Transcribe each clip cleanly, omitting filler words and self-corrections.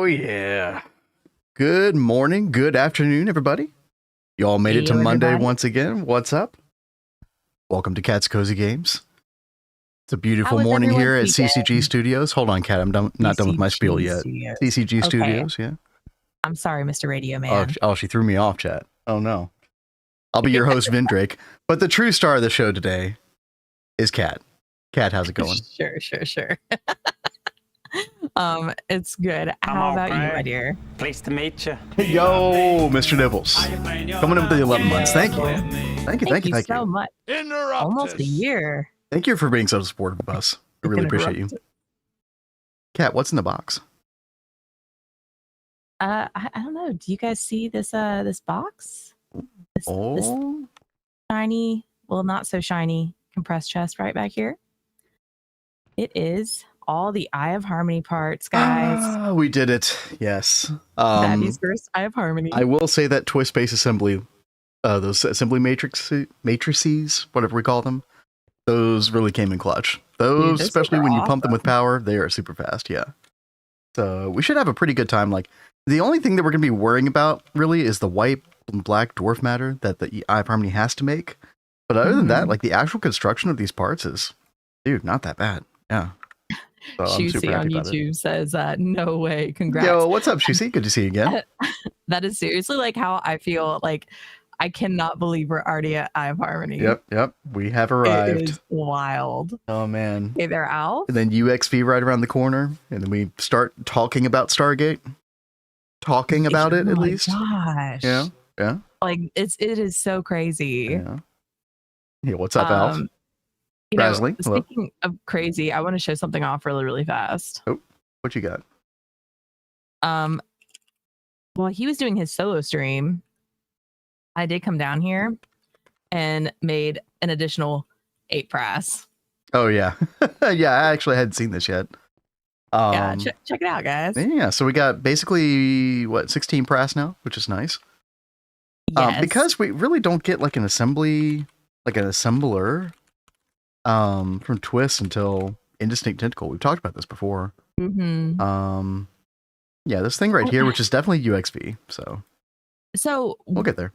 Oh, yeah. Good morning, good afternoon, everybody. You all made it to Monday once again. What's up? Welcome to Cat's Cozy Games. It's a beautiful morning here at CCG Studios. Hold on, Cat. I'm not done with my spiel yet. Studios. CCG Studios, yeah. I'm sorry, Mr. Radio Man. Oh, she threw me off, chat. Oh, no. I'll be your host, Vindrake. But the true star of the show today is Cat. Cat, how's it going? Sure. It's good. How about you, my dear? Pleased to meet you. Yo, Mr. Nibbles. Coming up with the 11 months. Thank you. Thank you so much. Almost a year. Thank you for being so supportive of us. I really appreciate you. Cat, what's in the box? I don't know. Do you guys see this this box? This shiny, well, not so shiny compressed chest right back here. It is all the Eye of Harmony parts, guys. We did it. Yes. Daddy's first Eye of Harmony. I will say that Twist Space Assembly, those assembly matrices, whatever we call them, those really came in clutch. Those, especially when you pump them with power, they are super fast. Yeah. So we should have a pretty good time. Like, the only thing that we're going to be worrying about really is the white and black dwarf matter that the Eye of Harmony has to make. But other than that, like, the actual construction of these parts is, dude, not that bad. Yeah. So Shusey on YouTube says, no way, congrats. Yo, what's up, Shusey? Good to see you again. That is seriously like how I feel. Like, I cannot believe we're already at Eye of Harmony. Yep. We have arrived. It is wild. Oh, man. Hey, they're out. And then UXV right around the corner. And then we start talking about Stargate. Talking about it, at least. Gosh. Yeah. Like, it is so crazy. Yeah, what's up, Alf? Speaking of crazy, I want to show something off really fast. Oh, what you got? While he was doing his solo stream, I did come down here and made an additional 8 press. Oh, yeah. Yeah, I actually hadn't seen this yet. Check it out, guys. Yeah, so we got basically, 16 press now, which is nice. Yes. Because we really don't get like an assembler from Twist until Indistinct Tentacle. We've talked about this before. Mm-hmm. Yeah, this thing right here, which is definitely UXV. So we'll get there.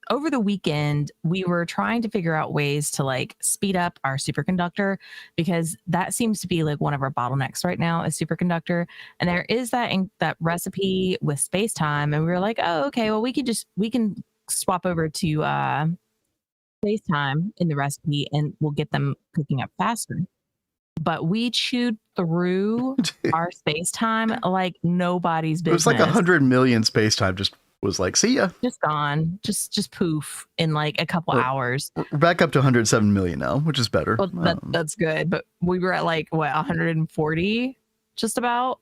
Over the weekend, we were trying to figure out ways to like speed up our superconductor, because that seems to be like one of our bottlenecks right now is superconductor. And there is that recipe with space time, and we were like, oh, okay, well we can swap over to space time in the recipe, and we'll get them cooking up faster. But we chewed through our space time like nobody's business. It was like 100 million space time just was like, see ya. Just gone. Just poof in like a couple hours. We're back up to 107 million now, which is better. Well, that's good. But we were at like, 140 just about?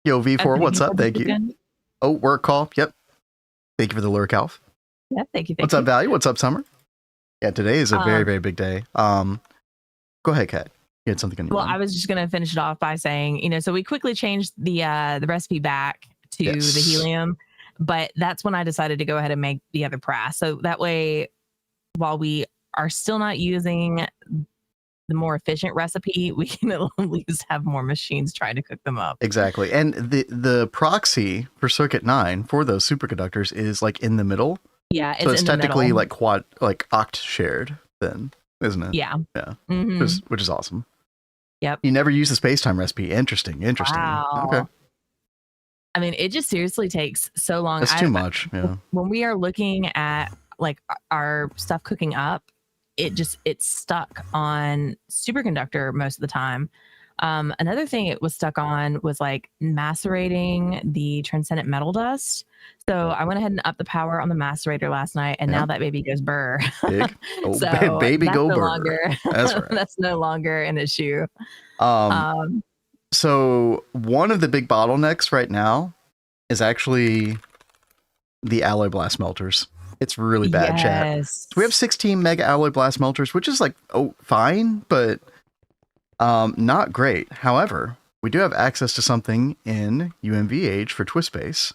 Yo, V4, what's up? Thank you. Oh, work call. Yep. Thank you for the lurk, Alf. Yeah, thank you. What's up, Value? What's up, Summer? Yeah, today is a very, very big day. Go ahead, Kat. You had something on your mind. I was just going to finish it off by saying, so we quickly changed the recipe back to the helium, but that's when I decided to go ahead and make the other press. So that way, while we are still not using the more efficient recipe, we can at least have more machines trying to cook them up. Exactly. And the proxy for circuit 9 for those superconductors is like in the middle. Yeah, it's technically like oct shared then, isn't it? Yeah. Mm-hmm. Which is awesome. Yep. You never use the space-time recipe. Interesting. Wow. Okay. I mean, it just seriously takes so long. That's too much. Yeah. When we are looking at like our stuff cooking up, it's stuck on superconductor most of the time. Another thing it was stuck on was like macerating the transcendent metal dust. So I went ahead and upped the power on the macerator last night, and now that baby goes burr. Big. Oh, so baby go burr. That's right. That's no longer an issue. So one of the big bottlenecks right now is actually the alloy blast melters. It's really bad, chat. So we have 16 mega alloy blast melters, which is like, fine, but not great. However, we do have access to something in UMV-Age for Twist Space.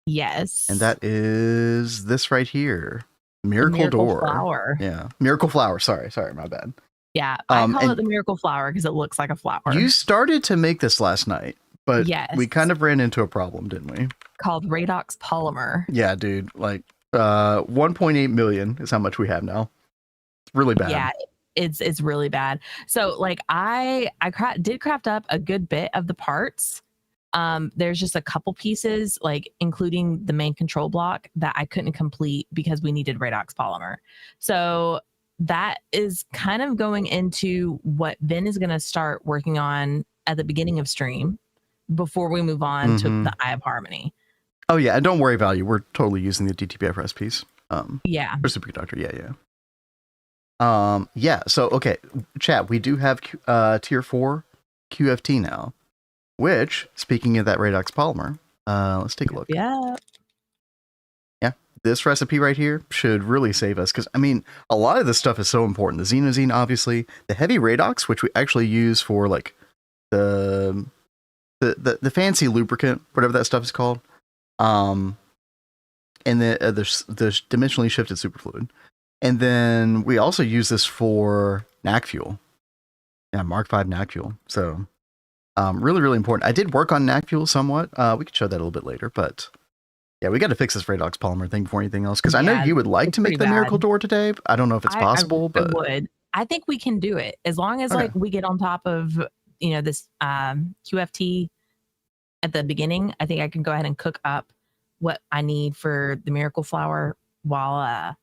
Yes. And that is this right here. Miracle Door. Flower. Yeah. Miracle Flower. Sorry, my bad. Yeah. I call it the Miracle Flower because it looks like a flower. You started to make this last night, But Yes. we kind of ran into a problem, didn't we? Called redox polymer. Yeah, dude. Like 1.8 million is how much we have now. It's really bad. Yeah, it's really bad. So like I did craft up a good bit of the parts. There's just a couple pieces, like including the main control block, that I couldn't complete because we needed redox polymer. So that is kind of going into what Ben is going to start working on at the beginning of stream before we move on to the Eye of Harmony. Oh yeah, and don't worry, Value. We're totally using the DTPF recipes. Yeah. For superconductor. Yeah. So okay, chat. We do have tier 4 QFT now. Which, speaking of that redox polymer, let's take a look. Yeah. Yeah, this recipe right here should really save us because I mean, a lot of this stuff is so important. The xenozine, obviously, the heavy redox, which we actually use for like the fancy lubricant, whatever that stuff is called, and the dimensionally shifted superfluid, and then we also use this for NAC fuel. Yeah, Mark V NAC fuel. So. Really, really important. I did work on NAC fuel somewhat. We could show that a little bit later, but yeah, we got to fix this redox polymer thing before anything else. Because I know you would like to make the miracle door today. I don't know if it's possible, but I would. I think we can do it as long as like we get on top of this QFT at the beginning. I think I can go ahead and cook up what I need for the miracle flower while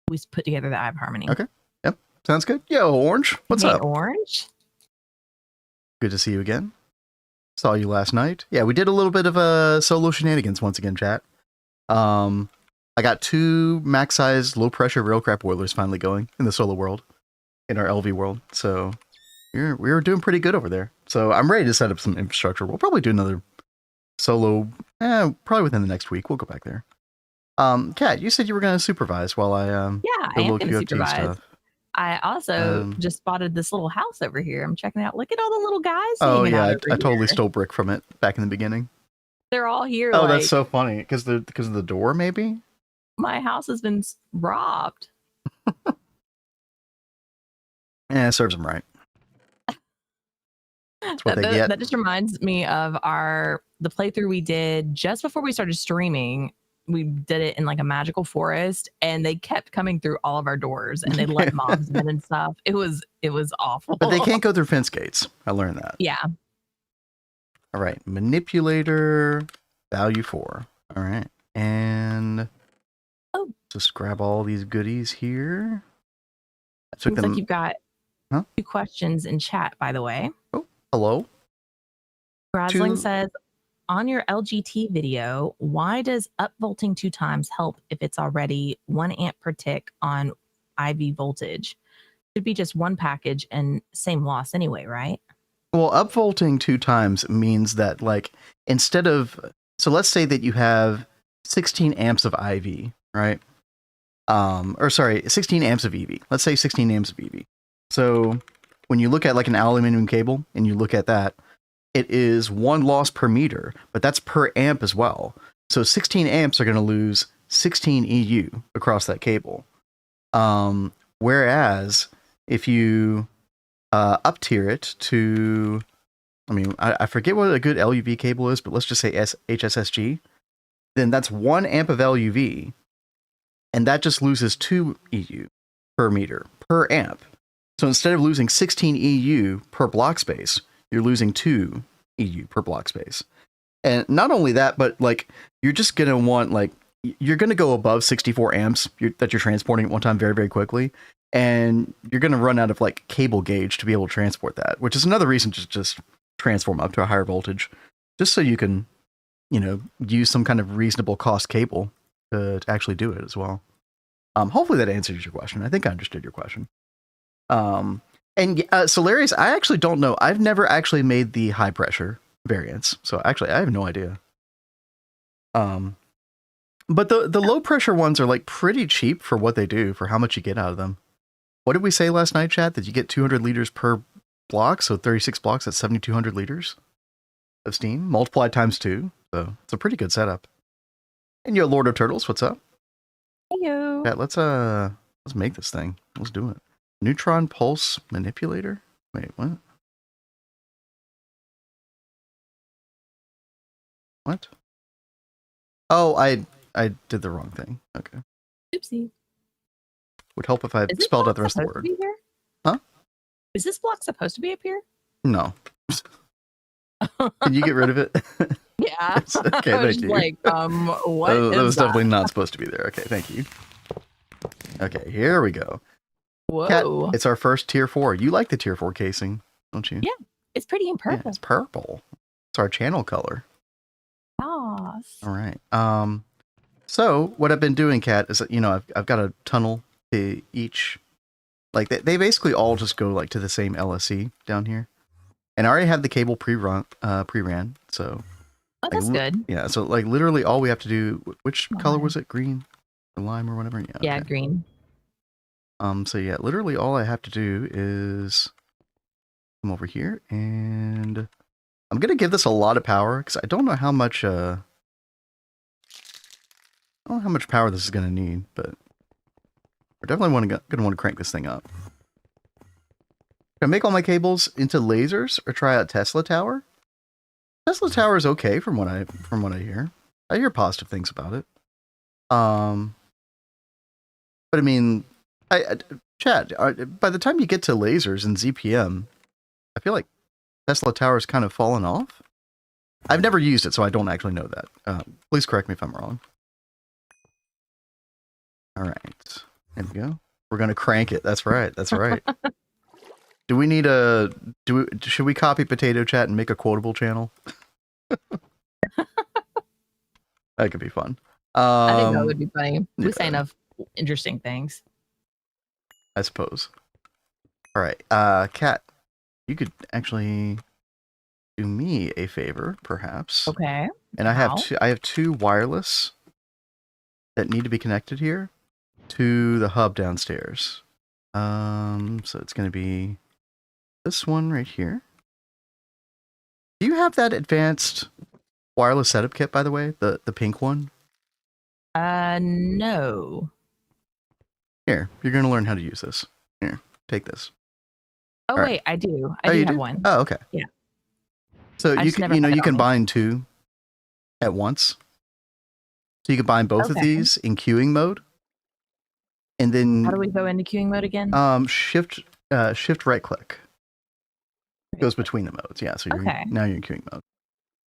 we put together the Eye of Harmony. Okay. Yep. Sounds good. Yo, Orange. What's up? Orange. Good to see you again. Saw you last night. Yeah, we did a little bit of a solo shenanigans once again, chat. I got 2 max size low pressure railcraft boilers finally going in the solo world, in our LV world. So we were doing pretty good over there. So I'm ready to set up some infrastructure. We'll probably do another solo, probably within the next week. We'll go back there. Kat, you said you were going to supervise while I I am going to supervise. Stuff. I also just spotted this little house over here. I'm checking it out. Look at all the little guys. Oh yeah, I totally stole brick from it back in the beginning. They're all here. Oh, that's so funny. Because of the door, maybe? My house has been robbed. Yeah, it serves them right. That's what they get. That just reminds me of the playthrough we did just before we started streaming. We did it in like a magical forest, and they kept coming through all of our doors, and they let mobs in and stuff. It was awful. But they can't go through fence gates. I learned that. Yeah. All right, manipulator value 4. All right, and just grab all these goodies here. Seems like you've got 2 questions in chat, by the way. Oh, hello. Grazling says, on your LGT video, why does upvolting 2 times help if it's already 1 amp per tick on IV voltage? Should be just 1 package and same loss anyway, right? Well, upvolting 2 times means that like instead of, so let's say that you have 16 amps of IV, right? Or sorry, 16 amps of EV. Let's say 16 amps of EV. So when you look at like an aluminum cable and you look at that, it is 1 loss per meter, but that's per amp as well. So 16 amps are going to lose 16 EU across that cable. Whereas if you up tier it to, I forget what a good LUV cable is, but let's just say HSSG, then that's 1 amp of LUV, and that just loses 2 EU per meter per amp. So instead of losing 16 EU per block space, you're losing 2 EU per block space. And not only that, but like you're just going to want like you're going to go above 64 amps that you're transporting at one time very, very quickly. And you're going to run out of like cable gauge to be able to transport that, which is another reason to just transform up to a higher voltage, just so you can, use some kind of reasonable cost cable to actually do it as well. Hopefully that answers your question. I think I understood your question. And Solarius, I actually don't know. I've never actually made the high pressure variants, so actually I have no idea. But the low pressure ones are like pretty cheap for what they do, for how much you get out of them. What did we say last night, chat? That you get 200 liters per block, so 36 blocks, that's 7,200 liters of steam, multiplied times 2. So it's a pretty good setup. And yo, Lord of Turtles, what's up? Heyo. Chat, let's make this thing. Let's do it. Neutron pulse manipulator? Wait, what? What? Oh, I did the wrong thing. Okay. Oopsie. Would help if I spelled out the rest of the word. Huh? Is this block supposed to be up here? No. Can you get rid of it? Yeah. Okay, thank you. Like, what that was definitely not supposed to be there. Okay, thank you. Okay, here we go. Whoa. Kat, it's our first tier 4. You like the tier 4 casing, don't you? Yeah, it's pretty in purple. Yeah, it's purple. It's our channel color. Yes. All right. So what I've been doing, Kat, is that, you know, I've got a tunnel to each. Like they basically all just go like to the same LSE down here, and I already have the cable pre-ran. So. Oh, that's good. Yeah. So like literally all we have to do. Which color was it? Green or lime or whatever. Yeah. Yeah, okay. green. So yeah, literally all I have to do is come over here, and I'm gonna give this a lot of power because I don't know how much. I don't know how much power this is gonna need, but we're definitely gonna want to crank this thing up. Can I make all my cables into lasers or try out Tesla Tower? Tesla Tower is okay from what I hear. I hear positive things about it. But I mean, Chad, by the time you get to lasers and ZPM, I feel like Tesla Tower's kind of fallen off. I've never used it, so I don't actually know that. Please correct me if I'm wrong. All right, there we go. We're gonna crank it. That's right. That's right. Do we need should we copy Potato Chat and make a quotable channel? That could be fun. I think that would be funny. We say enough interesting things. I suppose. All right, Kat, you could actually do me a favor, perhaps. Okay. And I have two wireless that need to be connected here to the hub downstairs. So it's going to be this one right here. Do you have that advanced wireless setup kit, by the way? The pink one? No. Here, you're going to learn how to use this. Here, take this. Oh, wait, I do. I do have one. Oh, okay. Yeah. So you can bind two at once. So you can bind both of these in queuing mode. And then how do we go into queuing mode again? Shift right click. It goes between the modes. Yeah, so now you're in queuing mode.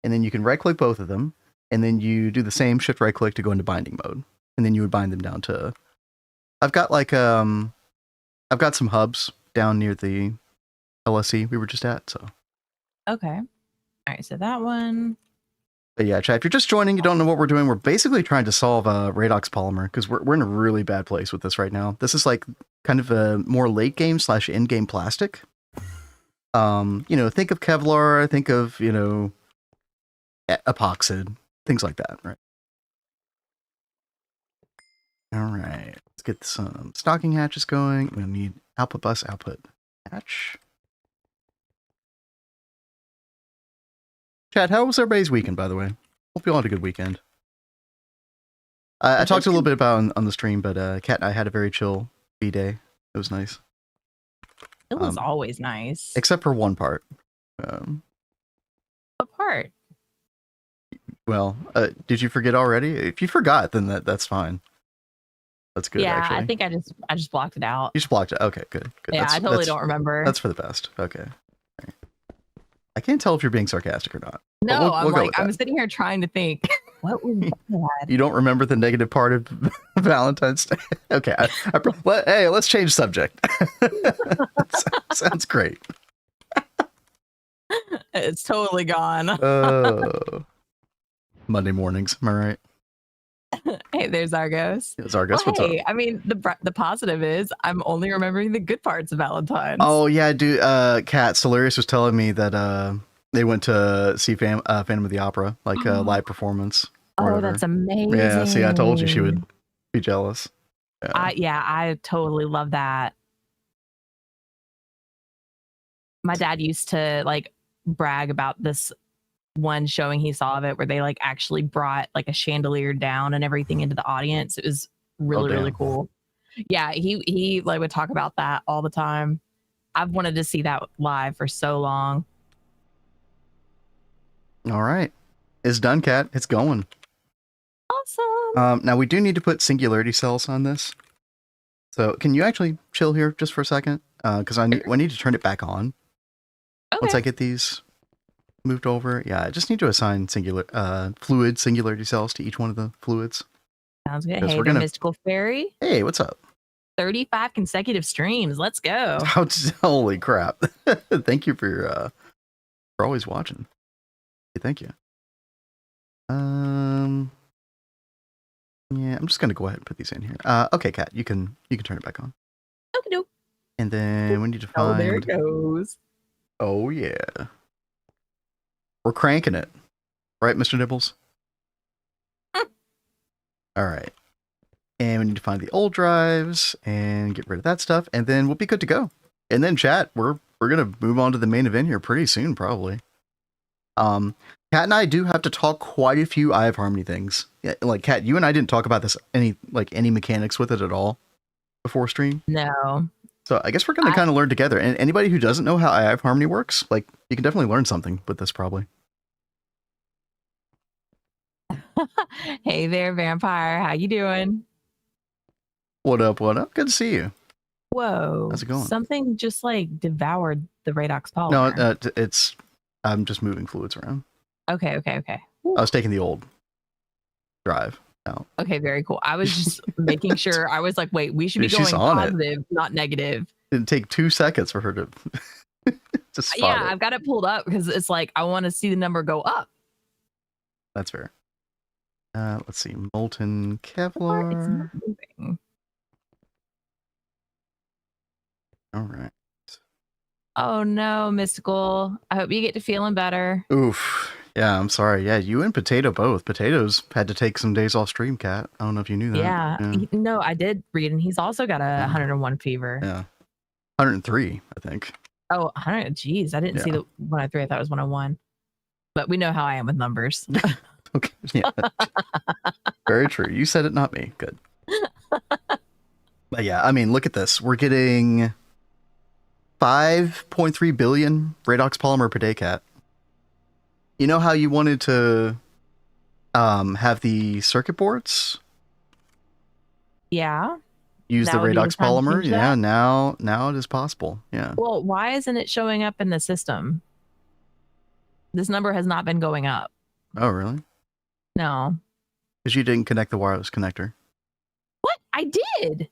And then you can right click both of them, and then you do the same shift right click to go into binding mode. And then you would bind them down to I've got some hubs down near the LSE we were just at, so. Okay. All right, so that one. But yeah, Chad, if you're just joining, you don't know what we're doing. We're basically trying to solve Radox polymer because we're in a really bad place with this right now. This is like kind of a more late game / end game plastic. Think of Kevlar, think of, epoxid, things like that, right? All right, let's get some stocking hatches going. We're gonna need output bus, output hatch. Chad, how was everybody's weekend, by the way? Hope you all had a good weekend. I talked a little bit about on the stream, but Kat and I had a very chill B-day. It was nice. It was always nice. Except for one part. What part? Well, did you forget already? If you forgot, then that's fine. That's good, actually. I think I just blocked it out. You just blocked it. Okay, good. Yeah, I totally don't remember. That's for the best. Okay. Right. I can't tell if you're being sarcastic or not. No, I'm sitting here trying to think. What was that? You don't remember the negative part of Valentine's Day? Okay. Hey, let's change subject. Sounds great. It's totally gone. Monday mornings, am I right? Hey, there's Argos. It's Argos. What's up? I mean, the positive is I'm only remembering the good parts of Valentine's. Oh yeah, dude. Kat Solarius was telling me that they went to see Phantom of the Opera, like live performance. Oh, that's amazing. Yeah, see, I told you she would be jealous. Yeah. I totally love that. My dad used to like brag about this one showing he saw of it where they like actually brought like a chandelier down and everything into the audience. It was really cool. Yeah, he like would talk about that all the time. I've wanted to see that live for so long. All right. is done, Cat. It's going. Awesome. Now we do need to put singularity cells on this. So can you actually chill here just for a second? Because I need to turn it back on. Okay. Once I get these moved over. Yeah, I just need to assign fluid singularity cells to each one of the fluids. Sounds good. Hey, Mystical Fairy. Hey, what's up? 35 consecutive streams. Let's go. Holy crap. Thank you for always watching. Hey, thank you. Yeah, I'm just gonna go ahead and put these in here. Okay, Kat, you can turn it back on. Okay, dope. And then we need to find. Oh, there it goes. Oh yeah, we're cranking it, right, Mr. Nibbles? All right, and we need to find the old drives and get rid of that stuff, and then we'll be good to go. And then, chat, we're gonna move on to the main event here pretty soon, probably. Kat and I do have to talk quite a few Eye of Harmony things. Yeah, like Kat, you and I didn't talk about this any mechanics with it at all before stream. No. So I guess we're gonna kind of learn together. And anybody who doesn't know how Eye of Harmony works, like you can definitely learn something with this probably. Hey there, Vampire. How you doing? What up? What up? Good to see you. Whoa. How's it going? Something just like devoured the Radox polymer. No, I'm just moving fluids around. Okay. I was taking the old drive out. Okay, very cool. I was just making sure. I was like, wait, we should be going positive, not negative. It didn't take 2 seconds for her to spot yeah, it. I've got it pulled up because it's like I want to see the number go up. That's fair. Let's see, molten Kevlar. It's not moving. All right. Oh no, Mystical. I hope you get to feeling better. Oof. Yeah, I'm sorry. Yeah, you and Potato both. Potato's had to take some days off stream, Cat. I don't know if you knew that. Yeah. No, I did read, and he's also got a 101 fever. Yeah. 103, I think. Oh, 100. Geez, I didn't see the 103. I thought it was 101. But we know how I am with numbers. Okay. Yeah. Very true. You said it, not me. Good. But yeah, I mean, look at this. We're getting 5.3 billion Radox polymer per day, Cat. You know how you wanted to have the circuit boards? Yeah. Use the Radox polymer? Yeah, now it is possible. Yeah. Well, why isn't it showing up in the system? This number has not been going up. Oh, really? No. Because you didn't connect the wireless connector. What? I did.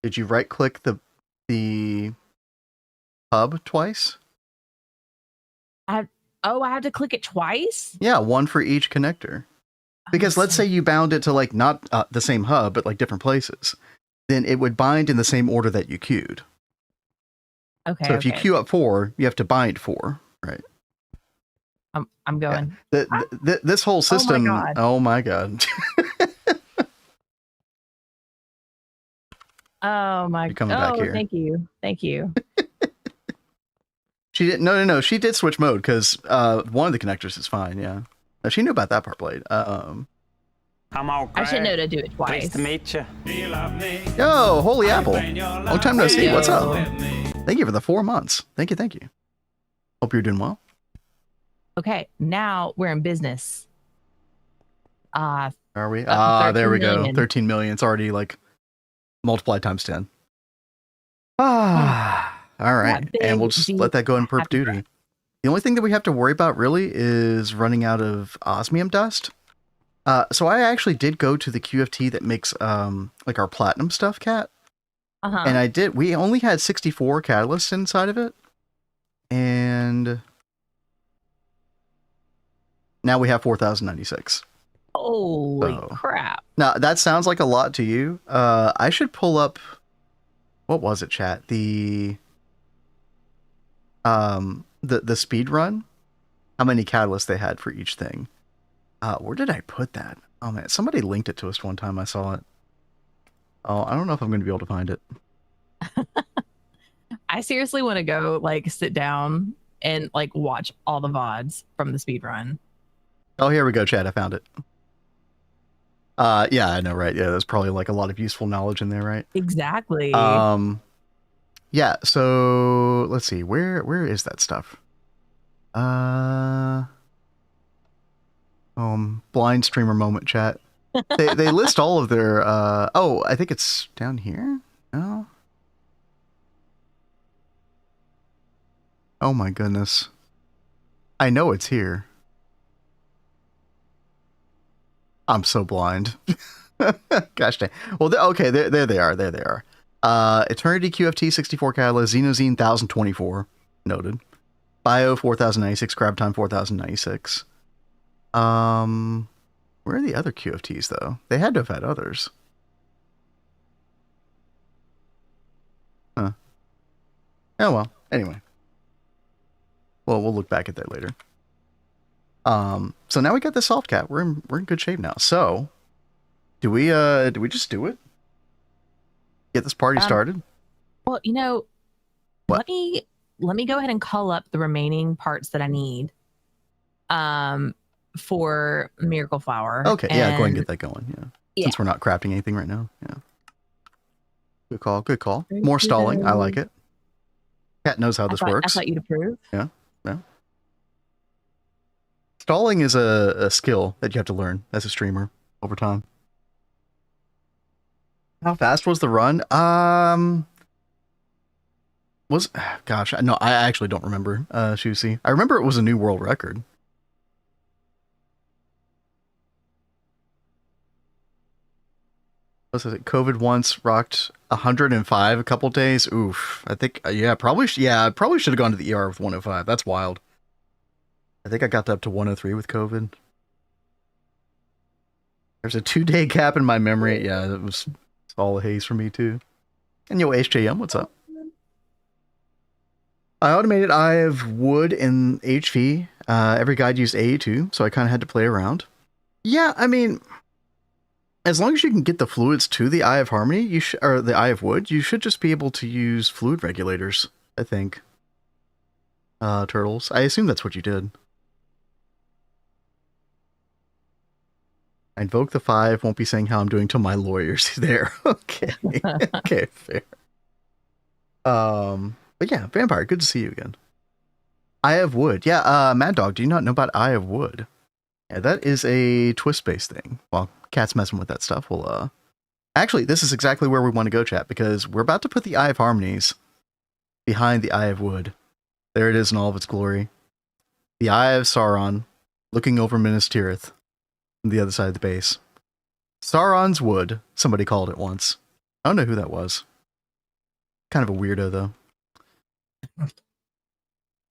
Did you right click the hub twice? I had to click it twice? Yeah, one for each connector. Because let's say you bound it to like not the same hub, but like different places. Then it would bind in the same order that you queued. Okay. So if you queue up 4, you have to bind 4, right? I'm going. Yeah. This whole system. Oh my god. Oh my god. Back here. Thank you. She didn't. No. She did switch mode because one of the connectors is fine. Yeah. No, she knew about that part, Blade. I'm okay. I should know to do it twice. Nice to meet you. Yo, Holy Apple. Long time no see. What's up? Thank you for the 4 months. Thank you. Hope you're doing well. Okay, now we're in business. Are we? There we go. 13 million. It's already like multiplied times 10. All right. And we'll just let that go in perp duty. The only thing that we have to worry about really is running out of osmium dust. So I actually did go to the QFT that makes like our platinum stuff, Cat. And we only had 64 catalysts inside of it. And now we have 4,096. Holy crap. Now that sounds like a lot to you. I should pull up, what was it, chat? The speed run, how many catalysts they had for each thing. Where did I put that? Oh man, somebody linked it to us one time. I saw it. Oh, I don't know if I'm going to be able to find it. I seriously want to go like sit down and like watch all the VODs from the speed run. Oh, here we go, Chad. I found it. Yeah, I know, right? Yeah, there's probably like a lot of useful knowledge in there, right? Exactly. Yeah, so let's see. Where is that stuff? Blind streamer moment chat. They list all of their oh, I think it's down here. No. Oh my goodness. I know it's here. I'm so blind. Gosh dang. Well, okay, there they are. There they are. Eternity QFT 64 Catalyst, Xenozine 1024. Noted. Bio 4096, Crab Time 4096. Where are the other QFTs though? They had to have had others. Huh. Oh well. Anyway. Well, we'll look back at that later. So now we got the soft cat. We're in good shape now. So, do we just do it? Get this party started? Well, you know, what? let me go ahead and call up the remaining parts that I need. For Miracle Flower. Okay, yeah, go ahead and get that going. Yeah. Since we're not crafting anything right now. Yeah. Good call. Good call. More stalling. I like it. Cat knows how this works. I thought you'd approve. Yeah. Yeah. Stalling is a skill that you have to learn as a streamer over time. How fast was the run? Gosh, no, I actually don't remember, Shusi. I remember it was a new world record. Was it COVID once rocked 105 a couple days? Oof. I think, I probably should have gone to the ER with 105. That's wild. I think I got up to 103 with COVID. There's a 2-day gap in my memory. Yeah, it's all a haze for me too. And yo, HJM, what's up? I automated Eye of Wood in HV. Every guide used AE2, so I kind of had to play around. Yeah, I mean, as long as you can get the fluids to the Eye of Harmony, or the Eye of Wood, you should just be able to use fluid regulators, I think. Turtles. I assume that's what you did. I invoke the 5, won't be saying how I'm doing till my lawyer's there. Okay. Okay, fair. But yeah, Vampire, good to see you again. Eye of Wood. Yeah, Mad Dog, do you not know about Eye of Wood? Yeah, that is a twist-based thing. While Cat's messing with that stuff, we'll, actually, this is exactly where we want to go, chat, because we're about to put the Eye of Harmonies behind the Eye of Wood. There it is in all of its glory. The Eye of Sauron, looking over Minas Tirith from the other side of the base. Sauron's Wood, somebody called it once. I don't know who that was. Kind of a weirdo, though.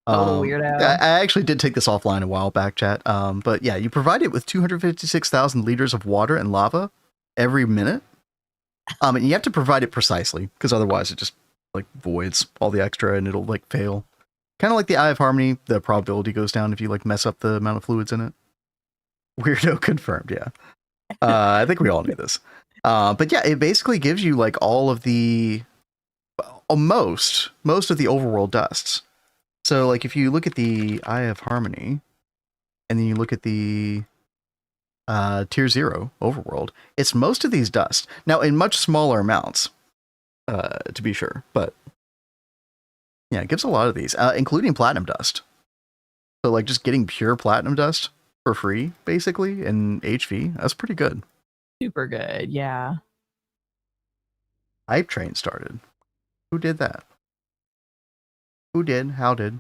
Weirdo. I actually did take this offline a while back, chat. But yeah, you provide it with 256,000 liters of water and lava every minute. And you have to provide it precisely, because otherwise it just like voids all the extra and it'll like fail. Kind of like the Eye of Harmony, the probability goes down if you like mess up the amount of fluids in it. Weirdo confirmed, yeah. I think we all knew this. But yeah, it basically gives you like all of the most of the overworld dusts. So like if you look at the Eye of Harmony and then you look at the tier 0 overworld, it's most of these dusts. Now in much smaller amounts, to be sure, but yeah, it gives a lot of these, including platinum dust. So like just getting pure platinum dust for free, basically, in HV, that's pretty good. Super good, yeah. Hype train started. Who did that? Who did? How did?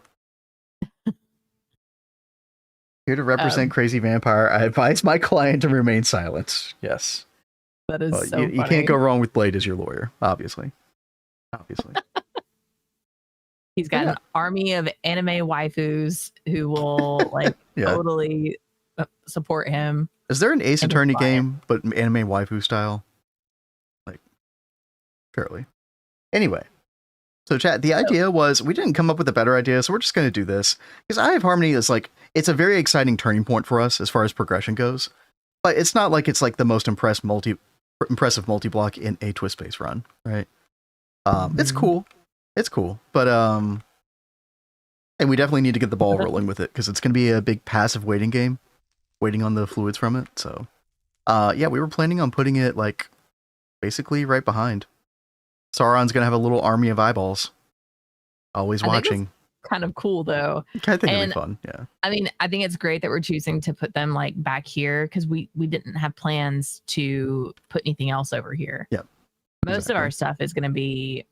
Here to represent Crazy Vampire, I advise my client to remain silent. Yes. That is so funny. You can't go wrong with Blade as your lawyer, obviously. Obviously. He's got an army of anime waifus who will like totally support him. Is there an Ace Attorney game, but anime waifu style? Like, fairly. Anyway. So chat, the idea was, we didn't come up with a better idea, so we're just going to do this. Because Eye of Harmony is like, it's a very exciting turning point for us as far as progression goes. But it's not like it's like the most impressive multi-block in a twist-based run, right? It's cool. It's cool. But, and we definitely need to get the ball rolling with it, because it's going to be a big passive waiting game. Waiting on the fluids from it, so. Yeah, we were planning on putting it, like, basically right behind. Sauron's gonna have a little army of eyeballs. Always watching. kind of cool though. I think it'd And be fun. Yeah. I mean, I think it's great that we're choosing to put them like back here because we didn't have plans to put anything else over here. Yep. Most of our stuff is going to be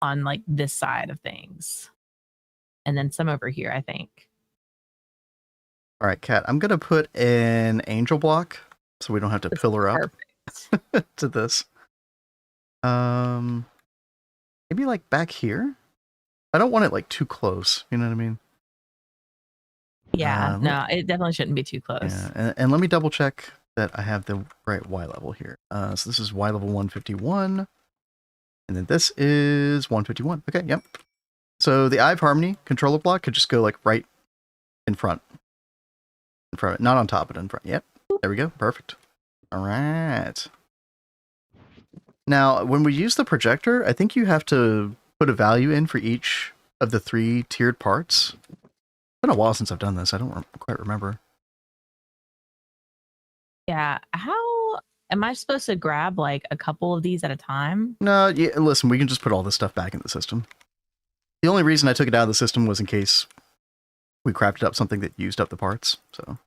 on like this side of things, and then some over here, I think. All right, Kat, I'm gonna put an angel block so we don't have to fill her up to this. Maybe like back here. I don't want it like too close. You know what I mean? Yeah, no, it definitely shouldn't be too close. Yeah, and let me double check that I have the right Y level here. So this is Y level 151, and then this is 151. Okay, yep. So the Eye of Harmony controller block could just go like right in front. In front, not on top, but in front. Yep. There we go. Perfect. All right. Now, when we use the projector, I think you have to put a value in for each of the 3 tiered parts. It's been a while since I've done this. I don't quite remember. Yeah. How am I supposed to grab like a couple of these at a time? No, yeah, listen, we can just put all this stuff back in the system. The only reason I took it out of the system was in case we crafted up something that used up the parts. So,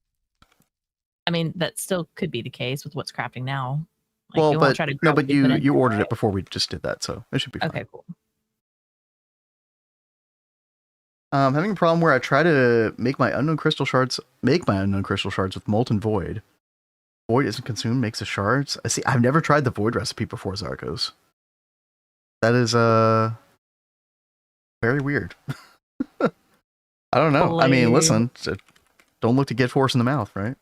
I mean, that still could be the case with what's crafting now. Like, well, but you ordered it before we just did that, so it should be fine. Okay, cool. Having a problem where I try to make my unknown crystal shards with molten void. Void isn't consumed, makes the shards. I see. I've never tried the void recipe before, Zarkos. That is very weird. I don't know. Blade. I mean, listen, don't look to get force in the mouth, right?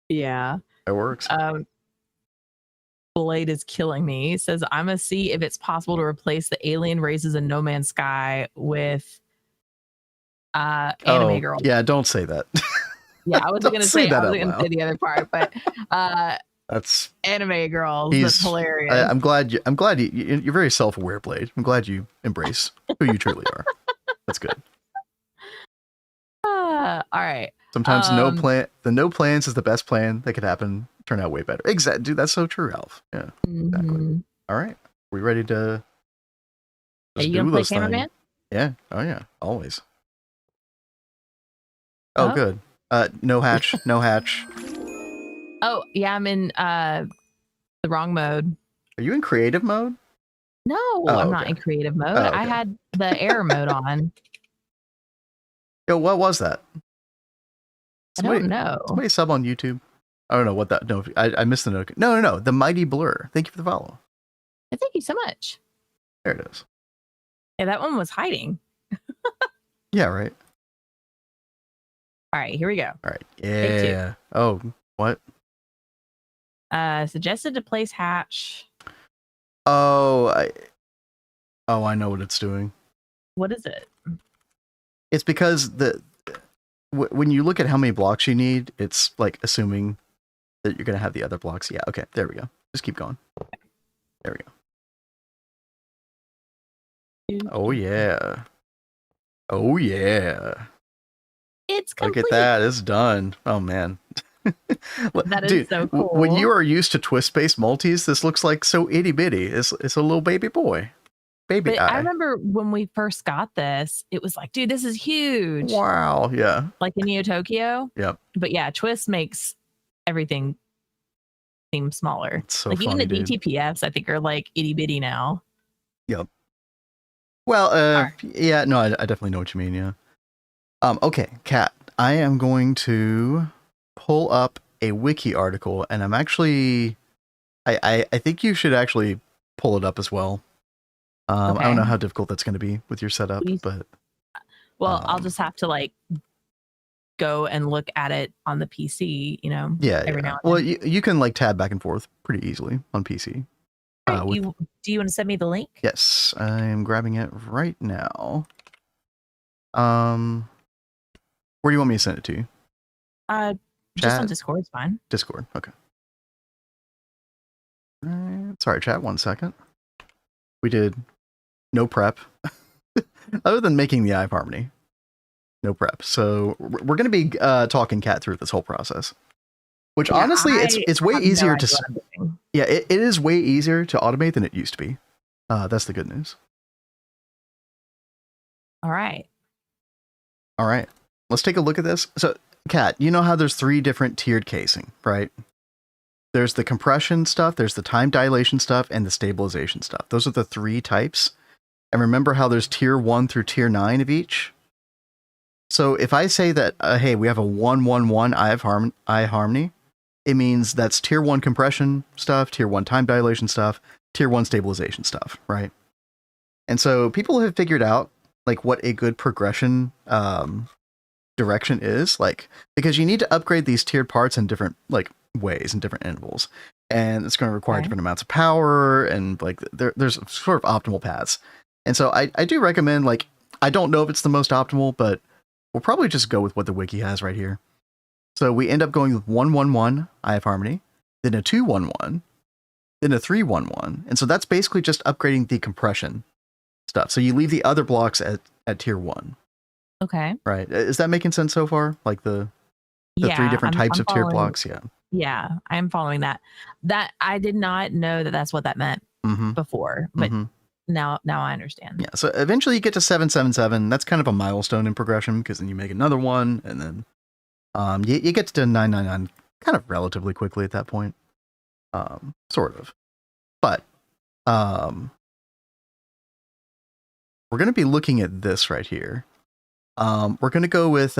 Yeah, it works. Blade is killing me. He says, I'm gonna see if it's possible to replace the alien races in No Man's Sky with anime girl. Yeah, don't say that. Yeah, I wasn't gonna say the other part, but that's anime girls. That's hilarious. I'm glad you're very self-aware, Blade. I'm glad you embrace who you truly are. That's good. All right. Sometimes no plans is the best plan that could happen. Turn out way better. Exactly, dude. That's so true, Alf. Yeah, exactly. All right, we ready to? Are you gonna play cameraman? Yeah. Oh yeah. Always. Oh, good. No hatch. No hatch. Oh yeah, I'm in the wrong mode. Are you in creative mode? No, I'm not in creative mode. Oh, okay. I had the error mode on. Yo, what was that? I don't know. Somebody sub on YouTube. I don't know what that. No, I missed the note. No. The Mighty Blur. Thank you for the follow. Thank you so much. There it is. Yeah, that one was hiding. Yeah, right. All right, here we go. All right. Yeah. Oh, what? Suggested to place hatch. Oh, I know what it's doing. What is it? It's because when you look at how many blocks you need, it's like assuming that you're going to have the other blocks. Yeah, okay. There we go. Just keep going. There we go. Oh, yeah. Oh, yeah. It's complete. Look at that. It's done. Oh, man. That is Dude, so cool. When you are used to twist-based multis, this looks like so itty-bitty. It's a little baby boy. Baby eye. I remember when we first got this, it was like, dude, this is huge. Wow, yeah. Like the Neo Tokyo. Yep. But yeah, twist makes everything seem smaller. It's so like funny, even the dude. DTPFs, I think, are like itty-bitty now. Yep. Well, right. Yeah, no, I definitely know what you mean, yeah. Okay, Kat, I am going to pull up a wiki article, and I'm actually... I think you should actually pull it up as well. Okay. I don't know how difficult that's going to be with your setup, but... Well, I'll just have to, like, go and look at it on the PC, you know? Yeah, every now and well, then. you can, like, tab back and forth pretty easily on PC. Right, do you want to send me the link? Yes, I am grabbing it right now. Where do you want me to send it to you? Just on Discord is fine. Discord, okay. Sorry, chat, 1 second. We did no prep. Other than making the Eye of Harmony. No prep. So we're going to be talking Kat through this whole process. Which honestly, it's way easier to... Yeah, it is way easier to automate than it used to be. That's the good news. All right. All right, let's take a look at this. So, Kat, you know how there's 3 different tiered casing, right? There's the compression stuff, there's the time dilation stuff, and the stabilization stuff. Those are the 3 types. And remember how there's tier 1 through tier 9 of each? So if I say that, hey, we have a 1-1-1 eye harmony, it means that's tier 1 compression stuff, tier 1 time dilation stuff, tier 1 stabilization stuff, right? And so people have figured out like what a good progression direction is, like, because you need to upgrade these tiered parts in different like ways and different intervals, and it's going to require different amounts of power, and like there's sort of optimal paths. And so I do recommend, like, I don't know if it's the most optimal, but we'll probably just go with what the wiki has right here. So we end up going with 1-1-1 eye of harmony, then a 2-1-1, then a 3-1-1, and so that's basically just upgrading the compression stuff. So you leave the other blocks at tier 1. Okay. Right. Is that making sense so far? Like the 3 different types of tiered blocks? Yeah. Yeah, I'm following that. That I did not know that that's what that meant before, but now I understand. Yeah. So eventually you get to 777. That's kind of a milestone in progression, because then you make another one, and then you get to 999 kind of relatively quickly at that point. Sort of. But we're going to be looking at this right here. We're going to go with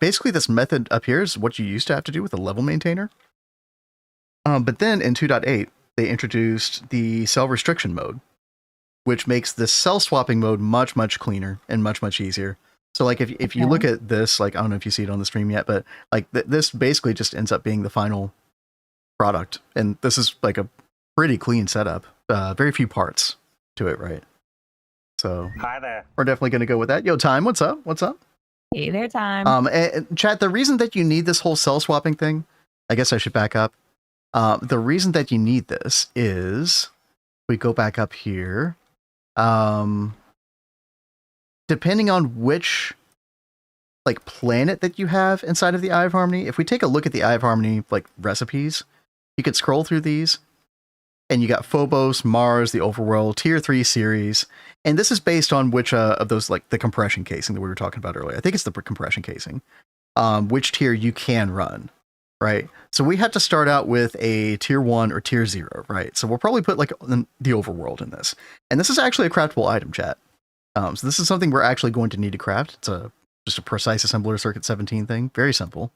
basically this method up here is what you used to have to do with a level maintainer. But then in 2.8, they introduced the cell restriction mode, which makes the cell swapping mode much, much cleaner and much, much easier. So like if you look at this, like, I don't know if you see it on the stream yet, but like this basically just ends up being the final product. And this is like a pretty clean setup. Very few parts to it, right? So Hi there. We're definitely going to go with that. Yo, Time, what's up? What's up? Hey there, Time. And chat, the reason that you need this whole cell swapping thing, I guess I should back up. The reason that you need this is, we go back up here. Depending on which like planet that you have inside of the Eye of Harmony, if we take a look at the Eye of Harmony like recipes, you could scroll through these, and you got Phobos, Mars, the Overworld, Tier 3 series, and this is based on which of those, like the compression casing that we were talking about earlier. I think it's the compression casing. Which tier you can run, right? So we had to start out with a Tier 1 or Tier 0, right? So we'll probably put like the Overworld in this. And this is actually a craftable item, chat. So this is something we're actually going to need to craft. It's just a precise assembler circuit 17 thing. Very simple.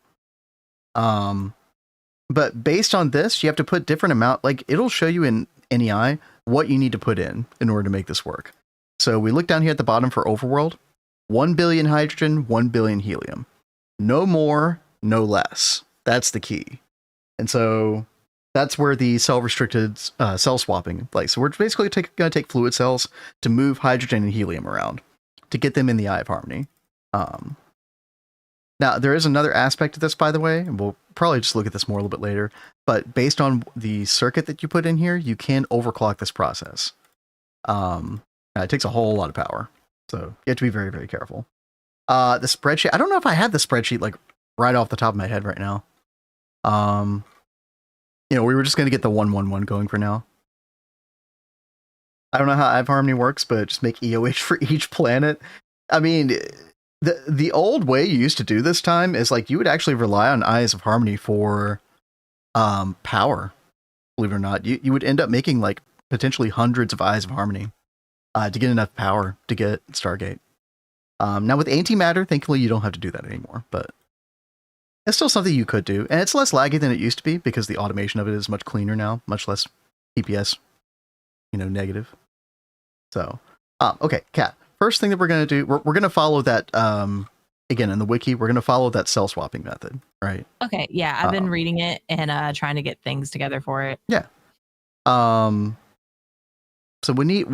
But based on this, you have to put different amount, like it'll show you in NEI what you need to put in order to make this work. So we look down here at the bottom for Overworld, 1 billion hydrogen, 1 billion helium. No more, no less. That's the key. And so that's where the cell restricted cell swapping place. So we're basically going to take fluid cells to move hydrogen and helium around to get them in the Eye of Harmony. Now, there is another aspect to this, by the way, and we'll probably just look at this more a little bit later, but based on the circuit that you put in here, you can overclock this process. It takes a whole lot of power, so you have to be very, very careful. The spreadsheet, I don't know if I have the spreadsheet like right off the top of my head right now. We were just going to get the 1-1-1 going for now. I don't know how Eye of Harmony works, but just make EOH for each planet. I mean, the old way you used to do this time is like you would actually rely on Eyes of Harmony for power. Believe it or not, you would end up making like potentially hundreds of Eyes of Harmony to get enough power to get Stargate. Now with antimatter, thankfully you don't have to do that anymore, but it's still something you could do, and it's less laggy than it used to be because the automation of it is much cleaner now, much less TPS, negative. So, okay, Kat. First thing that we're going to do, we're going to follow that, again, in the wiki, we're going to follow that cell swapping method, right? Okay, yeah, I've been reading it and trying to get things together for it. Yeah. So we need,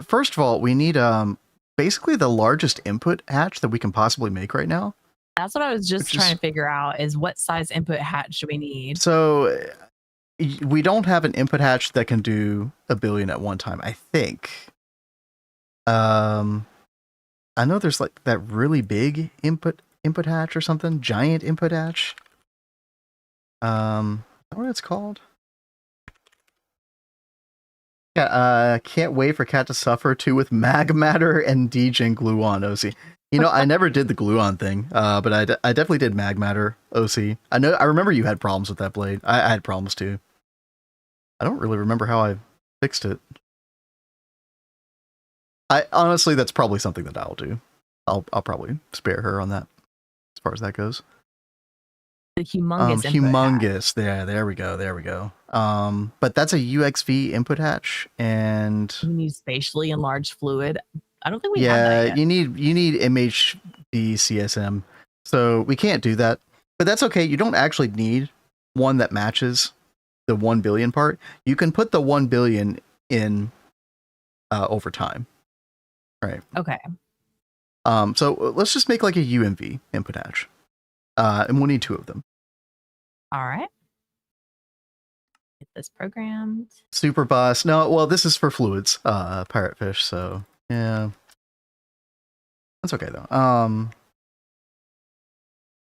first of all, we need basically the largest input hatch that we can possibly make right now. That's what I was just trying to figure out, is what size input hatch do we need? So we don't have an input hatch that can do 1 billion at one time, I think. I know there's like that really big input hatch or something, giant input hatch. Is that what it's called? Yeah, can't wait for Cat to suffer too with mag matter and DGen glue on, OC. You know, I never did the glue-on thing, but I definitely did mag matter OC. I remember you had problems with that blade. I had problems too. I don't really remember how I fixed it. I honestly, that's probably something that I'll do. I'll probably spare her on that as far as that goes. The humongous input humongous hatch. There we go. But that's a UXV input hatch, and you need spatially enlarged fluid. I don't think we have that yet. you need MHD CSM, so we can't do that. But that's okay. You don't actually need one that matches the 1 billion part. You can put the 1 billion in over time, right? Okay. So let's just make like a UMV input hatch, and we'll need 2 of them. All right. Get this programmed. Super bus. No, well, this is for fluids, pirate fish. So yeah, that's okay though.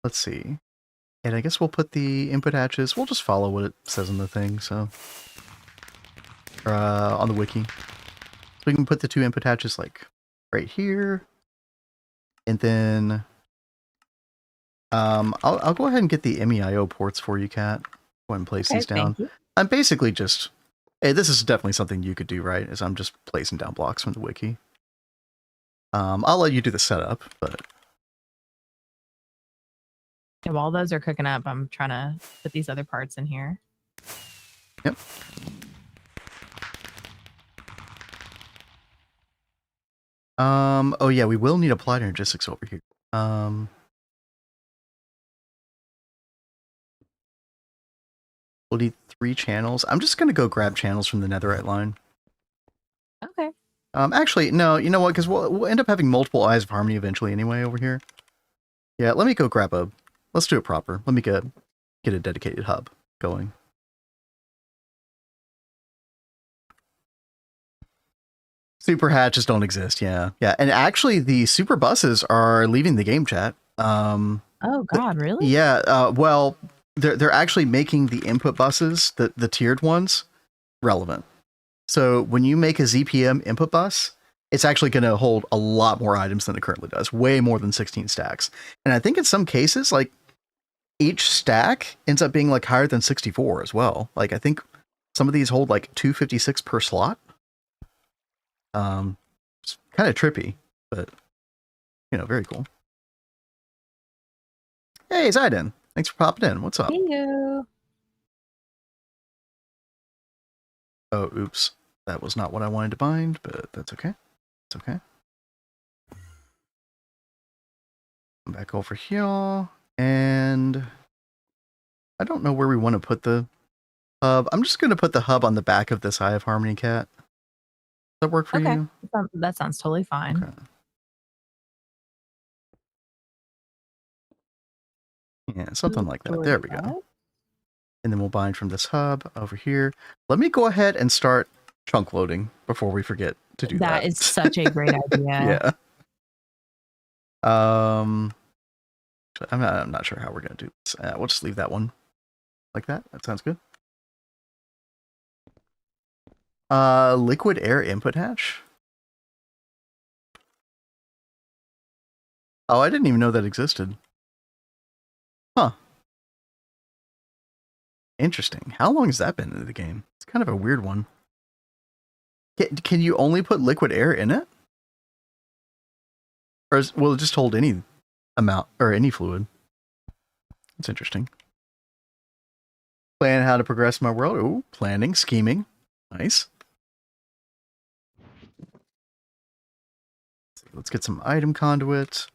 Let's see, and I guess we'll put the input hatches. We'll just follow what it says in the thing. So, on the wiki, so we can put the 2 input hatches like right here, and then I'll go ahead and get the MEIO ports for you, Kat. Go ahead and place these down. I'm basically just, hey, this is definitely something you could do, right? Is I'm just placing down blocks from the wiki. I'll let you do the setup, but yeah, while those are cooking up, I'm trying to put these other parts in here. Yep. Oh yeah, we will need applied energistics over here. We'll need 3 channels. I'm just gonna go grab channels from the netherite line. Okay. Actually, no, you know what? Because we'll end up having multiple eyes of harmony eventually anyway over here. Yeah, let me go grab a. Let's do it proper. Let me get a dedicated hub going. Super hatches don't exist. Yeah, and actually, the super buses are leaving the game chat. Oh God, really? Yeah. Well, they're actually making the input buses, the tiered ones, relevant. So when you make a ZPM input bus, it's actually going to hold a lot more items than it currently does, way more than 16 stacks. And I think in some cases, like each stack ends up being like higher than 64 as well. Like I think some of these hold like 256 per slot. It's kind of trippy, but you know, very cool. Hey, Zayden. Thanks for popping in. What's up? Hey, you. Oh, oops. That was not what I wanted to bind, but that's okay. It's okay. Come back over here, and I don't know where we want to put the hub. I'm just going to put the hub on the back of this Eye of Harmony cat. Does that work for you? That sounds totally fine. Okay. Yeah, something like that. There we go. And then we'll bind from this hub over here. Let me go ahead and start chunk loading before we forget to do that. That is such a great idea. Yeah. I'm not sure how we're gonna do this. We'll just leave that one like that. That sounds good. Liquid air input hatch. Oh, I didn't even know that existed. Huh. Interesting. How long has that been in the game? It's kind of a weird one. Can you only put liquid air in it? Or will it just hold any amount or any fluid? That's interesting. Plan how to progress my world. Ooh, planning, scheming. Nice. Let's get some item conduit.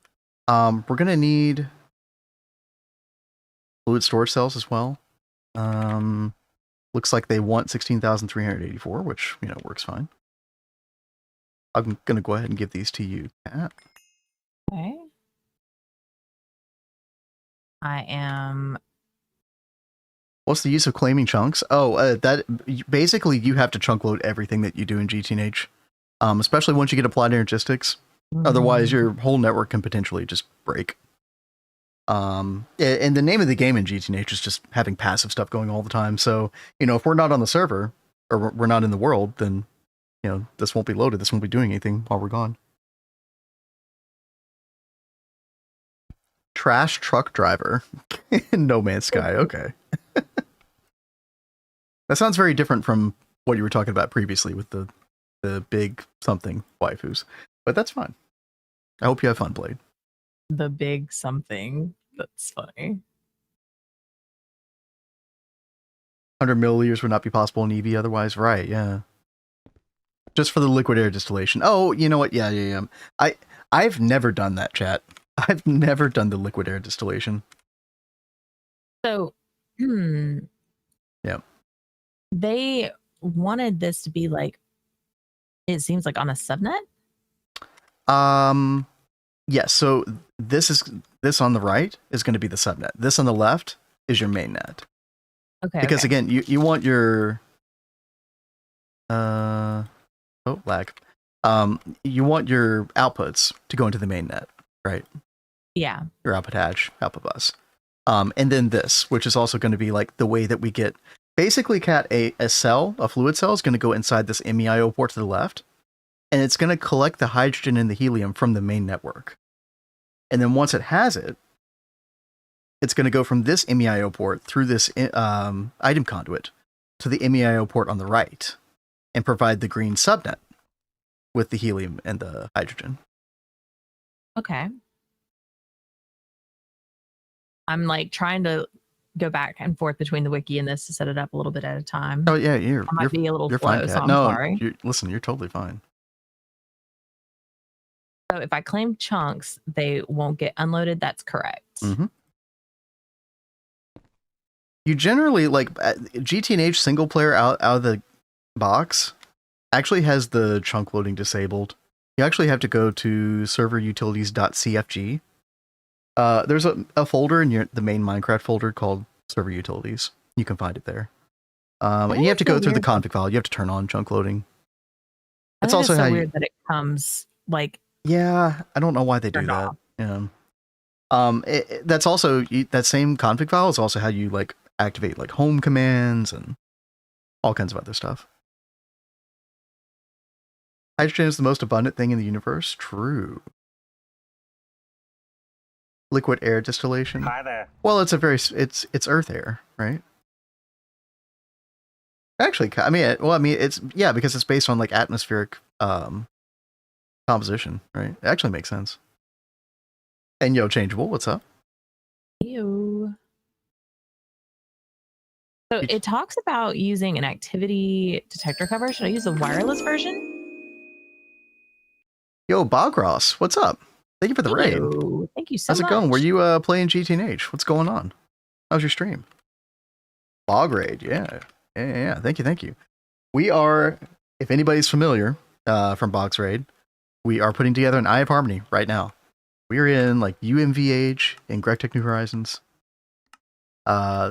We're gonna need fluid storage cells as well. Looks like they want 16,384, which, you know, works fine. I'm gonna go ahead and give these to you, Kat. Okay. I am. What's the use of claiming chunks? Oh, that basically you have to chunk load everything that you do in GTNH, especially once you get applied energistics. Otherwise, your whole network can potentially just break. And the name of the game in GTNH is just having passive stuff going all the time. So, you know, if we're not on the server or we're not in the world, then, you know, this won't be loaded. This won't be doing anything while we're gone. trash truck driver in No Man's Sky. Okay. That sounds very different from what you were talking about previously with the big something waifus. But that's fine. I hope you have fun, Blade. The big something. That's funny. 100 milliliters would not be possible in EV otherwise. Right, yeah. Just for the liquid air distillation. Oh, you know what? Yeah. I've never done that, chat. I've never done the liquid air distillation. So, Yeah. They wanted this to be like, it seems like on a subnet. Yeah, so this on the right is going to be the subnet. This on the left is your mainnet. Okay. Because again, you want your lag. You want your outputs to go into the mainnet, right? Yeah. Your output hatch, output bus. And then this, which is also going to be like the way that we get basically, Cat, a cell, a fluid cell is going to go inside this MEIO port to the left, and it's going to collect the hydrogen and the helium from the main network. And then once it has it, it's going to go from this MEIO port through this item conduit to the MEIO port on the right and provide the green subnet with the helium and the hydrogen. Okay. I'm like trying to go back and forth between the wiki and this to set it up a little bit at a time. Oh yeah, I might be a little slow, fine, so I'm no, sorry. Listen, you're totally fine. So if I claim chunks, they won't get unloaded. That's correct. Mm-hmm. You generally, like, GTNH single player out of the box actually has the chunk loading disabled. You actually have to go to serverutilities.cfg. There's a folder in the main Minecraft folder called server utilities. You can find it there. And you have to go through the config file. You have to turn on chunk loading. It's also so weird that it comes like. Yeah, I don't know why they do that. Yeah. That's also that same config file is also how you like activate like home commands and all kinds of other stuff. Hydrogen is the most abundant thing in the universe. True. Liquid air distillation. Hi there. Well, it's earth air, right? Actually, I mean, it's because it's based on like atmospheric composition, right? It actually makes sense. And changeable, what's up? Ew. So it talks about using an activity detector cover. Should I use the wireless version? Yo, Bogross, what's up? Thank you for the raid. Thank you so much. How's it going? Were you playing GTNH? What's going on? How's your stream? Bog raid, yeah. Thank you. We are, if anybody's familiar from Bog's raid, we are putting together an Eye of Harmony right now. We're in like UMV-Age in GregTech New Horizons.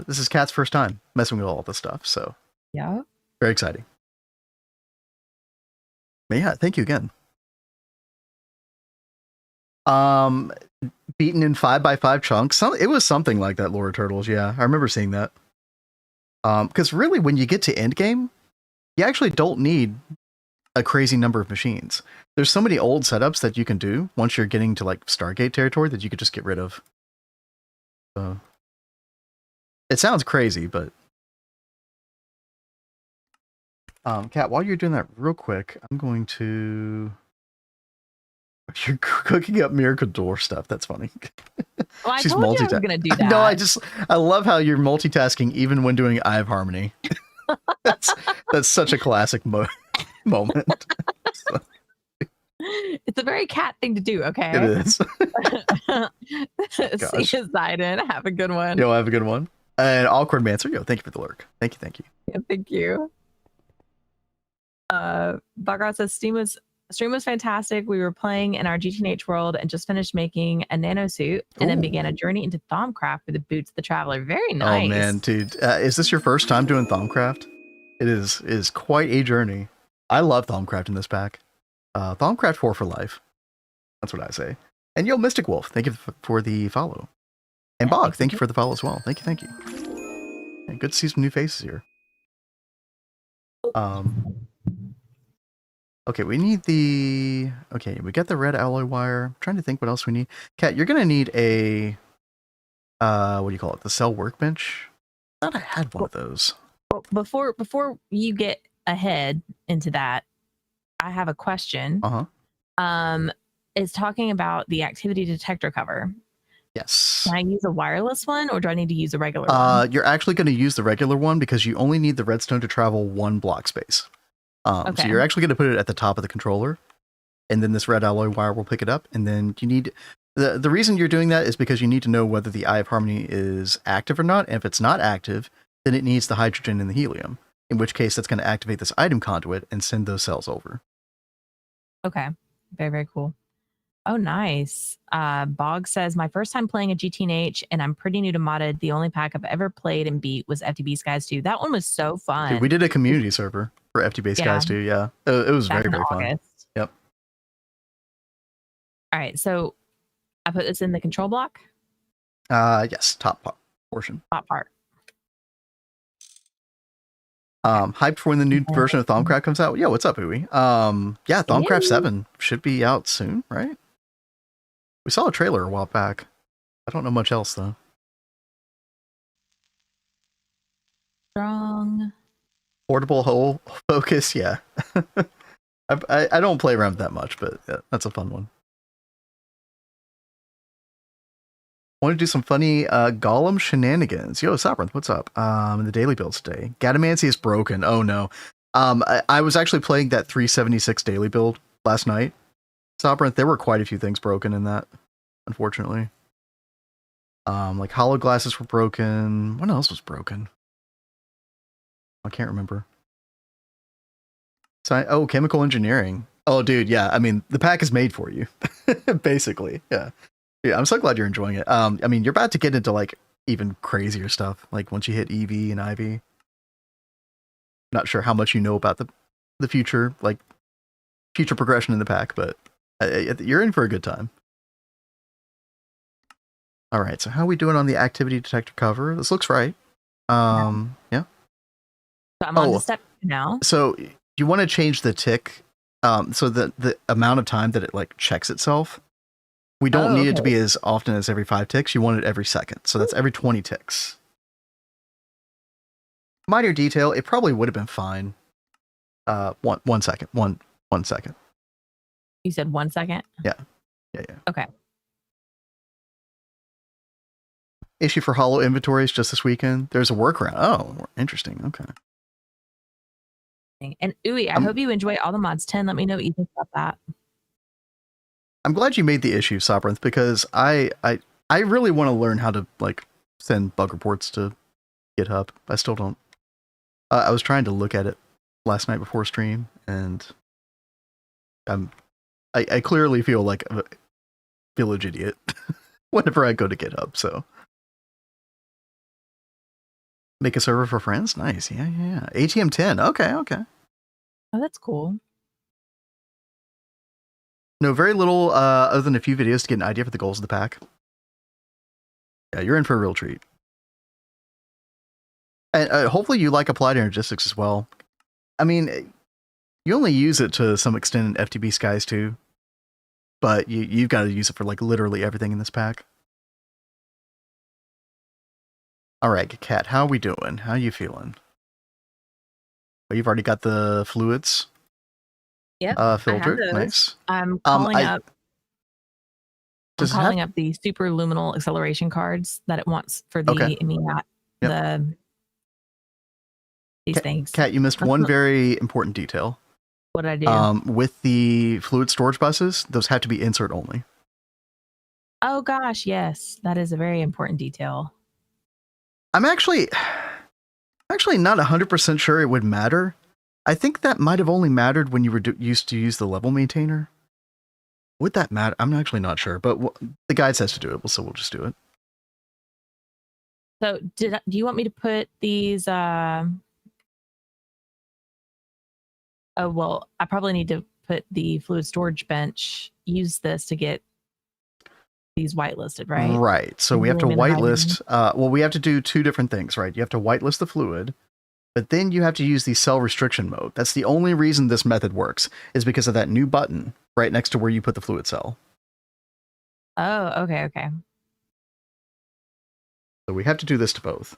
This is Kat's first time messing with all this stuff, so yeah, very exciting. But yeah, thank you again. Beaten in 5x5 chunks. It was something like that, Laura Turtles. Yeah, I remember seeing that. Because really, when you get to endgame, you actually don't need a crazy number of machines. There's so many old setups that you can do once you're getting to like Stargate territory that you could just get rid of. So it sounds crazy, but Kat, while you're doing that real quick, I'm going to. You're cooking up Miracle Door stuff. That's funny. Well, She's told you I was going to do that. No, I love how you're multitasking even when doing Eye of Harmony. that's such a classic moment. So. It's a very Cat thing to do, okay? It is. See you, Zayden. Have a good one. Yo, have a good one. And Awkward Mancer, yo, thank you for the lurk. Thank you. Yeah, thank you. Bagra says stream was fantastic. We were playing in our GTNH world and just finished making a nano suit and then began a journey into Thaumcraft with the Boots of the Traveler. Very nice. Oh man, dude. Is this your first time doing Thaumcraft? It is quite a journey. I love Thaumcraft in this pack. Thaumcraft 4 for life. That's what I say. And yo, Mystic Wolf, thank you for the follow. And Bog, thank you for the follow as well. Thank you. And good to see some new faces here. Okay, we need we got the red alloy wire. I'm trying to think what else we need. Kat, you're gonna need a what do you call it? The cell workbench. I thought I had one of those. Well, before you get ahead into that, I have a question. It's talking about the activity detector cover. Yes. Can I use a wireless one, or do I need to use a regular one? You're actually going to use the regular one because you only need the redstone to travel 1 block space. Okay. So you're actually going to put it at the top of the controller, and then this red alloy wire will pick it up. And then you need the reason you're doing that is because you need to know whether the Eye of Harmony is active or not. And if it's not active, then it needs the hydrogen and the helium. In which case, that's going to activate this item conduit and send those cells over. Okay. Very, very cool. Oh, nice. Bog says, my first time playing a GTNH, and I'm pretty new to modded. The only pack I've ever played and beat was FTB Skies 2. That one was so fun. Dude, we did a community server for FTB Skies 2, yeah. It was very, very fun. Yep. All right, so I put this in the control block? Yes, top portion. Top part. Hyped for when the new version of Thaumcraft comes out. Yo, what's up, Uwe? Yeah, Thaumcraft 7 should be out soon, right? We saw a trailer a while back. I don't know much else, though. Strong. Portable hole focus, yeah. I don't play around that much, but yeah, that's a fun one. Want to do some funny Golem shenanigans. Yo, Sovereign, what's up? In the daily builds today. Gadamancy is broken. Oh, no. I was actually playing that 376 daily build last night. Sovereign, there were quite a few things broken in that, unfortunately. Like hollow glasses were broken. What else was broken? I can't remember. Oh, chemical engineering. Oh, dude, yeah. I mean, the pack is made for you, basically. Yeah. Yeah, I'm so glad you're enjoying it. I mean, you're about to get into like even crazier stuff. Like once you hit EV and IV. Not sure how much you know about the future, like future progression in the pack, but you're in for a good time. All right, so how are we doing on the activity detector cover? This looks right. Yeah. So I'm on the step now. So you want to change the tick, so the amount of time that it like checks itself. We don't need it to be as often as every 5 ticks. You want it every second, so that's every 20 ticks. Minor detail, it probably would have been fine. 1 second. One second. You said 1 second? Yeah. Okay. Issue for hollow inventories just this weekend. There's a workaround. Oh, interesting. Okay. And Uwe, I hope you enjoy all the mods 10. Let me know what you think about that. I'm glad you made the issue, Sobrinth, because I really want to learn how to like send bug reports to GitHub. I still don't. I was trying to look at it last night before stream, and I clearly feel like a village idiot whenever I go to GitHub. So make a server for friends. Nice. Yeah. ATM 10. Okay. Oh, that's cool. No, very little other than a few videos to get an idea for the goals of the pack. Yeah, you're in for a real treat. And hopefully you like applied energistics as well. I mean, you only use it to some extent in FTB Skies too, but you've got to use it for like literally everything in this pack. All right, Kat, how are we doing? How are you feeling? Oh, you've already got the fluids. Yep. Filtered. Nice. I'm calling up. I'm calling up the super luminal acceleration cards that it wants for the these things. Kat, you missed one very important detail. What did I do? With the fluid storage buses, those have to be insert only. Oh gosh, yes, that is a very important detail. I'm actually not 100% sure it would matter. I think that might have only mattered when you were used to use the level maintainer. Would that matter? I'm actually not sure, but the guide says to do it, so we'll just do it. So do you want me to put these? Oh, well, I probably need to put the fluid storage bench, use this to get these whitelisted, right? Right. So we have to whitelist. Well, we have to do 2 different things, right? You have to whitelist the fluid, but then you have to use the cell restriction mode. That's the only reason this method works, is because of that new button right next to where you put the fluid cell. Oh, okay. So we have to do this to both.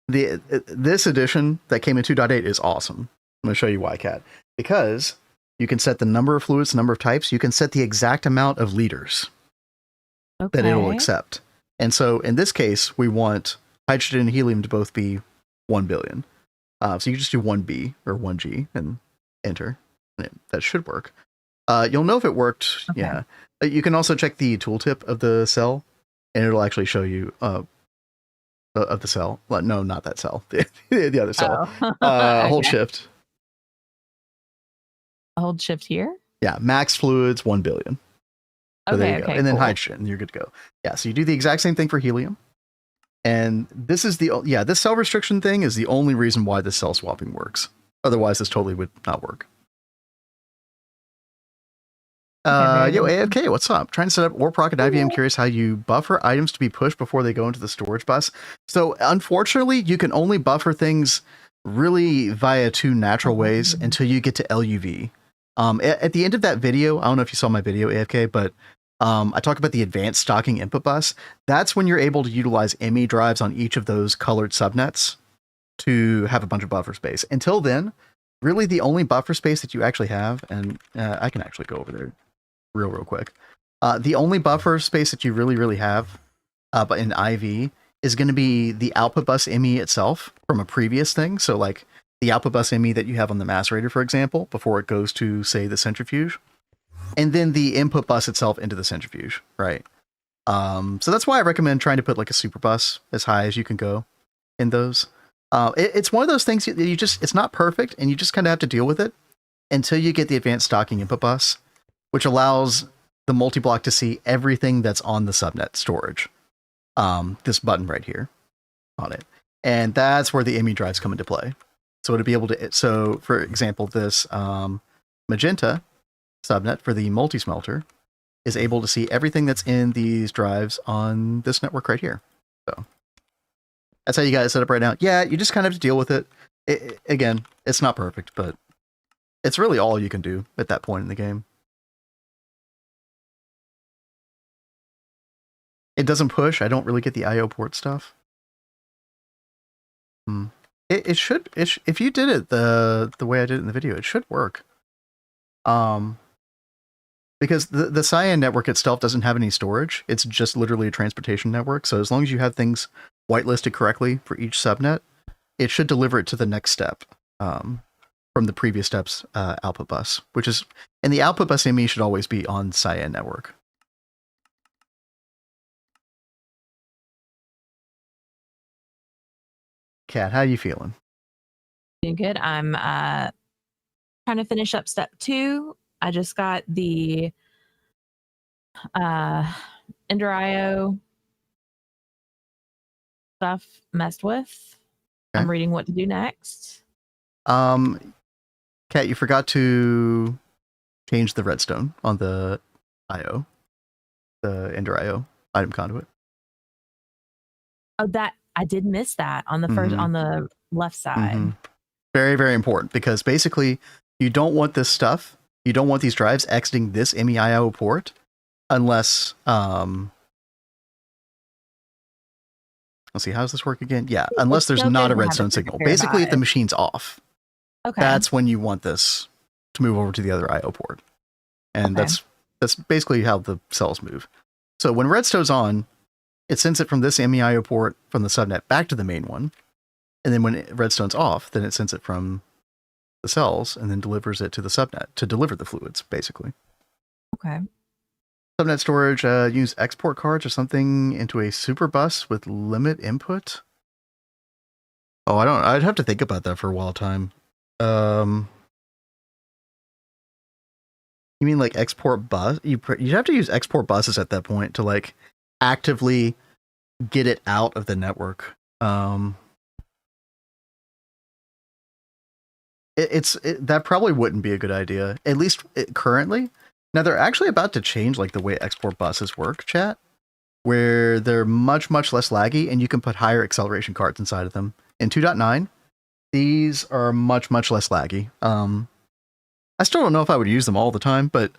This edition that came in 2.8 is awesome. I'm going to show you why, Kat. Because you can set the number of fluids, number of types. You can set the exact amount of liters that it'll accept. And so in this case, we want hydrogen and helium to both be 1 billion. So you just do 1B or 1G and enter. And that should work. You'll know if it worked. Okay. Yeah. You can also check the tooltip of the cell, and it'll actually show you of the cell. Well, no, not that cell. The other cell. Okay. Hold shift. Hold shift here? Yeah. Max fluids, 1 billion. So okay, there you go. And then hydrogen, you're good to go. Yeah. So you do the exact same thing for helium. And this is this cell restriction thing is the only reason why this cell swapping works. Otherwise, this totally would not work. Yo, AFK, what's up? Trying to set up Warp Rocket IV. I'm curious how you buffer items to be pushed before they go into the storage bus. So, unfortunately, you can only buffer things really via 2 natural ways until you get to LUV. At the end of that video, I don't know if you saw my video, AFK, but I talk about the advanced stocking input bus. That's when you're able to utilize ME drives on each of those colored subnets to have a bunch of buffer space. Until then, really the only buffer space that you actually have, and I can actually go over there real quick. The only buffer space that you really have but in IV is going to be the output bus ME itself from a previous thing. So like the output bus ME that you have on the macerator, for example, before it goes to, say, the centrifuge. And then the input bus itself into the centrifuge, right? So that's why I recommend trying to put like a super bus as high as you can go in those. It's one of those things that it's not perfect, and you just kind of have to deal with it until you get the advanced stocking input bus, which allows the multi-block to see everything that's on the subnet storage. This button right here on it. And that's where the ME drives come into play. So to be able to, so for example, this magenta subnet for the multi-smelter is able to see everything that's in these drives on this network right here. So that's how you got it set up right now. Yeah, you just kind of have to deal with it. Again, it's not perfect, but it's really all you can do at that point in the game. It doesn't push. I don't really get the IO port stuff. It should. If you did it the way I did it in the video, it should work. Because the cyan network itself doesn't have any storage. It's just literally a transportation network. So as long as you have things whitelisted correctly for each subnet, it should deliver it to the next step from the previous step's output bus, which is, and the output bus ME should always be on cyan network. Kat, how you feeling? Doing good. I'm trying to finish up step 2. I just got the Ender IO stuff messed with. Okay. I'm reading what to do next. Kat, you forgot to change the redstone on the IO, the Ender IO item conduit. Oh, that I did miss that on the first on the left side. Very, very important, because basically you don't want this stuff. You don't want these drives exiting this MEIO port unless, let's see, how does this work again? Yeah, unless there's not a redstone signal. Basically, if the machine's off, that's when you want this to move over to the other IO port. And that's basically how the cells move. So when redstone's on, it sends it from this MEIO port from the subnet back to the main one. And then when redstone's off, then it sends it from the cells and then delivers it to the subnet to deliver the fluids, basically. Okay. Subnet storage, use export cards or something into a super bus with limit input. Oh, I'd have to think about that for a while time. You mean like export bus? You have to use export buses at that point to like actively get it out of the network. That probably wouldn't be a good idea, at least currently. Now they're actually about to change like the way export buses work, chat, where they're much less laggy, and you can put higher acceleration cards inside of them. In 2.9, these are much less laggy. I still don't know if I would use them all the time, but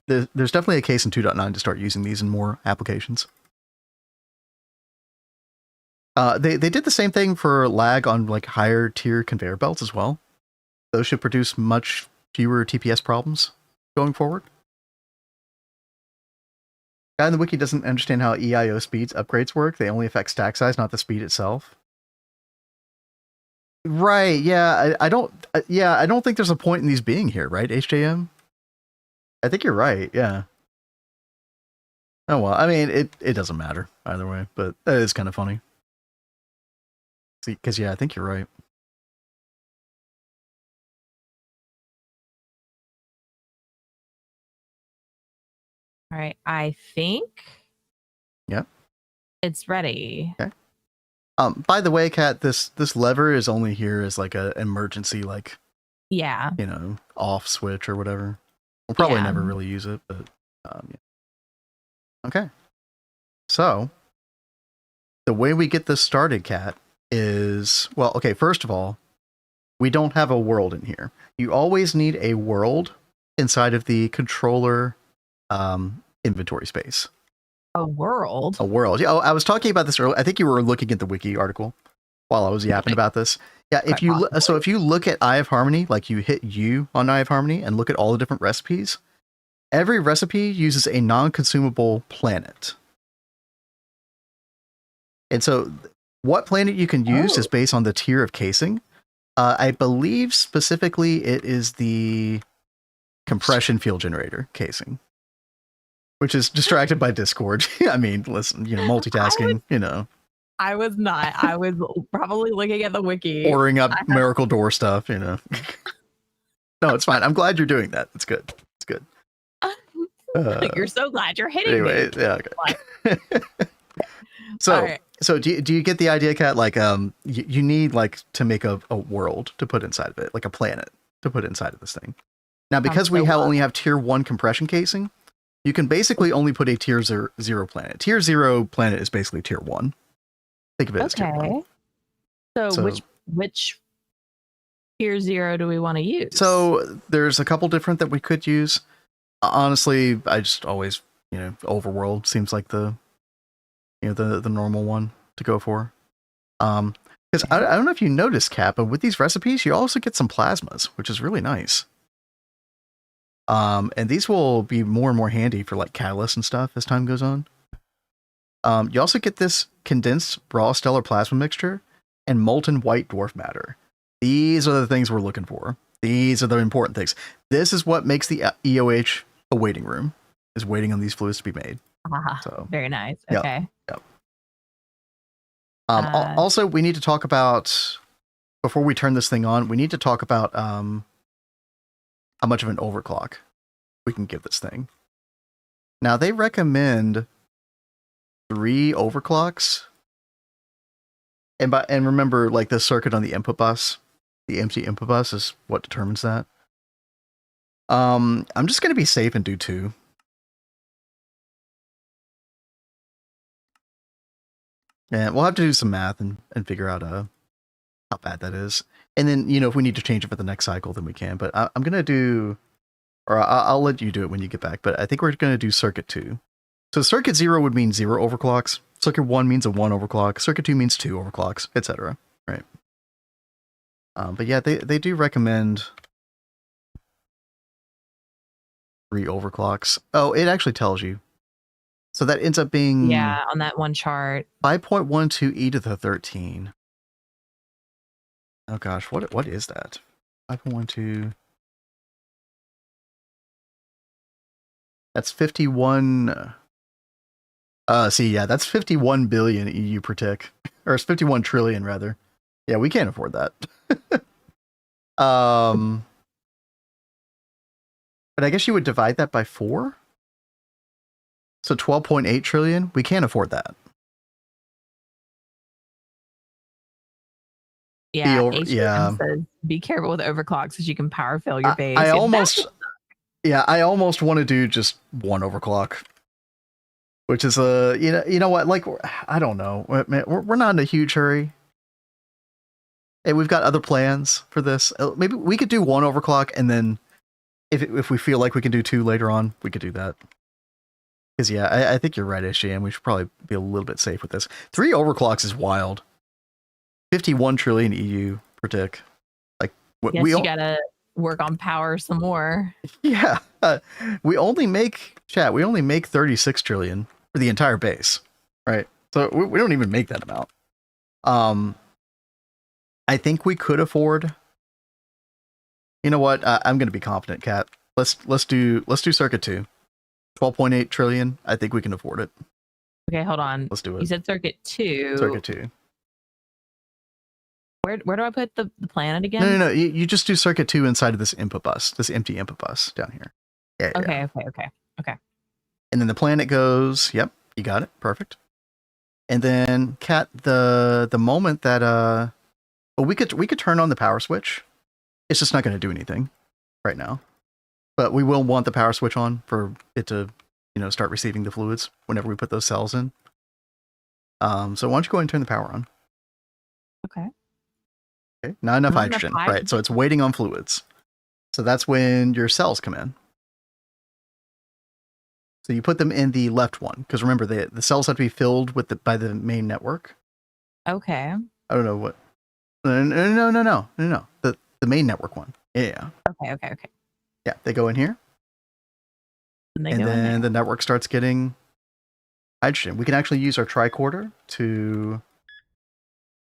there's definitely a case in 2.9 to start using these in more applications. They did the same thing for lag on like higher tier conveyor belts as well. Those should produce much fewer TPS problems going forward. Guy in the wiki doesn't understand how EIO speeds upgrades work. They only affect stack size, not the speed itself. Right? Yeah, I don't. Yeah, I don't think there's a point in these being here, right? HJM. I think you're right. Yeah. Oh well, I mean, it doesn't matter either way, but it is kind of funny. See, because yeah, I think you're right. All right, I think. Yep. It's ready. Okay. By the way, Kat, this lever is only here as like an emergency, like, yeah, you know, off switch or whatever. We'll probably never really use it, but yeah. Okay. So the way we get this started, Kat, is, well, okay, first of all, we don't have a world in here. You always need a world inside of the controller inventory space. A world? A world. Yeah, I was talking about this earlier. I think you were looking at the wiki article while I was yapping about this. Yeah, if you look at Eye of Harmony, like you hit U on Eye of Harmony and look at all the different recipes, every recipe uses a non-consumable planet. And so what planet you can use is based on the tier of casing. I believe specifically it is the compression fuel generator casing, which is distracted by Discord. I mean, listen, you know, multitasking, you know. I was not. I was probably looking at the wiki. Ordering up Miracle Door stuff, you know. No, it's fine. I'm glad you're doing that. It's good. It's good. You're so glad you're hitting me. Yeah, okay. So do you get the idea, Kat? Like, you need like to make a world to put inside of it, like a planet to put inside of this thing. Now, because we only have tier 1 compression casing, you can basically only put a tier 0 planet. Tier 0 planet is basically tier 1. Think of it as tier 1. So which tier 0 do we want to use? So there's a couple different that we could use. Honestly, I just always, you know, overworld seems like the normal one to go for. Because I don't know if you noticed, Kat, but with these recipes, you also get some plasmas, which is really nice. And these will be more and more handy for like catalysts and stuff as time goes on. You also get this condensed raw stellar plasma mixture and molten white dwarf matter. These are the things we're looking for. These are the important things. This is what makes the EOH a waiting room, is waiting on these fluids to be made. So very nice. Okay. Yep. Also, we need to talk about, before we turn this thing on, we need to talk about how much of an overclock we can give this thing. Now, they recommend 3 overclocks. And remember, like the circuit on the input bus, the empty input bus is what determines that. I'm just going to be safe and do 2. And we'll have to do some math and figure out how bad that is. And then, you know, if we need to change it for the next cycle, then we can. But I'm going to do, or I'll let you do it when you get back. But I think we're going to do circuit 2. So circuit 0 would mean 0 overclocks. Circuit 1 means a 1 overclock. Circuit 2 means 2 overclocks, etc. Right. But yeah, they do recommend 3 overclocks. Oh, it actually tells you. So that ends up being, on that one chart, 5.12 e to the 13. Oh gosh, what is that? 5.12. That's 51. See, yeah, that's 51 billion EU per tick, or it's 51 trillion rather. Yeah, we can't afford that. But I guess you would divide that by 4. So 12.8 trillion, we can't afford that. Yeah, says, be careful with overclocks because you can power fail your base. I almost want to do just 1 overclock, which is you know what, like, I don't know, we're not in a huge hurry. Hey, we've got other plans for this. Maybe we could do 1 overclock and then if we feel like we can do 2 later on, we could do that. Because yeah, I think you're right, SJM. We should probably be a little bit safe with this. 3 overclocks is wild. 51 trillion EU per tick. Like you gotta work on power some more. Yeah, we only make 36 trillion for the entire base, right? So we don't even make that amount. I think we could afford. You know what? I'm going to be confident, Kat. Let's do circuit 2. 12.8 trillion. I think we can afford it. Okay, hold on. Let's do it. You said circuit 2. Circuit 2. Where do I put the planet again? No. You just do circuit 2 inside of this input bus, this empty input bus down here. Yeah. Okay. And then the planet goes. Yep, you got it. Perfect. And then, Kat, the moment that well, we could turn on the power switch. It's just not going to do anything right now, but we will want the power switch on for it to, start receiving the fluids whenever we put those cells in. So why don't you go ahead and turn the power on? Okay. Okay, not enough hydrogen, right? So it's waiting on fluids. So that's when your cells come in. So you put them in the left one, because remember, the cells have to be filled by the main network. Okay. I don't know what. No. The main network one. Yeah. Okay. Yeah, they go in here. And then the network starts getting hydrogen. We can actually use our tricorder to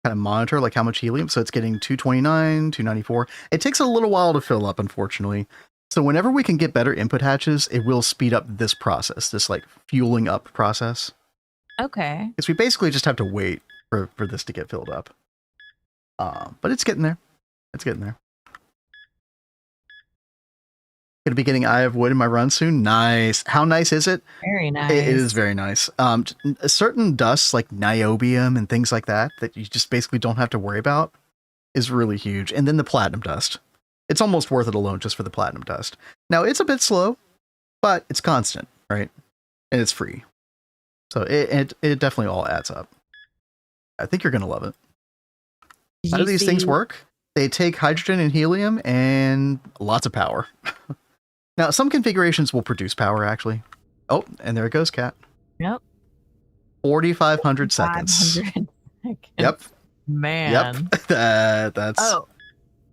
kind of monitor like how much helium. So it's getting 229, 294. It takes a little while to fill up, unfortunately. So whenever we can get better input hatches, it will speed up this process, this like fueling up process. Okay. Because we basically just have to wait for this to get filled up. But it's getting there. Going to be getting Eye of Wood in my run soon. Nice. How nice is it? Very nice. It is very nice. Certain dusts like niobium and things like that you just basically don't have to worry about is really huge. And then the platinum dust. It's almost worth it alone just for the platinum dust. Now it's a bit slow, but it's constant, right? And it's free. So it definitely all adds up. I think you're going to love it. How do these things work? They take hydrogen and helium and lots of power. Now, some configurations will produce power, actually. Oh, and there it goes, Kat. Yep. 4,500 seconds. Yep. Man. Yep. That's... Oh.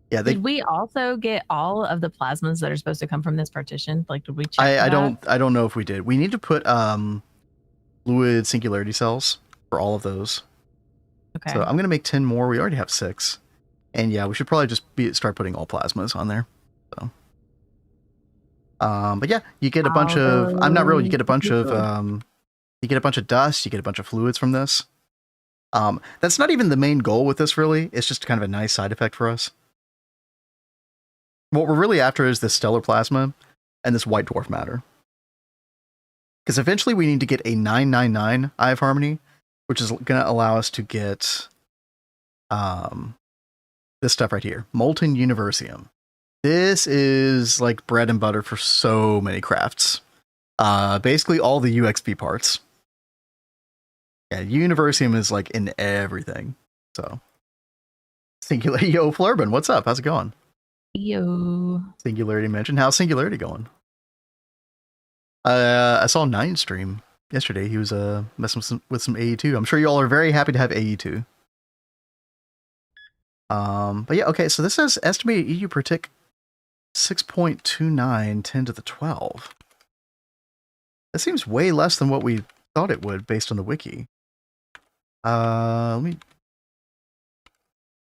Yeah, did we also get all of the plasmas that are supposed to come from this partition? Like, did we check I don't know if we did. We need to put fluid singularity cells for all of those. Okay. So I'm going to make 10 more. We already have 6. And yeah, we should probably just start putting all plasmas on there. So... but yeah, you get a bunch of, I'm not real, you get a bunch of dust, you get a bunch of fluids from this. That's not even the main goal with this, really. It's just kind of a nice side effect for us. What we're really after is this stellar plasma and this white dwarf matter. Because eventually we need to get a 999 Eye of Harmony, which is going to allow us to get this stuff right here, molten universium. This is like bread and butter for so many crafts. Basically all the UXP parts. Yeah, universium is like in everything. So Singularity, yo, Flurbin, what's up? How's it going? Yo. Singularity mentioned. How's Singularity going? I saw Nine stream yesterday. He was messing with some AE2. I'm sure you all are very happy to have AE2. But yeah, okay, so this says estimated EU per tick 6.29 10 to the 12. That seems way less than what we thought it would based on the wiki. Let me do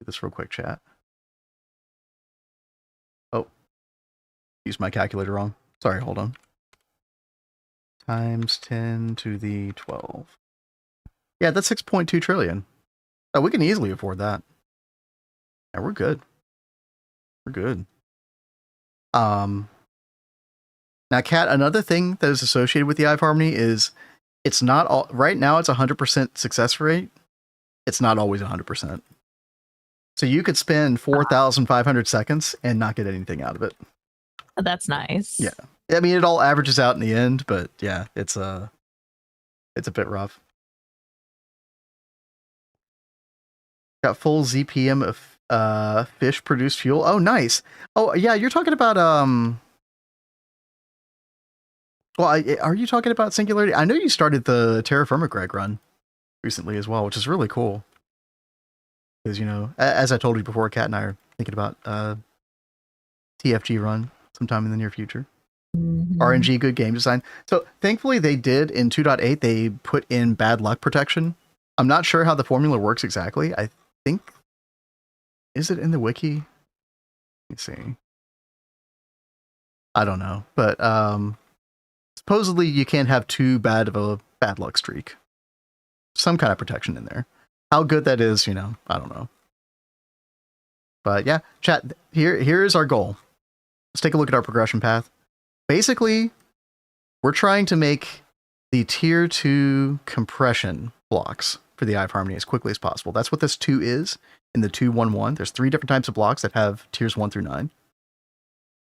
this real quick, chat. Oh, used my calculator wrong. Sorry, hold on. Times 10 to the 12. Yeah, that's 6.2 trillion. Oh, we can easily afford that. Yeah, we're good. We're good. Now, Kat, another thing that is associated with the Eye of Harmony is it's not all right now. It's 100% success rate. It's not always 100%. So you could spend 4,500 seconds and not get anything out of it. That's nice. Yeah, I mean it all averages out in the end, but yeah, it's a bit rough. Got full ZPM of fish produced fuel. Oh, nice. Oh, yeah, you're talking about Well, are you talking about Singularity? I know you started the Terra Firma Greg run recently as well, which is really cool. Because, you know, as I told you before, Kat and I are thinking about TFG run sometime in the near future. RNG, good game design. So thankfully they did in 2.8, they put in bad luck protection. I'm not sure how the formula works exactly. I think, is it in the wiki? Let me see. I don't know, but supposedly you can't have too bad of a bad luck streak. Some kind of protection in there. How good that is, you know, I don't know. But yeah, chat, here's our goal. Let's take a look at our progression path. Basically, we're trying to make the tier 2 compression blocks for the Eye of Harmony as quickly as possible. That's what this 2 is in the 2.1.1. There's 3 different types of blocks that have tiers 1 through 9.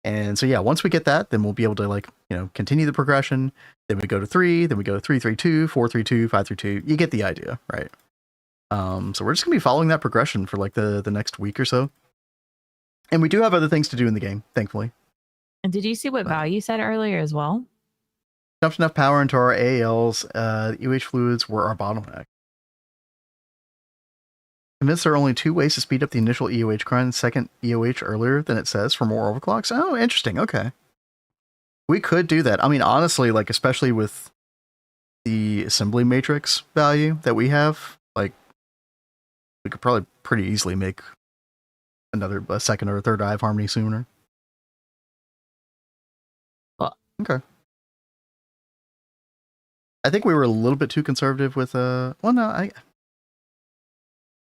And so yeah, once we get that, then we'll be able to, like, you know, continue the progression. Then we go to 3, then we go 3, 3, 2, 4, 3, 2, 5, 3, 2. You get the idea, right? So we're just gonna be following that progression for like the next week or so. And we do have other things to do in the game, thankfully. And did you see what Val you said earlier as well? Dumped enough power into our AALs. UH fluids were our bottleneck. Convinced there are only 2 ways to speed up the initial EOH grind, second EOH earlier than it says for more overclocks. Oh, interesting. Okay. We could do that. I mean, honestly, like, especially with the assembly matrix value that we have, like, we could probably pretty easily make a second or a third Eye of Harmony sooner. Well, okay. I think we were a little bit too conservative with well, no,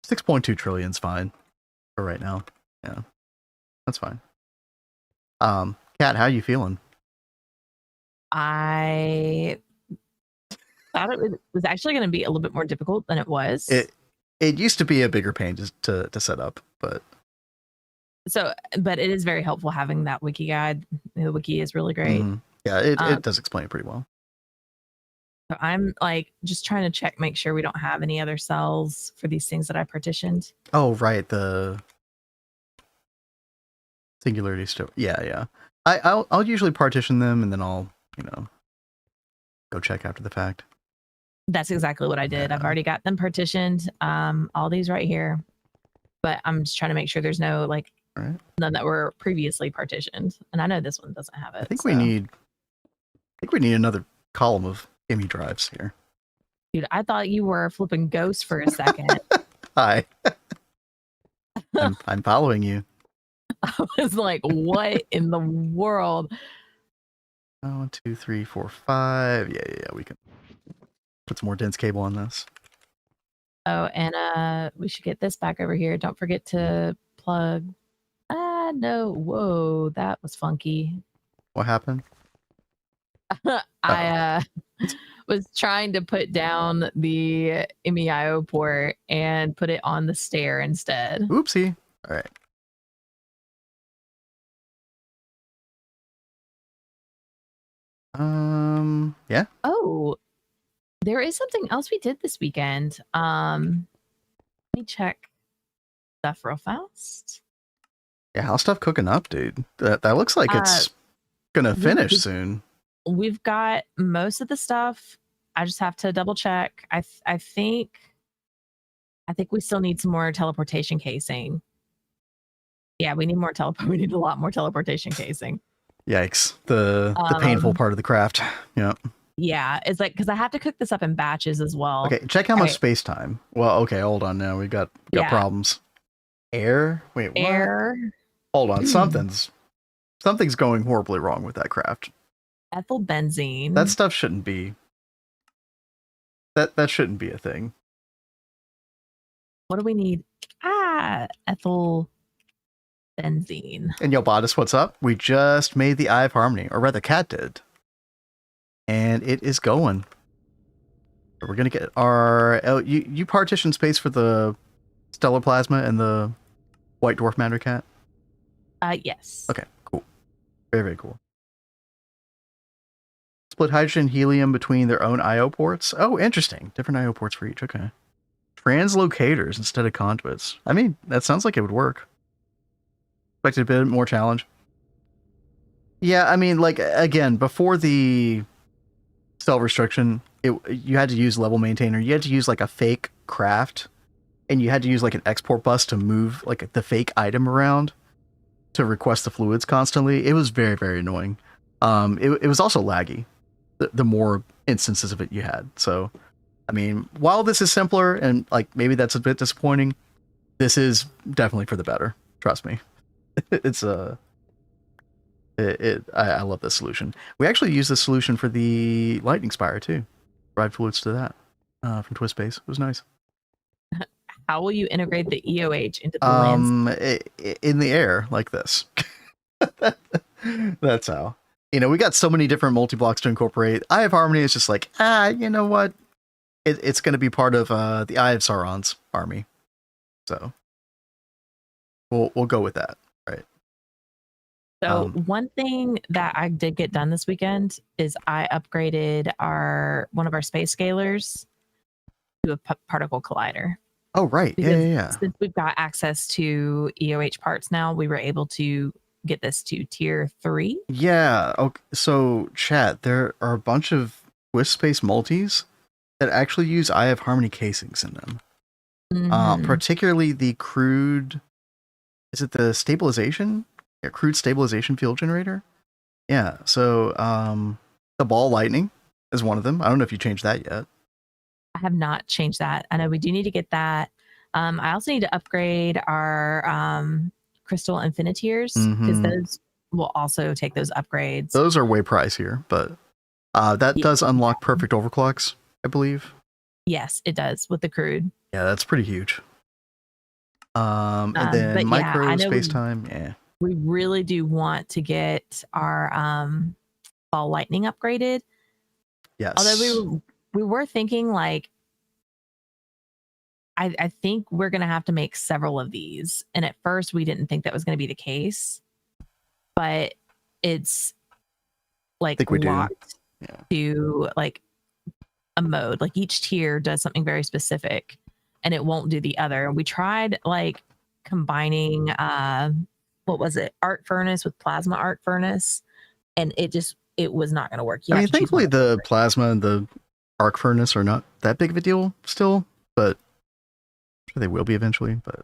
6.2 trillion is fine for right now. Yeah, that's fine. Kat, how you feeling? I thought it was actually going to be a little bit more difficult than it was. It used to be a bigger pain to set up, but it is very helpful having that wiki guide. The wiki is really great. Yeah, it does explain it pretty well. So I'm like just trying to make sure we don't have any other cells for these things that I partitioned. Oh, right, the Singularity store. Yeah. I'll usually partition them and then I'll, you know, go check after the fact. That's exactly what I did. I've already got them partitioned. All these right here, but I'm just trying to make sure there's no none that were previously partitioned. And I know this one doesn't have it. I think we need another column of IMU drives here. Dude, I thought you were flipping ghosts for a second. Hi. I'm following you. I was like, what in the world? 1, 2, 3, 4, 5. Yeah. We can put some more dense cable on this. Oh, and we should get this back over here. Don't forget to plug. No. Whoa, that was funky. What happened? I was trying to put down the MEIO port and put it on the stair instead. Oopsie. All right. Yeah. Oh, there is something else we did this weekend. Let me check stuff real fast. Yeah, how's stuff cooking up, dude? That looks like it's gonna finish soon. We've got most of the stuff. I just have to double check. I think we still need some more teleportation casing. Yeah, we need more we need a lot more teleportation casing. Yikes. The painful part of the craft. Yeah. Yeah, it's like, because I have to cook this up in batches as well. Okay, check how much space time. Well, okay, hold on now. We got problems. Air? Wait, what? Air. Hold on, something's going horribly wrong with that craft. Ethyl benzene. That stuff shouldn't be. That shouldn't be a thing. What do we need? Ethyl benzene. And yo, Bodice, what's up? We just made the Eye of Harmony, or rather, Cat did. And it is going. We're gonna get our you partition space for the stellar plasma and the white dwarf matter cat. Yes. Okay, cool. Very, very cool. Split hydrogen helium between their own IO ports. Oh, interesting. Different IO ports for each. Okay. Translocators instead of conduits. I mean, that sounds like it would work. Expected a bit more challenge. Yeah, I mean, like, again, before the stealth restriction. You had to use level maintainer. You had to use like a fake craft, and you had to use like an export bus to move like the fake item around to request the fluids constantly. It was very, very annoying. It was also laggy. The more instances of it you had. So, I mean, while this is simpler and like maybe that's a bit disappointing, this is definitely for the better. Trust me. It's I love this solution. We actually used this solution for the lightning spire too. Provide fluids to that from Twist Base. It was nice. How will you integrate the EOH into the lens? In the air like this. That's how. You know, we got so many different multi-blocks to incorporate. Eye of Harmony is just like, you know what? It's going to be part of the Eye of Sauron's army. So we'll go with that, right? So one thing that I did get done this weekend is I upgraded one of our space scalers to a particle collider. Oh, right. Because Yeah. Since we've got access to EOH parts now, we were able to get this to tier 3. Yeah. Okay. So, chat, there are a bunch of Twist Space multis that actually use Eye of Harmony casings in them. Particularly the crude. Is it the stabilization? Yeah, crude stabilization field generator. Yeah. So, the ball lightning is one of them. I don't know if you changed that yet. I have not changed that. I know we do need to get that. I also need to upgrade our crystal infiniteers because those will also take those upgrades. Those are way pricier, but that does unlock perfect overclocks, I believe. Yes, it does with the crude. Yeah, that's pretty huge. And then micro space time. Yeah, we really do want to get our ball lightning upgraded. Yes. Although we were thinking like, I think we're going to have to make several of these. And at first we didn't think that was going to be the case, but it's like locked to like a mode. Like each tier does something very specific and it won't do the other. And we tried like combining, what was it? Arc furnace with plasma arc furnace. And it was not going to work. I mean, thankfully the plasma and the arc furnace are not that big of a deal still, but I'm sure they will be eventually. But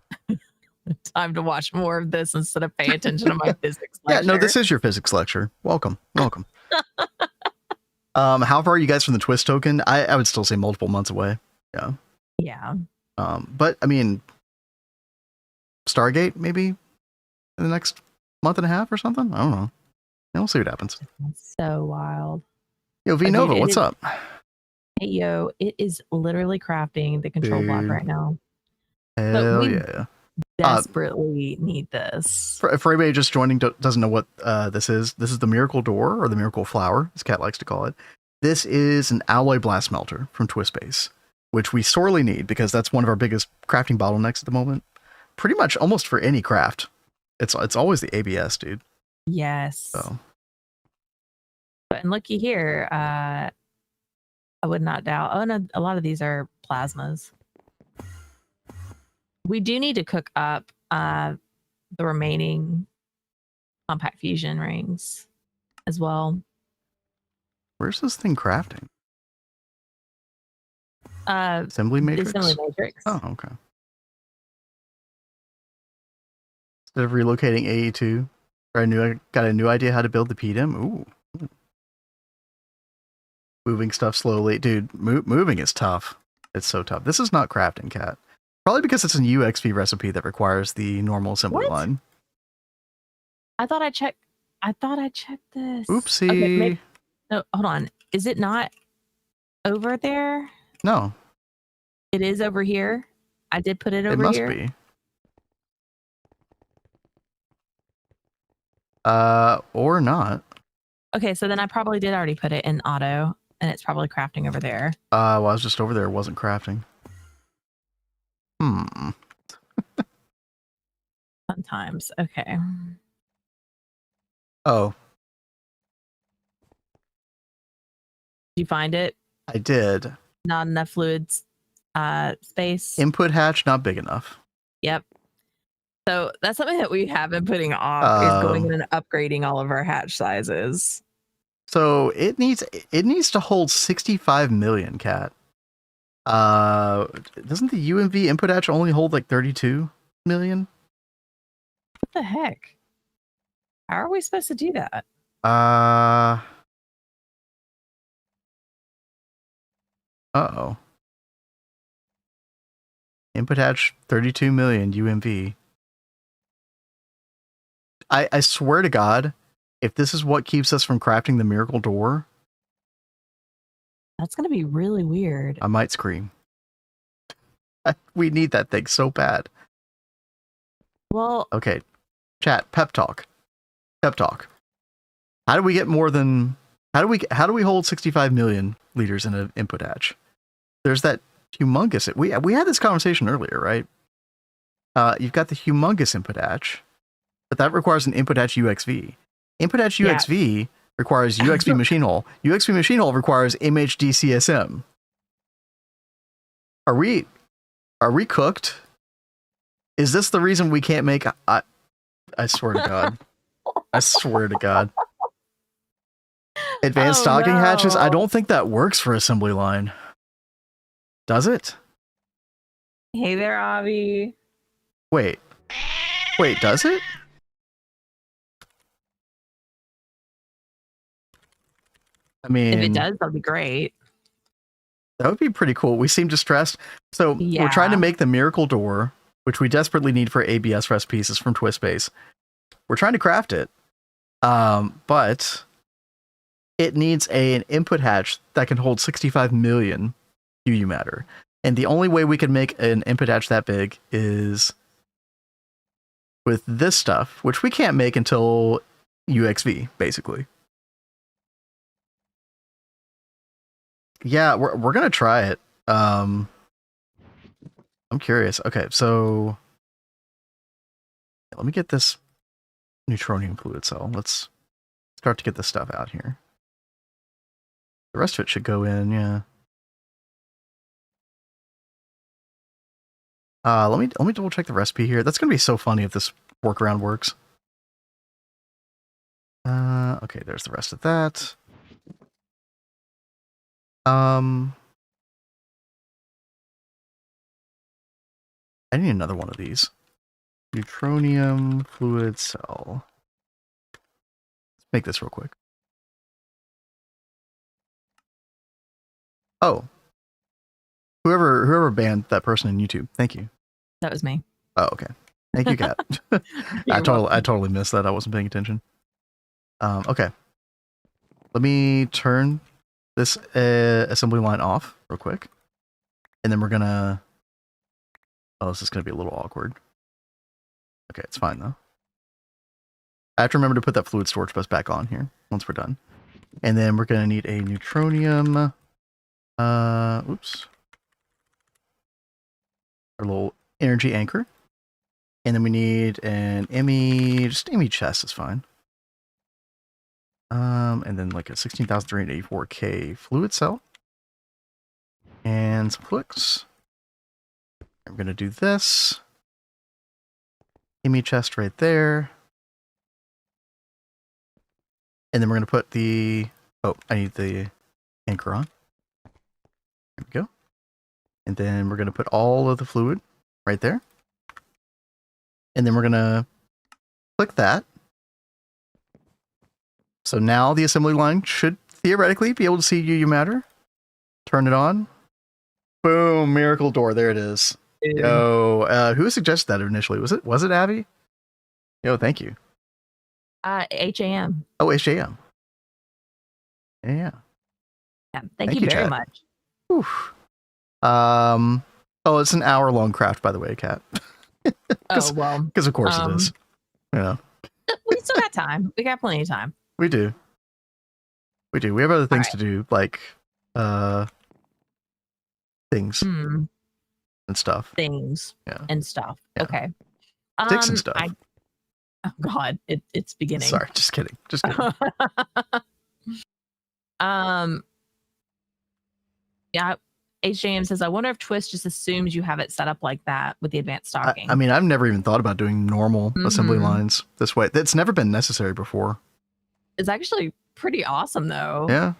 time to watch more of this instead of paying attention to my physics lecture. Yeah, no, this is your physics lecture. Welcome. How far are you guys from the Twist token? I would still say multiple months away. Yeah. But I mean, Stargate maybe in the next month and a half or something. I don't know. We'll see what happens. So wild. Yo, V Nova, what's up? Hey, yo, it is literally crafting the control block right now. Hell yeah. Desperately need this. For everybody just joining doesn't know what this is the Miracle Door, or the Miracle Flower, as Kat likes to call it. This is an alloy blast melter from Twist Base, which we sorely need because that's one of our biggest crafting bottlenecks at the moment. Pretty much almost for any craft. It's always the ABS, dude. Yes. So. But and looky here, I would not doubt. Oh no, a lot of these are plasmas. We do need to cook up the remaining compact fusion rings as well. Where's this thing crafting? Assembly matrix. Oh, okay. Instead of relocating AE2, I got a new idea how to build the PDM. Ooh. Moving stuff slowly. Dude, moving is tough. It's so tough. This is not crafting, Cat. Probably because it's a UXV recipe that requires the normal assembly line. I thought I checked this. Oopsie. Okay, no, hold on. Is it not over there? No. It is over here. I did put it over here. It must be. Or not. Okay, so then I probably did already put it in auto, and it's probably crafting over there. Well, I was just over there. It wasn't crafting. Sometimes. Okay. Oh. Did you find it? I did. Not enough fluids space. Input hatch, not big enough. Yep. So that's something that we have been putting off is going in and upgrading all of our hatch sizes. So it needs to hold 65 million, Cat. Doesn't the UMV input hatch only hold like 32 million? What the heck? How are we supposed to do that? Uh-oh. Input hatch 32 million UMV. I swear to God, if this is what keeps us from crafting the miracle door, That's going to be really weird. I might scream. We need that thing so bad. Well, okay. Chat, pep talk. Pep talk. How do we get more than how do we hold 65 million liters in an input hatch? There's that humongous we had this conversation earlier, right? You've got the humongous input hatch, but that requires an input hatch UXV. Input hatch UXV requires UXV machine hole. UXV machine hole requires MHDCSM. Are we cooked? Is this the reason we can't make I swear to God. I swear to God. Advanced stocking hatches? I don't think that works for assembly line. Does it? Hey there, Avi. Wait, does it? I mean, if it does, that'd be great. That would be pretty cool. We seem distressed. So we're trying to make the miracle door, which we desperately need for ABS rest pieces from Twist Base. We're trying to craft it. But it needs an input hatch that can hold 65 million UU matter. And the only way we can make an input hatch that big is with this stuff, which we can't make until UXV, basically. Yeah, we're gonna try it. I'm curious. Okay, so let me get this neutronium fluid cell. Let's start to get this stuff out here. The rest of it should go in, yeah. Let me double check the recipe here. That's gonna be so funny if this workaround works. Okay, there's the rest of that. I need another one of these. Neutronium fluid cell. Let's make this real quick. Oh. Whoever banned that person in YouTube, thank you. That was me. Oh, okay. Thank you, Kat. I totally missed that. I wasn't paying attention. Okay. Let me turn this assembly line off real quick. And then we're gonna... Oh, this is gonna be a little awkward. Okay, it's fine though. I have to remember to put that fluid storage bus back on here once we're done. And then we're gonna need a neutronium... oops. Our little energy anchor. And then we need an just ME chest is fine. And then like a 16,384K fluid cell. And some flux. I'm gonna do this. ME chest right there. And then we're gonna put the I need the anchor on. There we go. And then we're gonna put all of the fluid right there. And then we're gonna click that. So now the assembly line should theoretically be able to see UU matter. Turn it on. Boom, miracle door. There it is. Yo, who suggested that initially? Was it Abby? Yo, thank you. HAM. Oh, HAM. Yeah. Thank you very much. Oof. Oh, it's an hour-long craft, by the way, Kat. Oh, well. Because of course it is. Yeah. We still got time. We got plenty of time. We do. We do. We have other things to do, like things and stuff. Things and stuff. Yeah. Okay. Sticks and stuff. Oh God, it's beginning. Sorry, just kidding. Just kidding. Yeah. HJM says, I wonder if Twist just assumes you have it set up like that with the advanced stocking. I mean, I've never even thought about doing normal assembly lines this way. That's never been necessary before. It's actually pretty awesome, though. Yeah.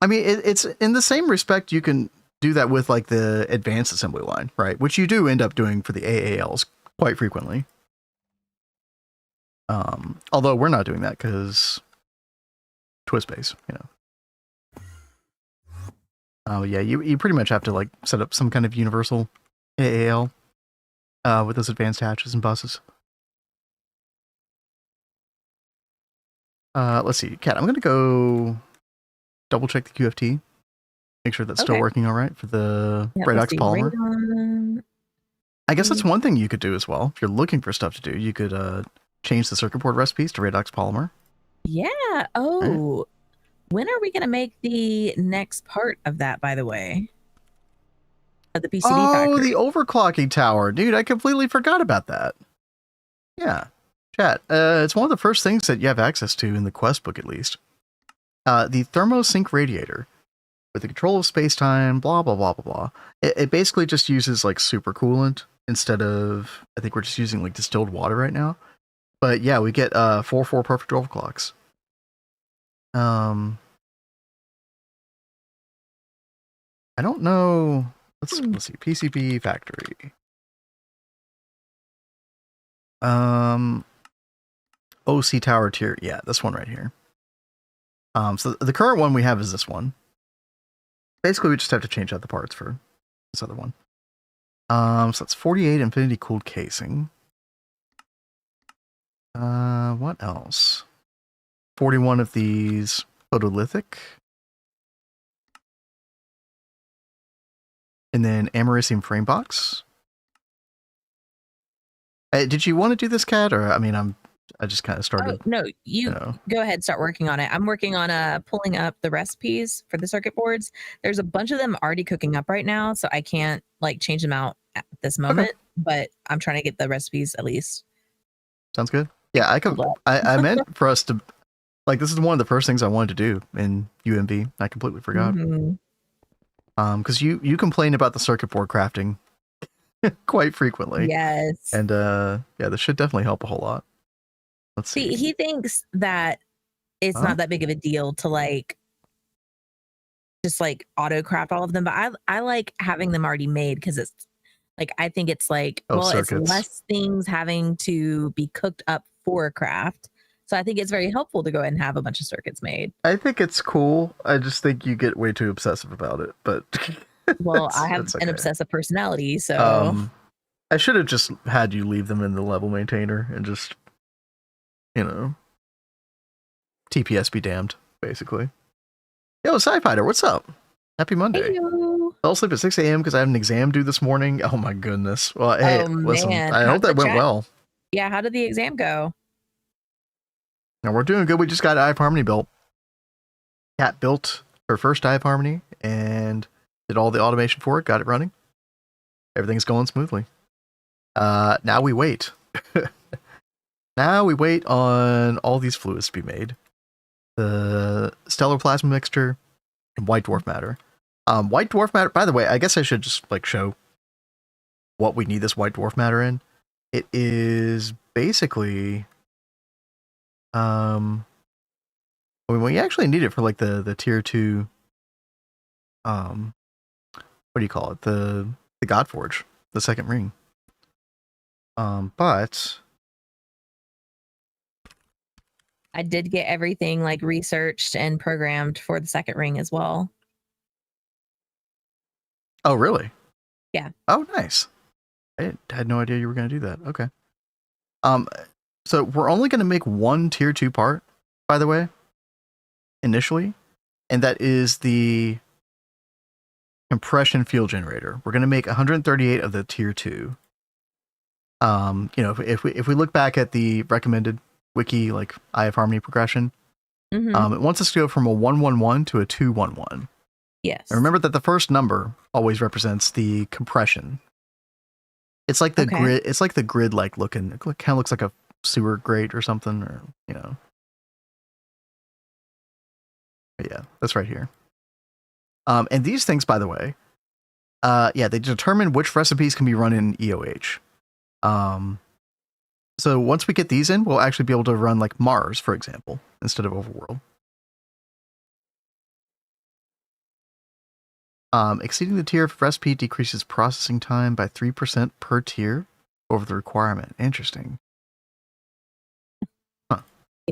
I mean, it's in the same respect you can do that with like the advanced assembly line, right? Which you do end up doing for the AALs quite frequently. Although we're not doing that because twist base, you know. Oh yeah, you pretty much have to like set up some kind of universal AAL with those advanced hatches and buses. Let's see, Kat, I'm gonna go double check the QFT, make sure that's still working all right for the Redox polymer. Radon. I guess that's one thing you could do as well. If you're looking for stuff to do, you could change the circuit board recipes to Redox polymer. Yeah. Oh, when are we going to make the next part of that, by the way? Of the PCB factory? Oh, the overclocking tower. Dude, I completely forgot about that. Yeah. Chat, it's one of the first things that you have access to in the quest book, at least. The thermosync radiator with the control of space-time, blah, blah, blah, blah, blah. It basically just uses like supercoolant instead of, I think we're just using like distilled water right now. But yeah, we get 4 perfect overclocks. I don't know. Let's see. PCB factory. OC tower tier. Yeah, this one right here. So the current one we have is this one. Basically, we just have to change out the parts for this other one. So that's 48 infinity cooled casing. What else? 41 of these photolithic. And then americium frame box. Did you want to do this, Kat? Or I mean, I just kind of started. Oh, no, you go ahead, start working on it. I'm working on pulling up the recipes for the circuit boards. There's a bunch of them already cooking up right now, so I can't like change them out at this moment. But I'm trying to get the recipes at least. Sounds good. Yeah, I meant for us to, like, this is one of the first things I wanted to do in UMV. I completely forgot. Because you complain about the circuit board crafting quite frequently. Yes. And yeah, this should definitely help a whole lot. Let's see. He thinks that it's not that big of a deal to like just like auto craft all of them, but I like having them already made because it's like I think it's like it's less things having to be cooked up for a craft. So I think it's very helpful to go ahead and have a bunch of circuits made. I think it's cool. I just think you get way too obsessive about it. But well, I have an obsessive personality, so I should have just had you leave them in the level maintainer and just, you know, TPS be damned, basically. Yo, Sci-Fighter, what's up? Happy Monday. Heyo. Fell asleep at 6 a.m. because I had an exam due this morning. Oh my goodness. Well, hey, listen, I hope that went well. Yeah, how did the exam go? Now we're doing good. We just got Eye of Harmony built. Kat built her first Eye of Harmony and did all the automation for it, got it running. Everything's going smoothly. Now we wait. Now we wait on all these fluids to be made. The stellar plasma mixture and white dwarf matter. White dwarf matter, by the way, I guess I should just like show what we need this white dwarf matter in. It is basically we actually need it for like the tier 2 what do you call it? The Godforge, the second ring. But I did get everything like researched and programmed for the second ring as well. Oh, really? Yeah. Oh, nice. I had no idea you were going to do that. Okay. So we're only going to make one tier 2 part, by the way, initially, and that is the compression fuel generator. We're going to make 138 of the tier 2. You know, if we look back at the recommended wiki, like Eye of Harmony progression, it wants us to go from a 111 to a 211. Yes. And remember that the first number always represents the compression. It's like the grid. It's like the grid, like looking. It kind of looks like a sewer grate or something, or you know. But yeah, that's right here. And these things, by the way, yeah, they determine which recipes can be run in EOH. So once we get these in, we'll actually be able to run like Mars, for example, instead of Overworld. Exceeding the tier of recipe decreases processing time by 3% per tier over the requirement. Interesting. Huh.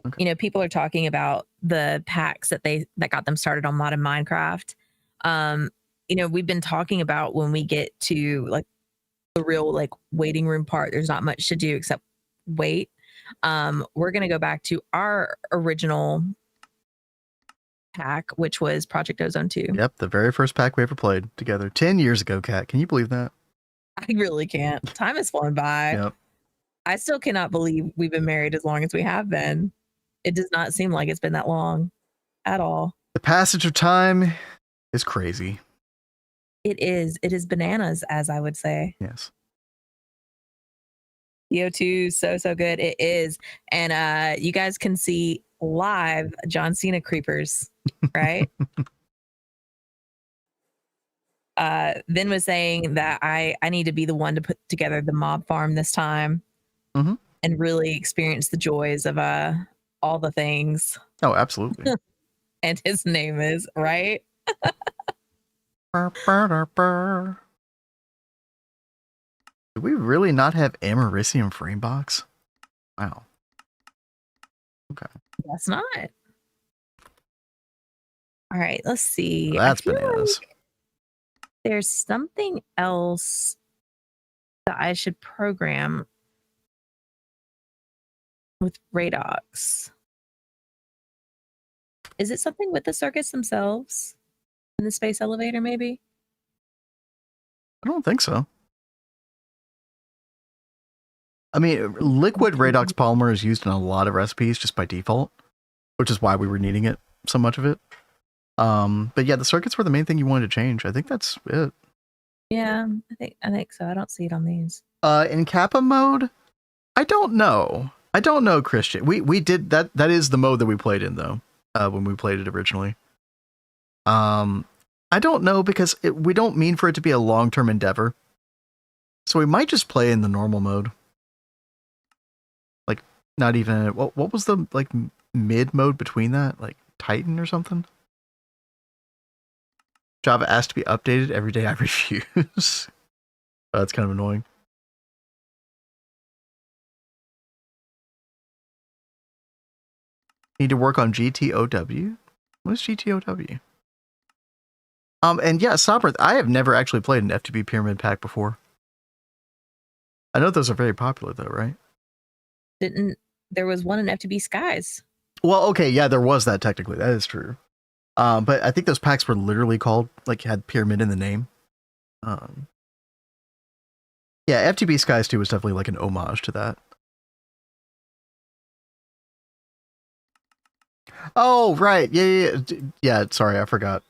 Okay. You know, people are talking about the packs that got them started on mod in Minecraft. You know, we've been talking about when we get to like the real like waiting room part, there's not much to do except wait. We're gonna go back to our original pack, which was Project Ozone 2. Yep, the very first pack we ever played together 10 years ago, Kat. Can you believe that? I really can't. Time has flown by. Yep. I still cannot believe we've been married as long as we have been. It does not seem like it's been that long at all. The passage of time is crazy. It is. It is bananas, as I would say. Yes. CO2, so good. It is. And you guys can see live John Cena creepers, right? Vin was saying that I need to be the one to put together the mob farm this time and really experience the joys of all the things. Oh, absolutely. And his name is, right? Do we really not have Americium Framebox? Wow. Okay. That's not. All right, let's see. Well, that's bananas. Like there's something else that I should program with Radox. Is it something with the circuits themselves in the space elevator, maybe? I don't think so. I mean, liquid Radox polymer is used in a lot of recipes just by default, which is why we were needing it, so much of it. But yeah, the circuits were the main thing you wanted to change. I think that's it. Yeah, I think so. I don't see it on these. In Kappa mode, I don't know. I don't know, Christian. We did that. That is the mode that we played in though, when we played it originally. I don't know because we don't mean for it to be a long-term endeavor. So we might just play in the normal mode. Like not even what was the like mid mode between that? Like Titan or something? Java asked to be updated every day. I refuse. That's kind of annoying. Need to work on GTOW? What is GTOW? And yeah, Sobrith, I have never actually played an FTB Pyramid pack before. I know those are very popular though, right? There was one in FTB Skies. Well, okay, yeah, there was that technically. That is true. But I think those packs were literally called, like, had Pyramid in the name. Yeah, FTB Skies 2 was definitely like an homage to that. Oh, right. Yeah, sorry, I forgot.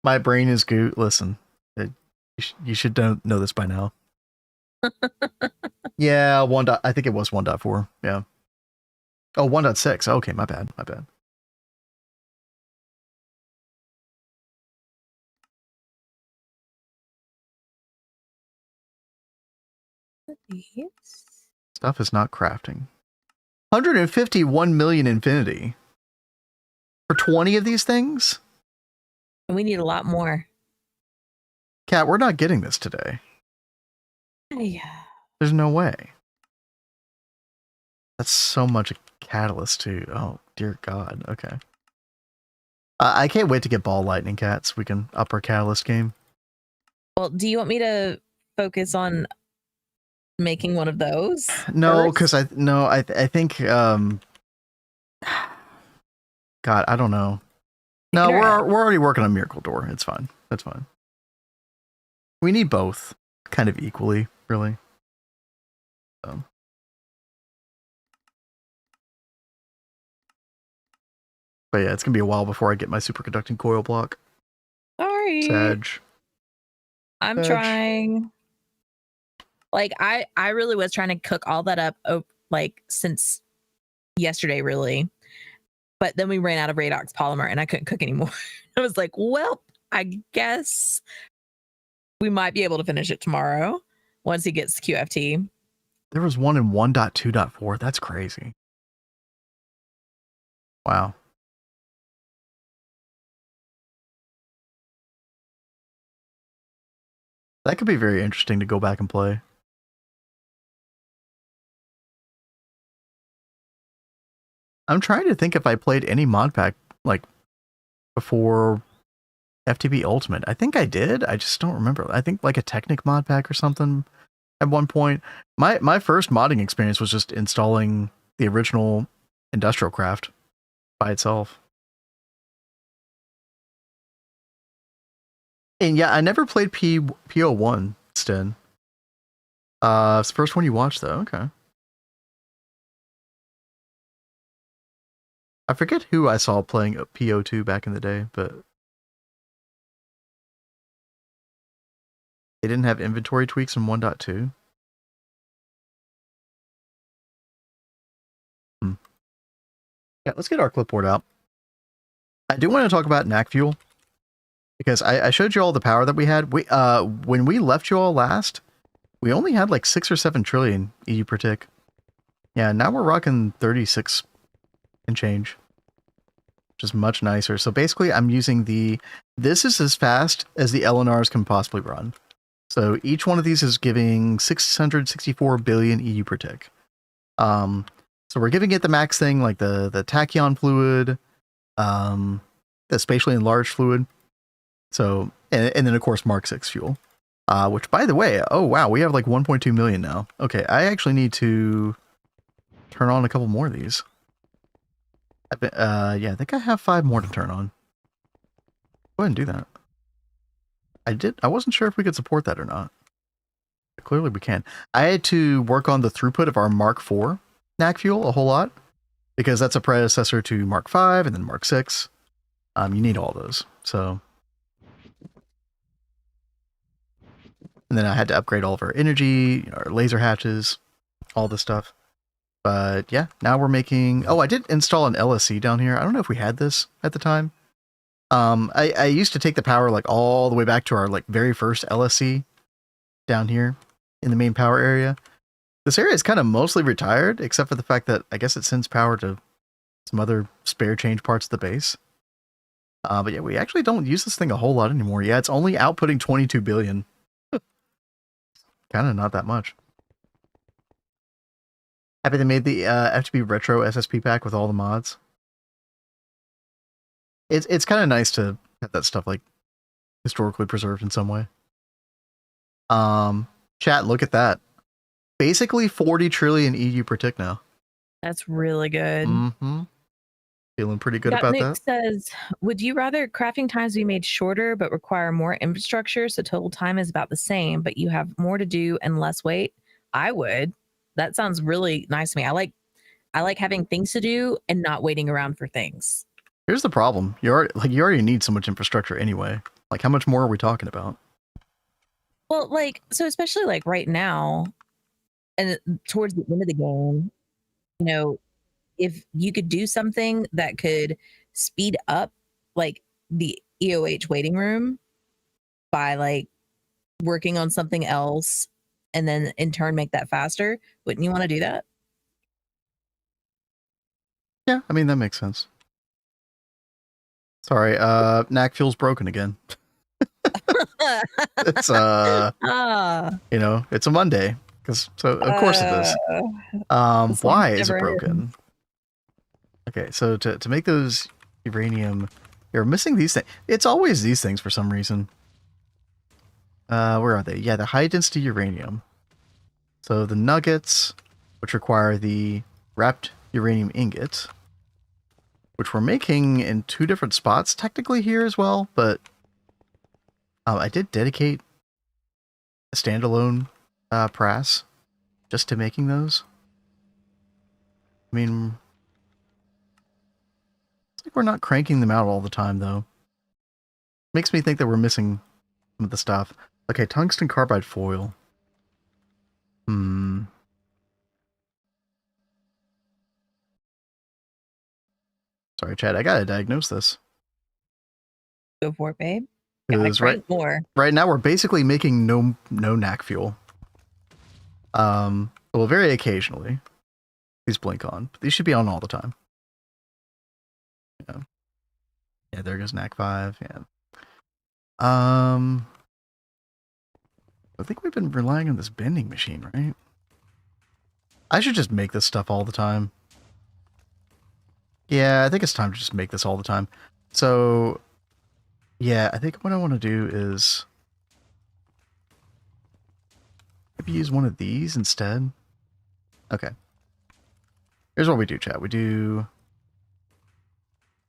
My brain is goo. Listen, you should know this by now. Yeah, I think it was 1.4. Yeah. Oh, 1.6. Okay, my bad. Stuff is not crafting. 151 million infinity for 20 of these things. And we need a lot more. Kat, we're not getting this today. Yeah. There's no way. That's so much a catalyst too. Oh dear God. Okay. I can't wait to get ball lightning, Kat, so we can up our catalyst game. Well, do you want me to focus on making one of those? No, because I think God, I don't know. No, we're already working on Miracle Door. It's fine. That's fine. We need both, kind of equally, really. So. But yeah, it's gonna be a while before I get my superconducting coil block. Sorry, Sag. I'm trying. Like I really was trying to cook all that up like since yesterday, really. But then we ran out of Radox polymer and I couldn't cook anymore. I was like, well, I guess we might be able to finish it tomorrow once he gets the QFT. There was one in 1.2.4. That's crazy. Wow. That could be very interesting to go back and play. I'm trying to think if I played any mod pack like before FTB Ultimate. I think I did. I just don't remember. I think like a Technic mod pack or something at one point. My first modding experience was just installing the original Industrial Craft by itself. And yeah, I never played PO1, Sten. It's the first one you watched though. Okay. I forget who I saw playing PO2 back in the day, but they didn't have inventory tweaks in 1.2. Yeah, let's get our clipboard out. I do want to talk about NAC fuel because I showed you all the power that we had. When we left you all last, we only had like 6 or 7 trillion EU per tick. Yeah, now we're rocking 36 and change, which is much nicer. So basically, I'm using this is as fast as the LNRs can possibly run. So each one of these is giving 664 billion EU per tick. So we're giving it the max thing, like the tachyon fluid, the spatially enlarged fluid. So, and then of course Mark 6 fuel, which by the way, oh wow, we have like 1.2 million now. Okay, I actually need to turn on a couple more of these. Yeah, I think I have 5 more to turn on. Go ahead and do that. I wasn't sure if we could support that or not. But clearly we can. I had to work on the throughput of our Mark 4 NAC fuel a whole lot, because that's a predecessor to Mark 5 and then Mark 6. You need all those. So, and then I had to upgrade all of our energy, our laser hatches, all this stuff. But yeah, now we're making... Oh, I did install an LSC down here. I don't know if we had this at the time. I used to take the power like all the way back to our like very first LSC down here in the main power area. This area is kind of mostly retired, except for the fact that I guess it sends power to some other spare change parts of the base. But yeah, we actually don't use this thing a whole lot anymore. Yeah, it's only outputting 22 billion. Kind of not that much. Happy they made the FTB Retro SSP pack with all the mods. It's kind of nice to have that stuff like historically preserved in some way. Chat, look at that. Basically 40 trillion EU per tick now. That's really good. Mm-hmm. Feeling pretty good about Nick that. says, would you rather crafting times be made shorter but require more infrastructure so total time is about the same, but you have more to do and less wait? I would. That sounds really nice to me. I like having things to do and not waiting around for things. Here's the problem. You already need so much infrastructure anyway. Like, how much more are we talking about? Well, like, so especially like right now and towards the end of the game, you know, if you could do something that could speed up like the EOH waiting room by like working on something else and then in turn make that faster, wouldn't you want to do that? Yeah, I mean, that makes sense. Sorry, NAC fuel's broken again. It's you know, it's a Monday, so of course it is. Why is it broken? Okay, so to make those uranium, you're missing these things. It's always these things for some reason. Where are they? Yeah, the high density uranium. So the nuggets, which require the wrapped uranium ingots, which we're making in 2 different spots technically here as well, but I did dedicate a standalone press just to making those. I mean, it's like we're not cranking them out all the time though. Makes me think that we're missing some of the stuff. Okay, tungsten carbide foil. Sorry, Chad, I gotta diagnose this. Go for it, babe. Because right now we're basically making no NAC fuel. Well, very occasionally these blink on, but these should be on all the time. Yeah, there goes NAC 5. Yeah. I think we've been relying on this bending machine, right? I should just make this stuff all the time. Yeah, I think it's time to just make this all the time. So, yeah, I think what I want to do is maybe use one of these instead. Okay. Here's what we do, chat. We do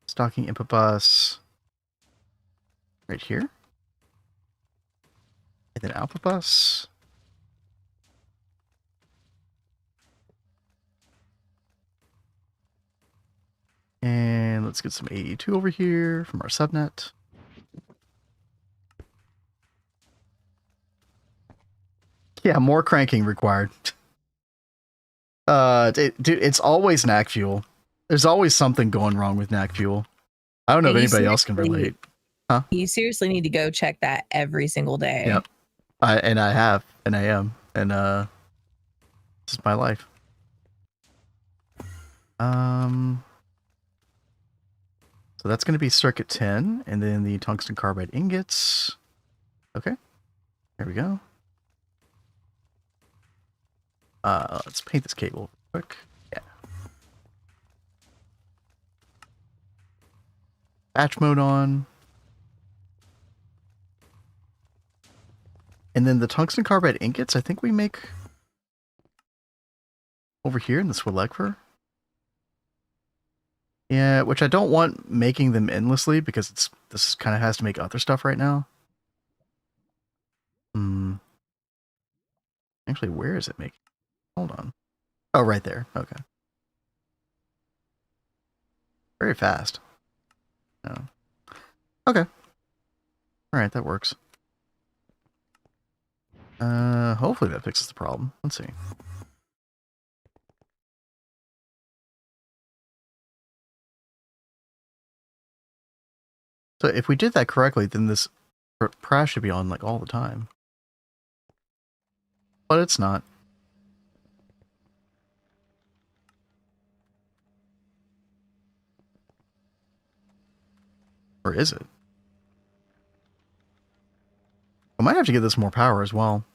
stocking input bus right here. And then output bus. And let's get some AE2 over here from our subnet. Yeah, more cranking required. Dude, it's always NAC fuel. There's always something going wrong with NAC fuel. I don't know if anybody else can relate. Huh? You seriously need to go check that every single day. Yep. I have, and I am, and this is my life. So that's going to be circuit 10, and then the tungsten carbide ingots. Okay, there we go. Let's paint this cable real quick. Yeah. Batch mode on. And then the tungsten carbide ingots, I think we make over here in the Swillegfer. Yeah, which I don't want making them endlessly because this kind of has to make other stuff right now. Actually, where is it making? Hold on. Oh, right there. Okay. Very fast. Oh. Okay. All right, that works. Hopefully that fixes the problem. Let's see. So if we did that correctly, then this prash should be on like all the time. But it's not. Or is it? I might have to give this more power as well.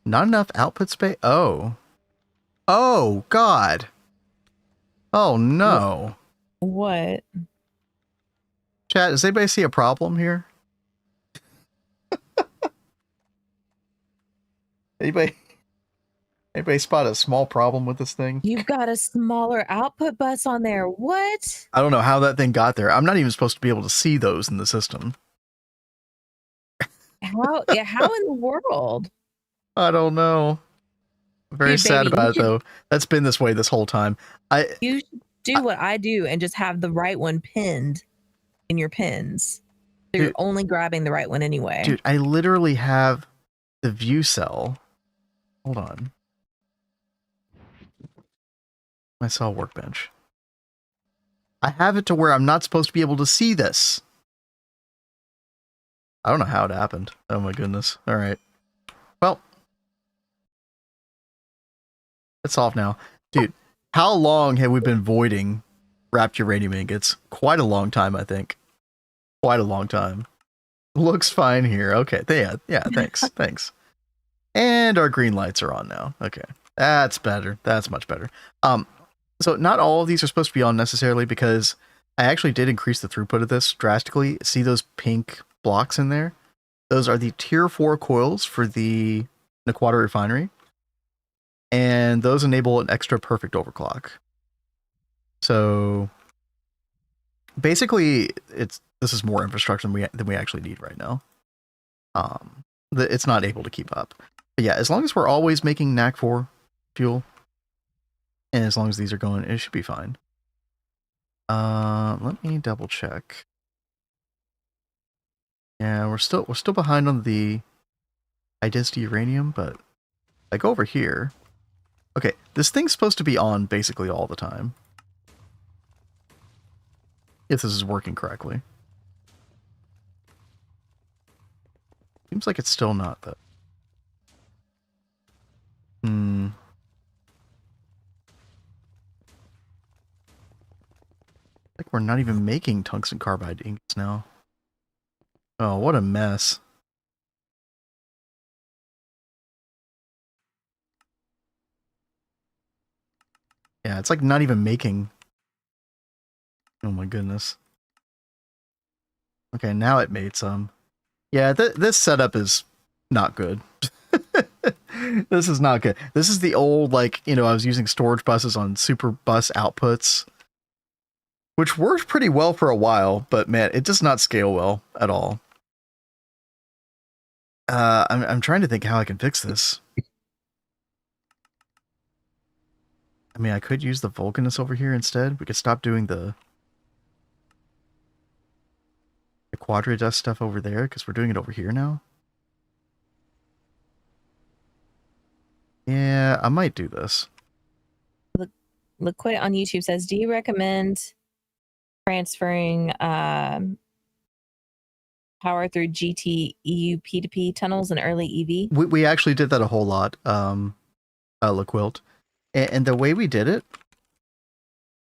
Not enough output space? Oh. Oh, God. Oh, no. What? Chat, does anybody see a problem here? Anybody spot a small problem with this thing? You've got a smaller output bus on there. What? I don't know how that thing got there. I'm not even supposed to be able to see those in the system. How in the world? I don't know. I'm very sad about it, though. That's been this way this whole time. You should do what I do and just have the right one pinned in your pins. So you're only grabbing the right one anyway. Dude, I literally have the view cell. Hold on. My cell workbench. I have it to where I'm not supposed to be able to see this. I don't know how it happened. Oh my goodness. All right. Well, it's off now. Dude, how long have we been voiding wrapped uranium ingots? Quite a long time, I think. Quite a long time. Looks fine here. Okay. Yeah, thanks. Thanks. And our green lights are on now. Okay. That's better. That's much better. So not all of these are supposed to be on necessarily because I actually did increase the throughput of this drastically. See those pink blocks in there? Those are the tier 4 coils for the Nequata refinery. And those enable an extra perfect overclock. So basically this is more infrastructure than we actually need right now. It's not able to keep up. But yeah, as long as we're always making NAC4 fuel, and as long as these are going, it should be fine. Let me double check. Yeah, we're still behind on the high density uranium, but I go over here. Okay, this thing's supposed to be on basically all the time. If this is working correctly. Seems like it's still not though. Like we're not even making tungsten carbide ingots now. Oh, what a mess. Yeah, it's like not even making. Oh my goodness. Okay, now it made some. Yeah, this setup is not good. This is not good. This is the old, like, I was using storage buses on super bus outputs, which worked pretty well for a while, but man, it does not scale well at all. I'm trying to think how I can fix this. I mean, I could use the Vulcanus over here instead. We could stop doing the Quadridust stuff over there, because we're doing it over here now. Yeah, I might do this. LaQuit on YouTube says, do you recommend transferring power through GTEU P2P tunnels in early EV? We actually did that a whole lot, LaQuilt. And the way we did it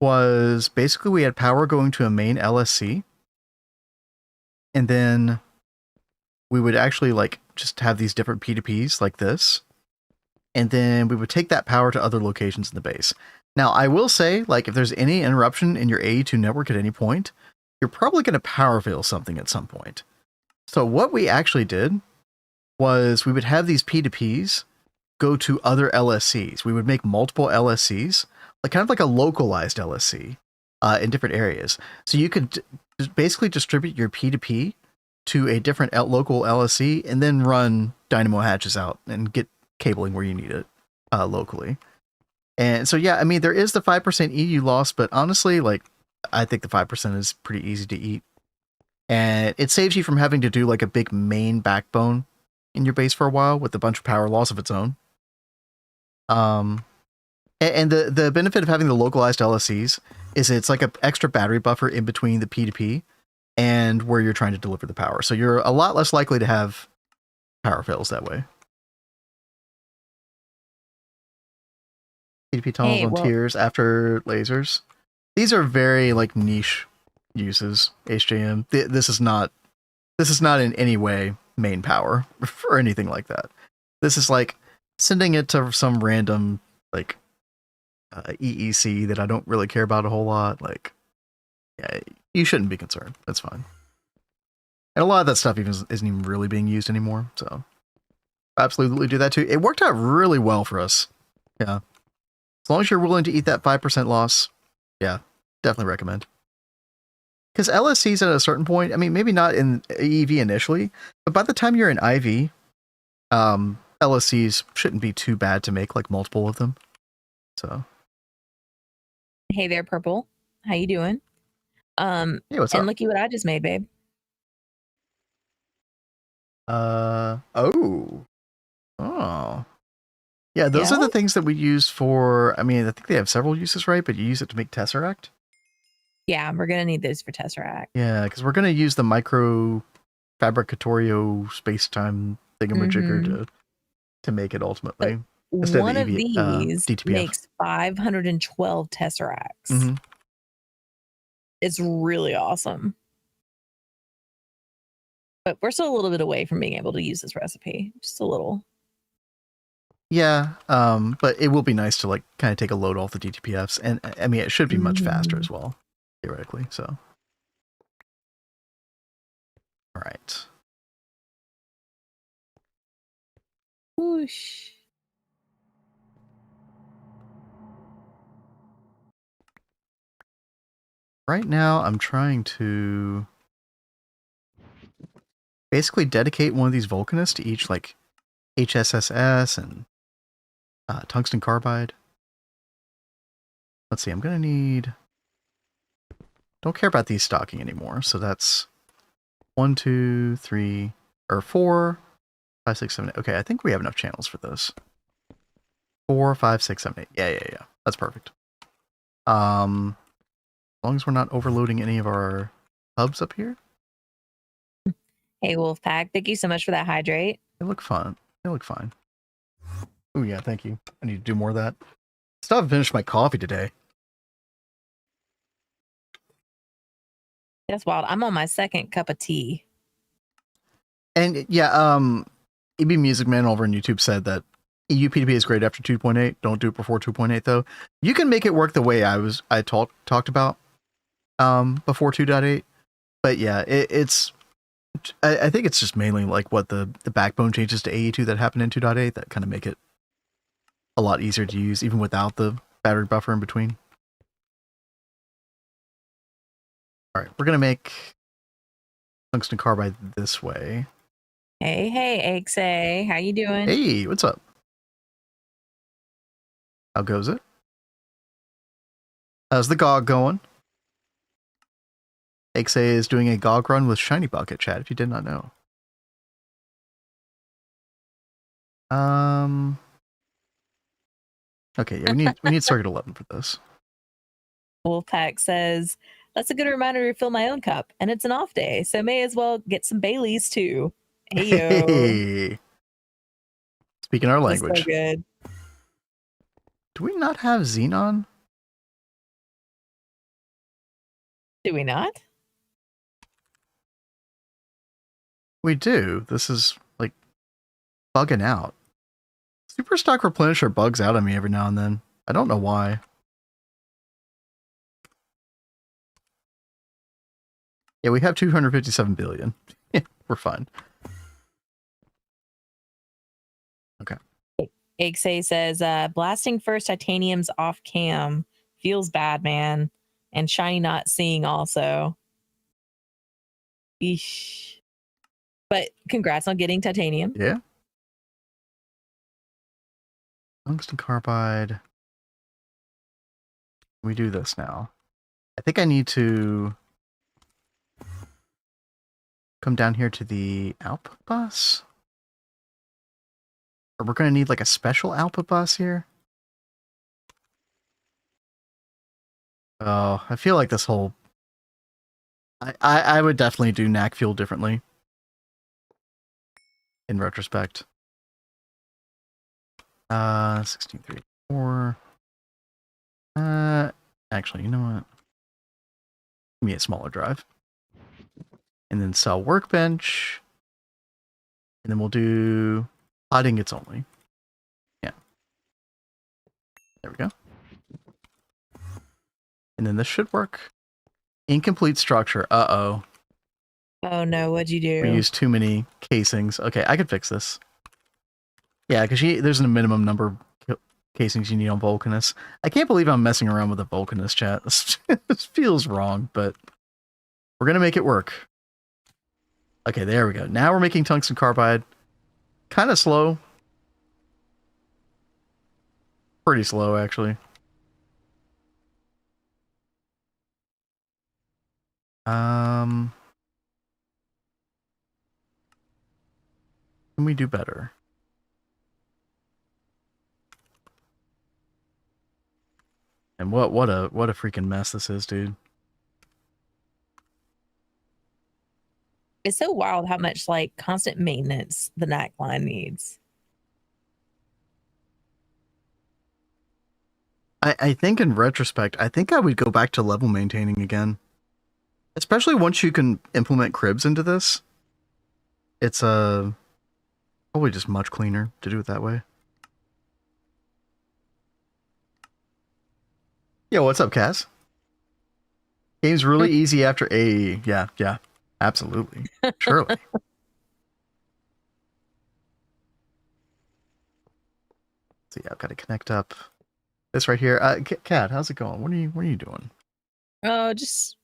was basically we had power going to a main LSC, and then we would actually like just have these different P2Ps like this, and then we would take that power to other locations in the base. Now, I will say, like, if there's any interruption in your AE2 network at any point, you're probably going to power fail something at some point. So what we actually did was we would have these P2Ps go to other LSCs. We would make multiple LSCs, like kind of like a localized LSC in different areas. So you could basically distribute your P2P to a different local LSC and then run dynamo hatches out and get cabling where you need it locally. And so, yeah, I mean, there is the 5% EU loss, but honestly, like, I think the 5% is pretty easy to eat. And it saves you from having to do like a big main backbone in your base for a while with a bunch of power loss of its own. And the benefit of having the localized LSCs is it's like an extra battery buffer in between the P2P and where you're trying to deliver the power. So you're a lot less likely to have power fails that way. P2P tunnels on tiers after lasers. These are very like niche uses, HJM. This is not in any way main power or anything like that. This is like sending it to some random like EEC that I don't really care about a whole lot. Like, yeah, you shouldn't be concerned. That's fine. And a lot of that stuff even isn't even really being used anymore. So absolutely do that too. It worked out really well for us. Yeah. As long as you're willing to eat that 5% loss, yeah, definitely recommend. Because LSCs at a certain point, I mean, maybe not in EV initially, but by the time you're in IV, LSCs shouldn't be too bad to make like multiple of them. So, hey there, Purple. How you doing? Hey, what's and up? looky what I just made, babe. Oh. Yeah, those are the things that we use for, I mean, I think they have several uses, right? But you use it to make Tesseract? Yeah, we're going to need those for Tesseract. Yeah, because we're going to use the micro fabricatorio space-time thingamajigger to make it ultimately. But one of these makes 512 Tesseracts. Mm-hmm. It's really awesome. But we're still a little bit away from being able to use this recipe. Just a little. Yeah, but it will be nice to like kind of take a load off the DTPFs, and I mean it should be much faster as well, theoretically. So, all right. Whoosh. Right now, I'm trying to basically dedicate one of these Vulcanists to each like HSSS and tungsten carbide. Let's see, I'm gonna need. Don't care about these stocking anymore. So that's 1, 2, 3, or 4, 5, 6, 7, 8. Okay, I think we have enough channels for this. 4, 5, 6, 7, 8. Yeah. That's perfect. As long as we're not overloading any of our hubs up here. Hey, Wolfpack, thank you so much for that hydrate. They look fun. They look fine. Oh yeah, thank you. I need to do more of that. Still haven't finished my coffee today. That's wild. I'm on my second cup of tea. And yeah, EB Music Man over on YouTube said that UPDP is great after 2.8. Don't do it before 2.8 though. You can make it work the way I talked about before 2.8. But yeah, it's I think it's just mainly like what the backbone changes to AE2 that happened in 2.8 that kind of make it a lot easier to use even without the battery buffer in between. All right, we're gonna make tungsten carbide this way. Hey, XA, how you doing? Hey, what's up? How goes it? How's the GOG going? XA is doing a GOG run with Shiny Bucket, chat, if you did not know. Okay, yeah, we need circuit 11 for this. Wolfpack says, that's a good reminder to fill my own cup, and it's an off day, so may as well get some Baileys too. Heyo. Hey. Speaking our language. So good. Do we not have Xenon? Do we not? We do. This is like bugging out. Superstock Replenisher bugs out on me every now and then. I don't know why. Yeah, we have 257 billion. We're fine. Okay. Eggsay says, blasting first titanium's off cam feels bad, man. And Shiny not seeing also. Eesh. But congrats on getting titanium. Yeah. Tungsten carbide. We do this now. I think I need to come down here to the output bus. Or we're going to need like a special output bus here. Oh, I feel like this whole... I would definitely do NAC fuel differently. In retrospect. 1634. Actually, you know what? Give me a smaller drive. And then cell workbench. And then we'll do hot ingots only. Yeah. There we go. And then this should work. Incomplete structure. Uh-oh. Oh no, what'd you do? We used too many casings. Okay, I could fix this. Yeah, because there's a minimum number of casings you need on Vulcanus. I can't believe I'm messing around with a Vulcanus, chat. This feels wrong, but we're going to make it work. Okay, there we go. Now we're making tungsten carbide. Kind of slow. Pretty slow, actually. Can we do better? And what a freaking mess this is, dude. It's so wild how much like constant maintenance the NAC line needs. I think in retrospect, I think I would go back to level maintaining again. Especially once you can implement cribs into this. It's probably just much cleaner to do it that way. Yo, what's up, Cass? Game's really easy after A. Yeah, absolutely. Surely. So yeah, I've got to connect up this right here. Kat, how's it going? What are you doing? Oh, just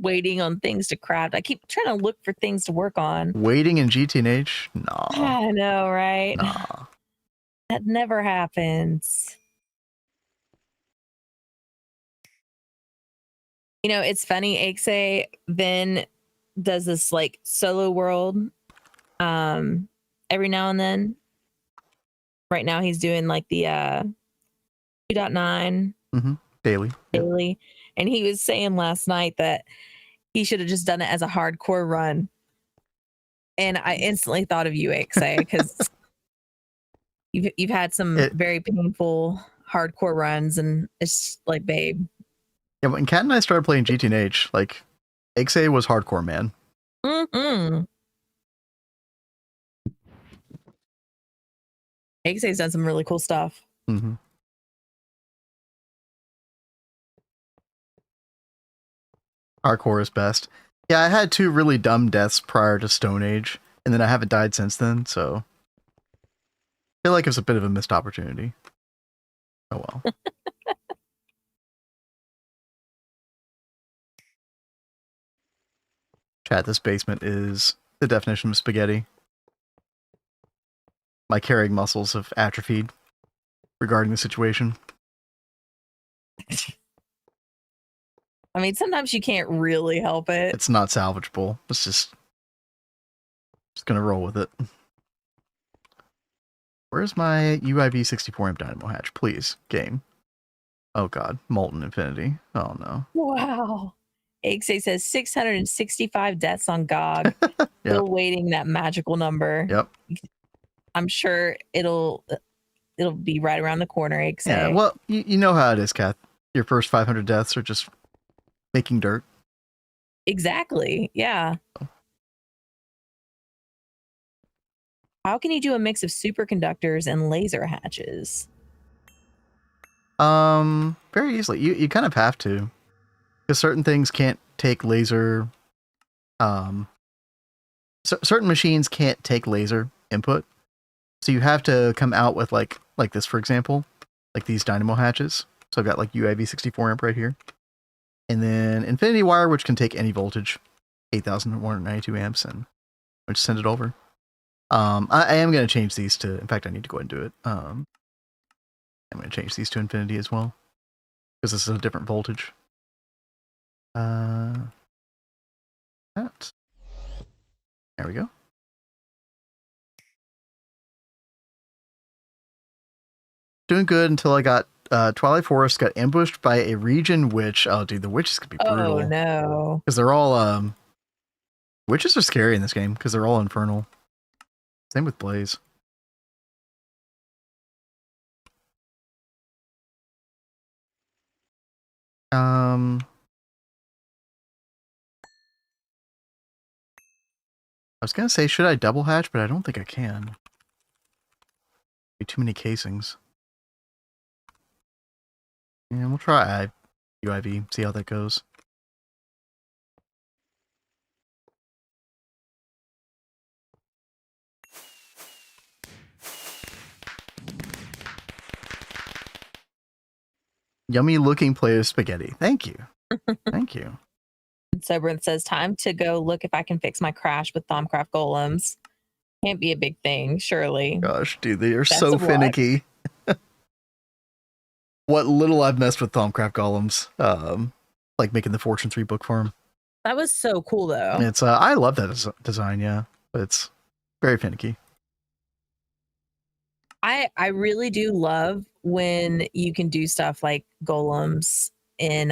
waiting on things to craft. I keep trying to look for things to work on. Waiting in GTNH? Nah. I know, right? Nah. That never happens. You know, it's funny. Axe Ben does this like solo world every now and then. Right now he's doing like the 2.9 daily. Yep. And he was saying last night that he should have just done it as a hardcore run. And I instantly thought of you, Axe, because you've had some very painful hardcore runs, and it's like, babe. Yeah, when Kat and I started playing GTNH, like, XA was hardcore, man. Mm-hmm. Xay's done some really cool stuff. Mm-hmm. Hardcore is best. Yeah, I had 2 really dumb deaths prior to Stone Age, and then I haven't died since then, so I feel like it's a bit of a missed opportunity. Oh well. Chat, this basement is the definition of spaghetti. My carrying muscles have atrophied regarding the situation. I mean, sometimes you can't really help it. It's not salvageable. It's just gonna roll with it. Where's my UIV-64 amp dynamo hatch? Please, game. Oh god, Molten Infinity. Oh no. Wow. Xay says 665 deaths on GOG. Yep. Still waiting that magical number. Yep. I'm sure it'll be right around the corner, Xay. Yeah, well, you know how it is, Kath. Your first 500 deaths are just making dirt. Exactly. Yeah. How can you do a mix of superconductors and laser hatches? Very easily. You kind of have to, because certain things can't take laser. Certain machines can't take laser input, so you have to come out with like this, for example, like these dynamo hatches. So I've got like UIV-64 amp right here, and then infinity wire, which can take any voltage, 8,192 amps, and I'll just send it over. I am going to change these to. In fact, I need to go ahead and do it. I'm going to change these to infinity as well, because this is a different voltage. That. There we go. Doing good until I got Twilight Forest got ambushed by a region witch. Oh, dude, the witches could be brutal. Oh no! Because they're all witches are scary in this game because they're all infernal. Same with Blaze. I was gonna say, should I double hatch, but I don't think I can. Be too many casings. Yeah, we'll try UIV, see how that goes. Yummy looking plate of spaghetti. Thank you. Thank you. Sobrinth says, time to go look if I can fix my crash with Thaumcraft golems. Can't be a big thing, surely. Gosh, dude, they are Best so of luck. finicky. What little I've messed with Thaumcraft golems, like making the Fortune 3 book for them. That was so cool, though. It's I love that design, yeah, but it's very finicky. I really do love when you can do stuff like golems in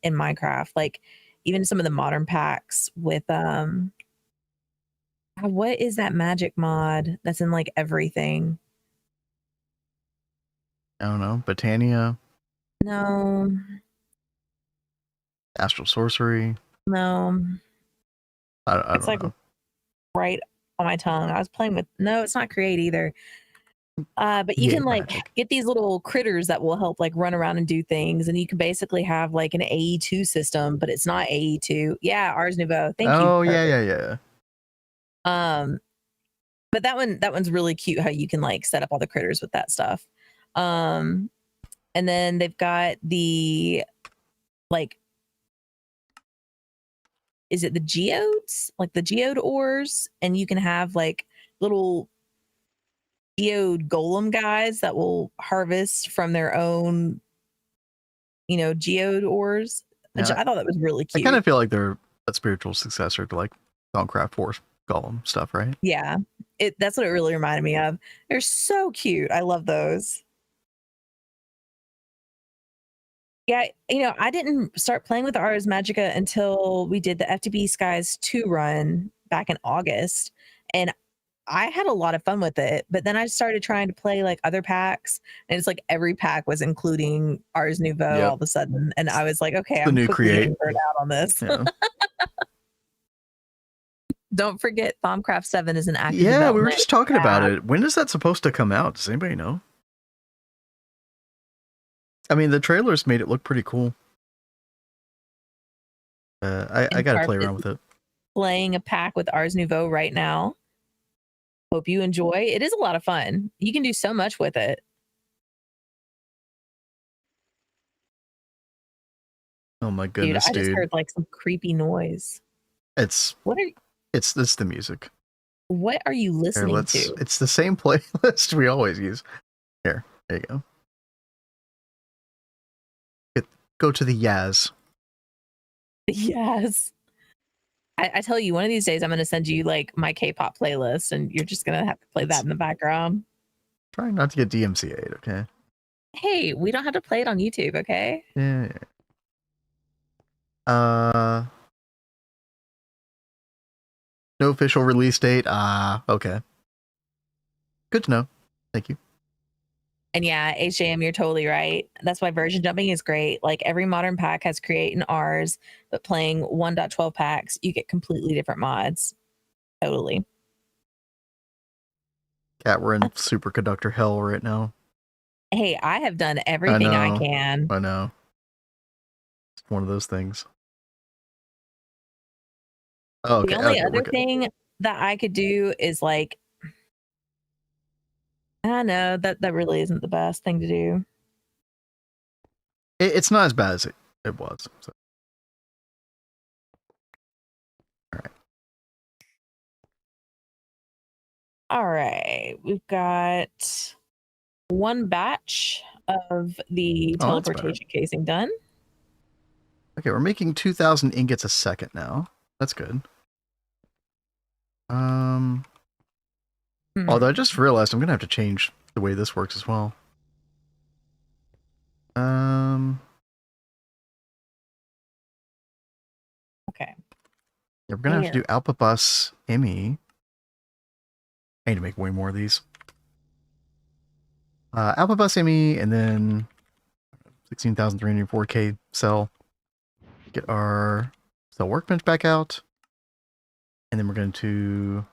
Minecraft, like even some of the modern packs with what is that magic mod that's in like everything? I don't know, Botania, No, Astral Sorcery. no, I it's don't like know. right on my tongue. I was playing with it's not Create either. But you can like get these little critters that will help like run around and do things, and you can basically have like an AE2 system, but it's not AE2. Yeah, Ars Nouveau. Thank you. Oh yeah. But that one's really cute how you can like set up all the critters with that stuff. And then they've got the like, is it the geodes? Like the geode ores, and you can have like little geode golem guys that will harvest from their own, geode ores. Which I thought that was really cute. I kind of feel like they're a spiritual successor to like Thaumcraft Force Golem stuff, right? Yeah, that's what it really reminded me of. They're so cute. I love those. Yeah, I didn't start playing with Ars Magica until we did the FTB Skies 2 run back in August, and I had a lot of fun with it. But then I started trying to play like other packs, and it's like every pack was including Ars Nouveau all of a sudden, and I was like, okay, I'm new quickly Create. getting burned out on this. Yeah. don't forget Thaumcraft 7 is an active Yeah, we were development. just talking about it. When is that supposed to come out? Does anybody know? I mean, the trailers made it look pretty cool. I gotta play around with it. Playing a pack with Ars Nouveau right now. Hope you enjoy. It is a lot of fun. You can do so much with it. Oh my goodness, dude! I just dude. heard like some creepy noise. It's this the music. What are you listening to? It's the same playlist we always use. Here, there you go. Go to the Yaz. Yes. I tell you, one of these days I'm going to send you like my K-pop playlist, and you're just going to have to play that in the background. Trying not to get DMCA'd, okay? Hey, we don't have to play it on YouTube, okay? Yeah. No official release date. Okay. Good to know. Thank you. And yeah, HJM, you're totally right. That's why version jumping is great. Like every modern pack has create and Rs, but playing 1.12 packs, you get completely different mods. Totally. Cat, we're in superconductor hell right now. Hey, I have done everything I can. I know. It's one of those things. Oh, okay. The only other thing that I could do is like, I know that really isn't the best thing to do. It's not as bad as it was. So. All right. All right. We've got one batch of the teleportation casing done. Okay, we're making 2,000 ingots a second now. That's good. Although I just realized I'm gonna have to change the way this works as well. Okay. Yeah, we're gonna have to do Alpha Bus ME. I need to make way more of these. Alpha Bus ME, and then 16,304K cell. Get our cell workbench back out, and then we're going to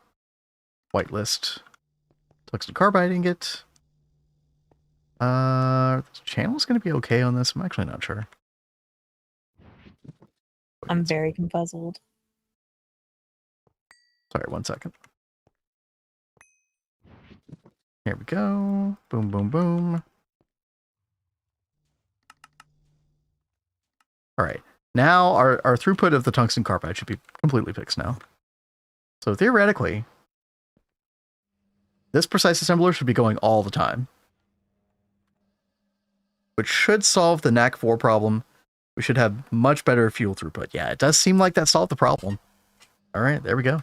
whitelist tungsten carbide ingot. The channel's going to be okay on this. I'm actually not sure. I'm very confuzzled. Sorry, 1 second. Here we go. Boom, boom, boom. All right. Now our throughput of the tungsten carbide should be completely fixed now. So theoretically, this precise assembler should be going all the time, which should solve the NAC 4 problem. We should have much better fuel throughput. Yeah, it does seem like that solved the problem. All right, there we go.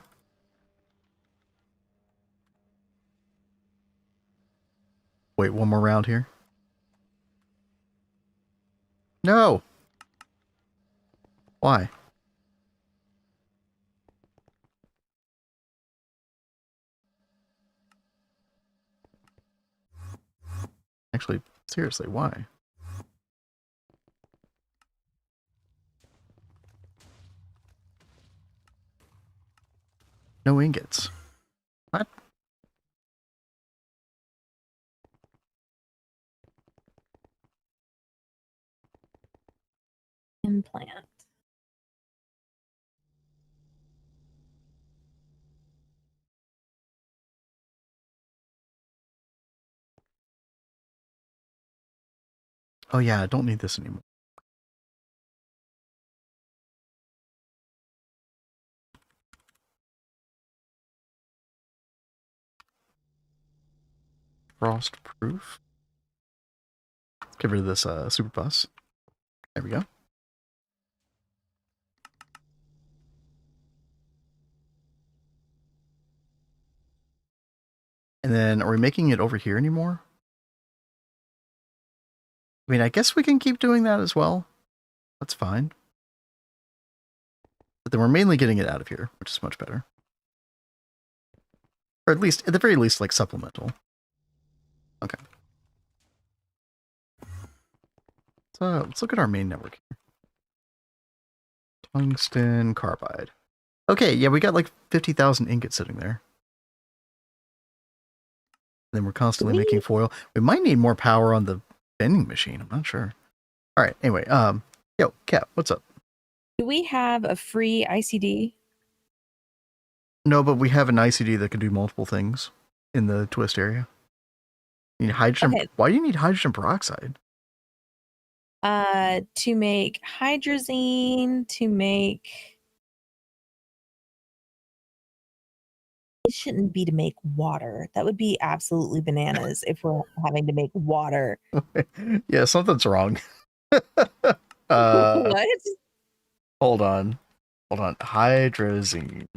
Wait, one more round here. No. Why? Actually, seriously, why? No ingots. What? Implant. Oh yeah, I don't need this anymore. Frost proof. Let's get rid of this super bus. There we go. And then, are we making it over here anymore? I mean, I guess we can keep doing that as well. That's fine. But then we're mainly getting it out of here, which is much better. Or at least, at the very least, like supplemental. Okay. So let's look at our main network here. Tungsten carbide. Okay, yeah, we got like 50,000 ingots sitting there. Then we're constantly making foil. We might need more power on the vending machine. I'm not sure. All right. Anyway, yo, Kat, what's up? Do we have a free ICD? No, but we have an ICD that can do multiple things in the twist area. You need hydrogen. Okay. Why do you need hydrogen peroxide? To make hydrazine, to make. It shouldn't be to make water. That would be absolutely bananas if we're having to make water. Yeah, something's wrong. What? Hold on. Hydrazine.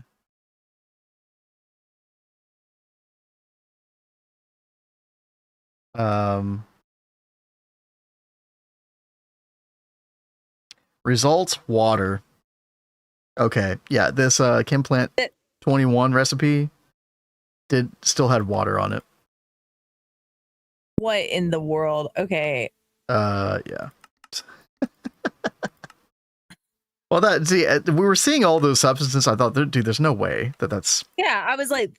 Results water. Okay, yeah, this Chem Plant 21 recipe still had water on it. What in the world? Okay. Yeah. Well, we were seeing all those substances. I thought, dude, there's no way that's. Yeah, I was like,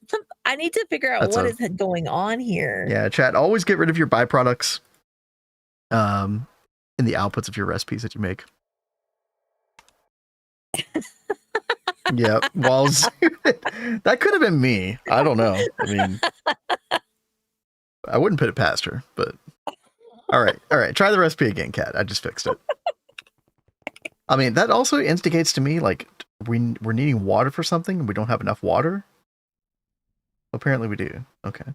I need to figure out what is going on here. Yeah, chat. Always get rid of your byproducts. In the outputs of your recipes that you make. Yeah, that could have been me. I don't know. I mean, I wouldn't put it past her, but all right. Try the recipe again, Kat. I just fixed it. I mean, that also instigates to me like we're needing water for something and we don't have enough water. Apparently, we do. Okay.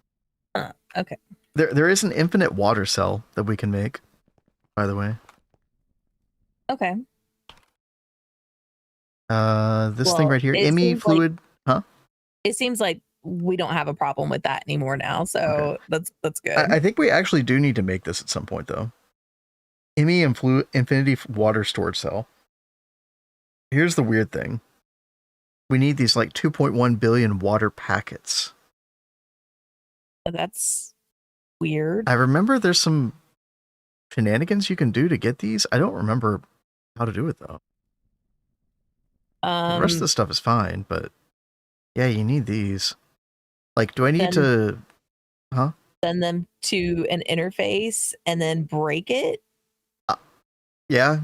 Okay. There is an infinite water cell that we can make, by the way. Okay. This thing right here, ME fluid, huh? It seems like we don't have a problem with that anymore now, so okay. That's good. I think we actually do need to make this at some point, though. ME infinity water storage cell. Here's the weird thing. We need these like 2.1 billion water packets. That's weird. I remember there's some shenanigans you can do to get these. I don't remember how to do it, though. The rest of the stuff is fine, but yeah, you need these. Like, do I need to send them to an interface and then break it? Yeah.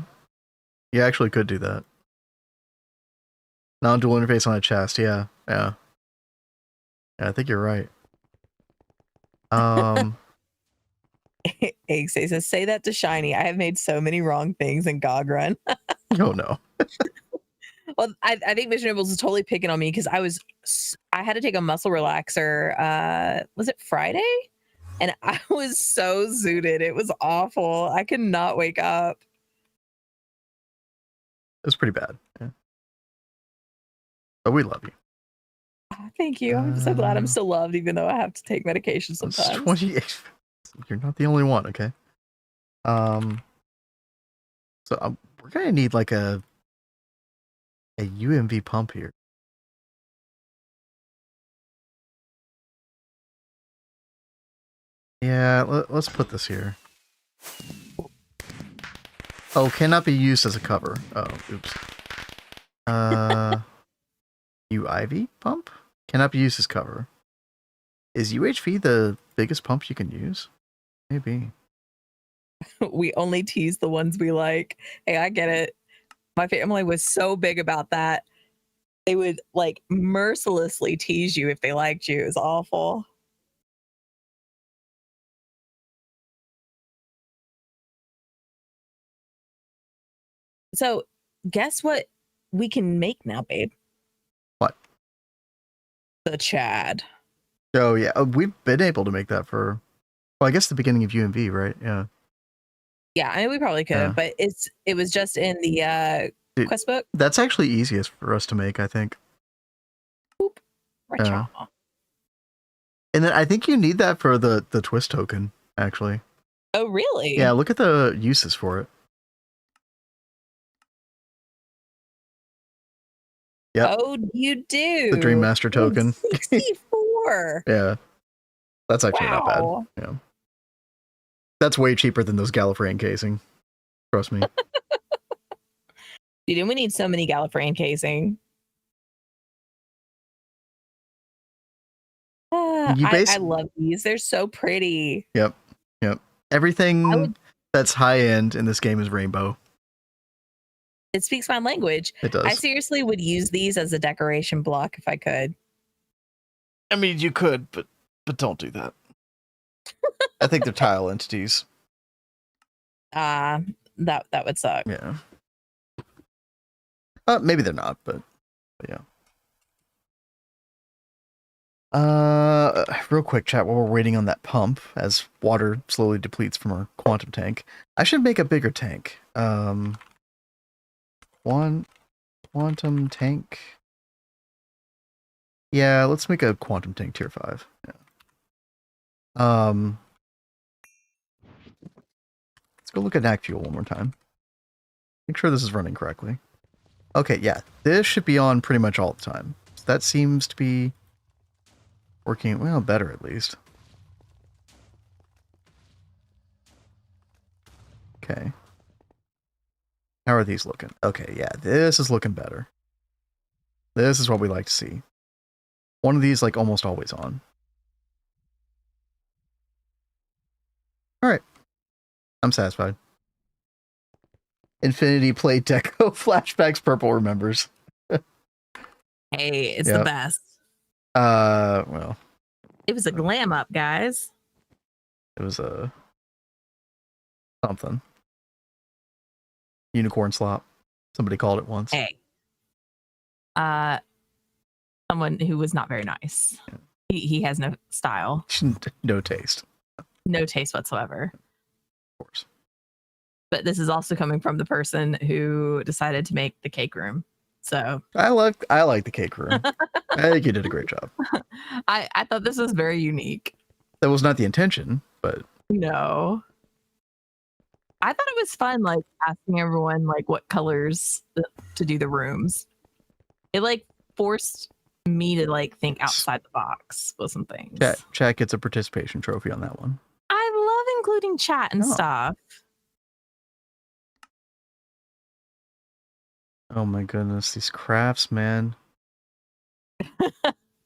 You actually could do that. Non-dual interface on a chest, yeah. Yeah, I think you're right. Egg says, say that to Shiny. I have made so many wrong things in GOG Run. Oh, no. Well, I think Mission Nibbles is totally picking on me because I had to take a muscle relaxer. Was it Friday? And I was so zooted. It was awful. I could not wake up. It was pretty bad. Yeah. But we love you. Thank you. I'm so glad I'm still loved, even though I have to take medication sometimes. 28. You're not the only one, okay? So we're gonna need like a UMV pump here. Yeah, let's put this here. Oh, cannot be used as a cover. Oh, oops. UIV pump? Cannot be used as cover. Is UHV the biggest pump you can use? Maybe. We only tease the ones we like. Hey, I get it. My family was so big about that. They would like mercilessly tease you if they liked you. It was awful. So guess what we can make now, babe? What? The Chad. Oh, yeah. We've been able to make that for, well, I guess the beginning of UMV, right? Yeah. Yeah, I mean, we probably could, but it was just in the quest book. That's actually easiest for us to make, I think. Boop. And then I think you need that for the twist token, actually. Oh, really? Yeah, look at the uses for it. Yep. Oh, you do. The Dream Master token. 64. Yeah. That's actually not bad. Yeah. That's way cheaper than those Gallifreyan casing. Trust me. Dude, and we need so many Gallifreyan casing. I love these. They're so pretty. Yep. Everything that's high end in this game is rainbow. It speaks my language. It does. I seriously would use these as a decoration block if I could. I mean, you could, but don't do that. I think they're tile entities. That would suck. Yeah. Maybe they're not, but yeah. Real quick, chat, while we're waiting on that pump, as water slowly depletes from our quantum tank, I should make a bigger tank. One quantum tank. Yeah, let's make a quantum tank tier 5. Yeah. Let's go look at NAC fuel one more time. Make sure this is running correctly. Okay, yeah, this should be on pretty much all the time. So that seems to be working, well, better at least. Okay. How are these looking? Okay, yeah, this is looking better. This is what we like to see. One of these, like, almost always on. Alright. I'm satisfied. Infinity Plate Deco Flashbacks Purple remembers. Hey, it's the best. Well. It was a glam up, guys. It was a something. Unicorn slop. Somebody called it once. Hey. Someone who was not very nice. Yeah. He has no style. No taste. No taste whatsoever. Of course. But this is also coming from the person who decided to make the cake room. So I like the cake room. I think you did a great job. I thought this was very unique. That was not the intention, but no. I thought it was fun, like asking everyone like what colors to do the rooms. It like forced me to like think outside the box with some things. Chat gets a participation trophy on that one. I love including chat and stuff. Oh my goodness, these crafts, man.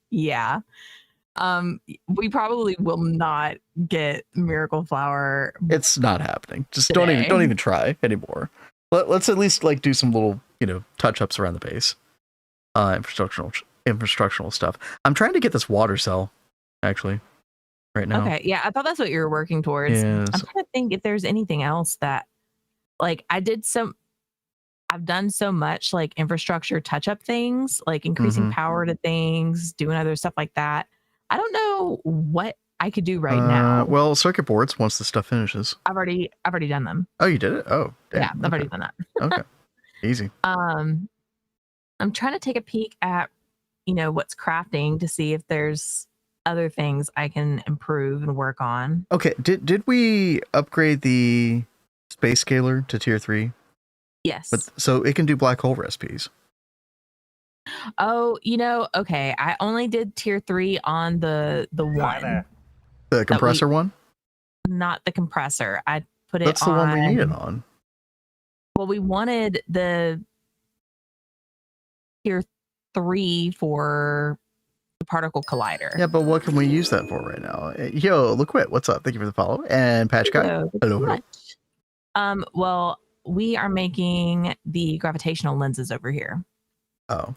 Yeah. We probably will not get Miracle Flower. It's not happening. Just don't even try anymore. Let's at least like do some little, touch-ups around the base. Infrastructural stuff. I'm trying to get this water cell, actually, right now. Okay, yeah, I thought that's what you were working towards. Yes. I'm trying to think if there's anything else that, like, I've done so much like infrastructure touch-up things, like increasing power to things, doing other stuff like that. I don't know what I could do right now. Well, circuit boards once the stuff finishes. I've already done them. Oh, you did it? Oh, damn. Yeah, I've already done that. Okay, easy. I'm trying to take a peek at, what's crafting to see if there's other things I can improve and work on. Okay, did we upgrade the space scaler to tier 3? Yes. But so it can do black hole recipes. Oh, okay. I only did tier 3 on the one. The compressor one? Not the compressor. I put it That's the one we need it on. Well, we wanted the tier 3 for the particle collider. Yeah, but what can we use that for right now? Yo, Liquid, what's up? Thank you for the follow. And Patch Guy. Hello. Well, we are making the gravitational lenses over here. Oh.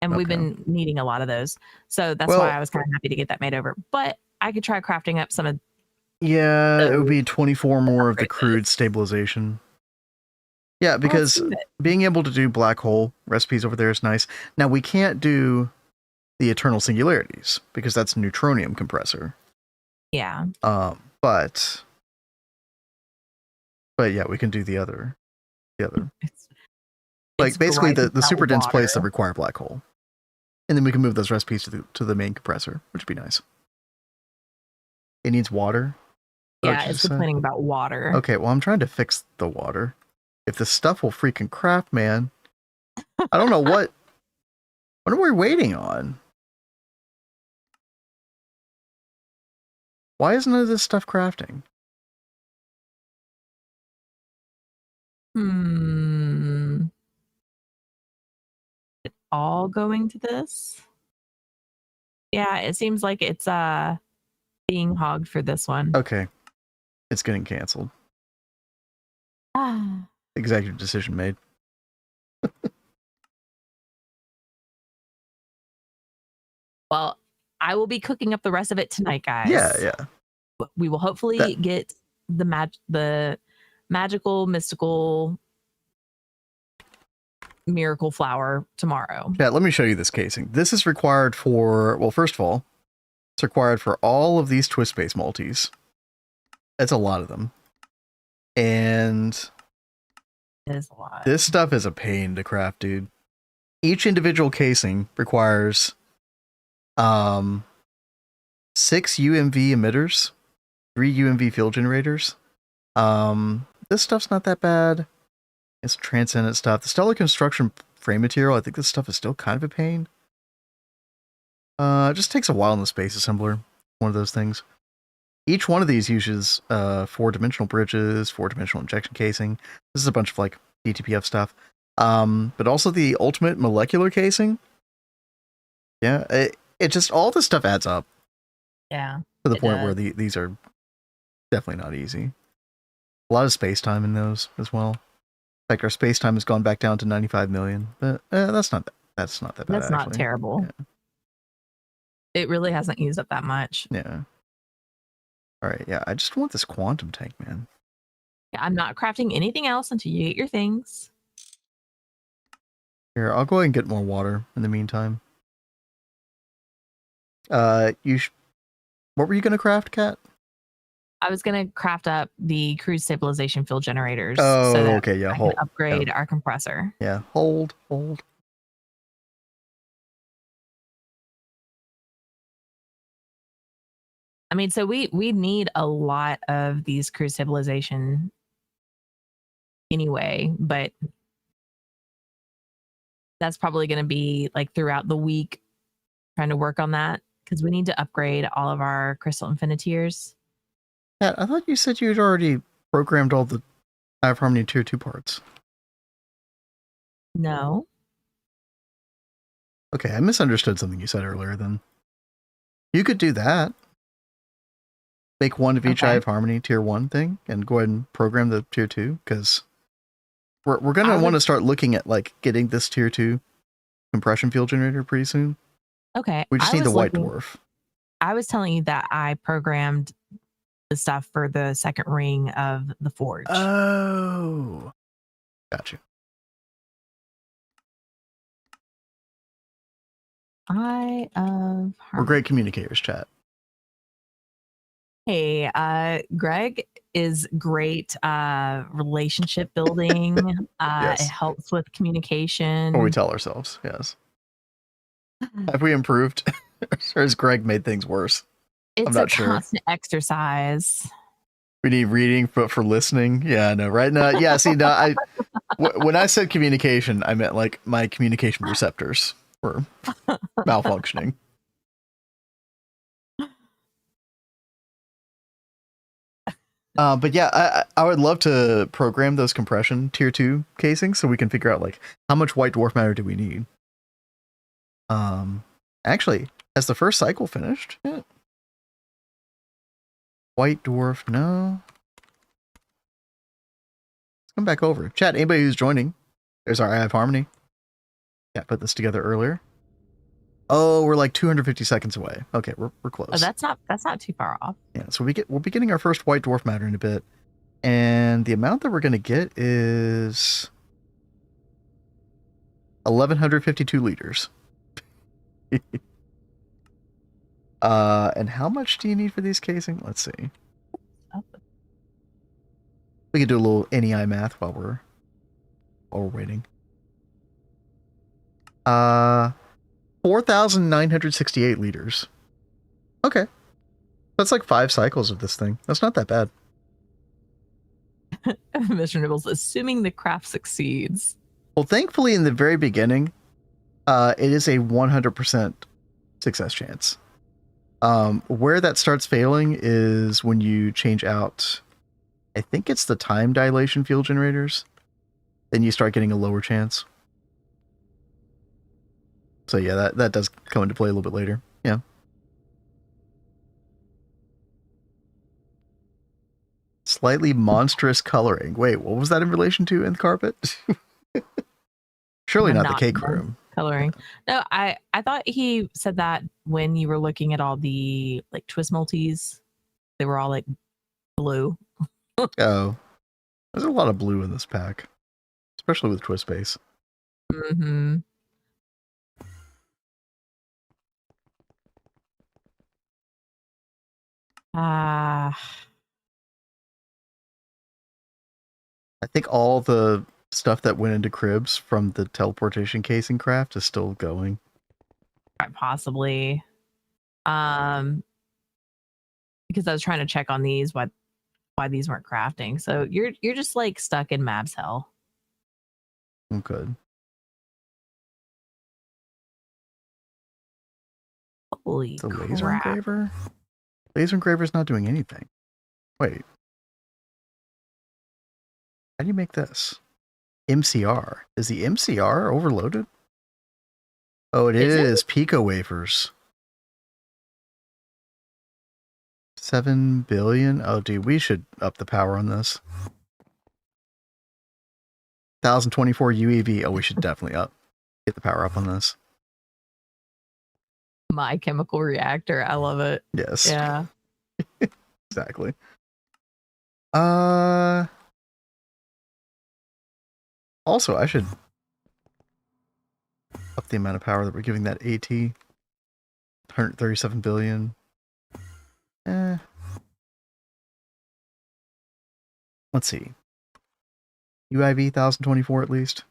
And we've been needing a lot of those. So that's why I was kind of happy to get that made over. But I could try crafting up some of it would be 24 more of the crude stabilization. Yeah, because being able to do black hole recipes over there is nice. Now, we can't do the eternal singularities because that's a neutronium compressor. Yeah. But yeah, we can do the other. It's basically the super dense plates that require black hole. And then we can move those recipes to the main compressor, which would be nice. It needs water. Yeah, it's complaining about water. Okay, well, I'm trying to fix the water. If this stuff will freaking craft, man. I don't know what are we waiting on? Why isn't none of this stuff crafting? It all going to this? Yeah, it seems like it's being hogged for this one. Okay. It's getting canceled. Ah. Executive decision made. Well, I will be cooking up the rest of it tonight, guys. Yeah. We will hopefully get the magical, mystical miracle flower tomorrow. Yeah, let me show you this casing. This is required for, well, first of all, it's required for all of these twist base multis. That's a lot of them. And It is a lot. This stuff is a pain to craft, dude. Each individual casing requires 6 UMV emitters, 3 UMV field generators. This stuff's not that bad. It's transcendent stuff. The stellar construction frame material, I think this stuff is still kind of a pain. It just takes a while in the space assembler. One of those things. Each one of these uses 4-dimensional bridges, 4-dimensional injection casing. This is a bunch of like DTPF stuff. But also the ultimate molecular casing. Yeah, it just, all this stuff adds up. Yeah. To the point where these are definitely not easy. A lot of space time in those as well. In fact, our space time has gone back down to 95 million, but that's not that bad. That's actually. not terrible. Yeah. It really hasn't used up that much. Yeah. All right. Yeah, I just want this quantum tank, man. Yeah, I'm not crafting anything else until you get your things. Here, I'll go ahead and get more water in the meantime. What were you gonna craft, Kat? I was gonna craft up the cruise stabilization field generators. Oh, so that okay, yeah. I can upgrade our compressor. Yeah, hold. I mean, so we need a lot of these cruise stabilization anyway, but that's probably going to be like throughout the week trying to work on that because we need to upgrade all of our crystal infiniteers. Kat, I thought you said you'd already programmed all the Eye of Harmony tier 2 parts. No. Okay, I misunderstood something you said earlier then. You could do that. Make one of each Eye of Harmony tier 1 thing and go ahead and program the tier 2 because we're going to want to start looking at like getting this tier 2 compression field generator pretty soon. Okay. We just need the white dwarf. I was telling you that I programmed the stuff for the second ring of the forge. Oh. Gotcha. Eye of Harmony. We're great communicators, chat. Hey, Greg is great relationship building. Yes. It helps with communication. Or we tell ourselves, yes. Have we improved? Or has Greg made things worse? It's a constant exercise. We need reading, but for listening, yeah, no, right now, yeah. See, now when I said communication, I meant like my communication receptors were malfunctioning. But yeah, I would love to program those compression tier 2 casings so we can figure out like how much white dwarf matter do we need. Actually, has the first cycle finished yet? White dwarf, no. Let's come back over. Chat, anybody who's joining, there's our Eye of Harmony. Yeah, put this together earlier. Oh, we're like 250 seconds away. Okay, we're close. Oh, that's not too far off. Yeah, so we'll be getting our first white dwarf matter in a bit. And the amount that we're going to get is 1,152 liters. And how much do you need for these casing? Let's see. We can do a little NEI math while we're waiting. 4,968 liters. Okay. That's like 5 cycles of this thing. That's not that bad. Mr. Nibbles, assuming the craft succeeds. Well, thankfully, in the very beginning, it is a 100% success chance. Where that starts failing is when you change out, I think it's the time dilation field generators. Then you start getting a lower chance. So yeah, that does come into play a little bit later. Yeah. Slightly monstrous coloring. Wait, what was that in relation to in the carpet? Surely not the cake room. Coloring. No, I thought he said that when you were looking at all the like twist multis, they were all like blue. Oh, there's a lot of blue in this pack, especially with twist base. Mm-hmm. I think all the stuff that went into cribs from the teleportation casing craft is still going. Possibly. Because I was trying to check on these why these weren't crafting. So you're just like stuck in Mab's hell. I'm good. Holy The crap. laser engraver? Laser engraver's not doing anything. Wait. How do you make this? MCR. Is the MCR overloaded? Oh, it is. Pico wafers. 7 billion? Oh, dude, we should up the power on this. 1024 UEV. Oh, we should definitely get the power up on this. My chemical reactor. I love it. Yes. Yeah. Exactly. Also, I should up the amount of power that we're giving that AT. 137 billion. Let's see. UIV 1024 at least.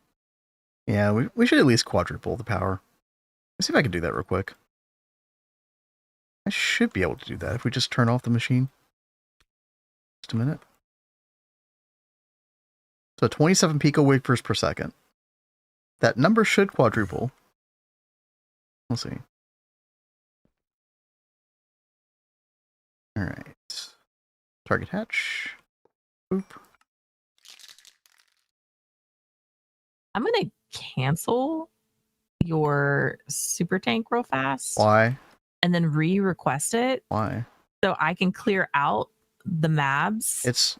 Yeah, we should at least quadruple the power. Let's see if I can do that real quick. I should be able to do that if we just turn off the machine. Just a minute. So 27 pico wafers per second. That number should quadruple. We'll see. All right. Target hatch. Boop. I'm going to cancel your super tank real fast. Why? And then re-request it. Why? So I can clear out the Mabs.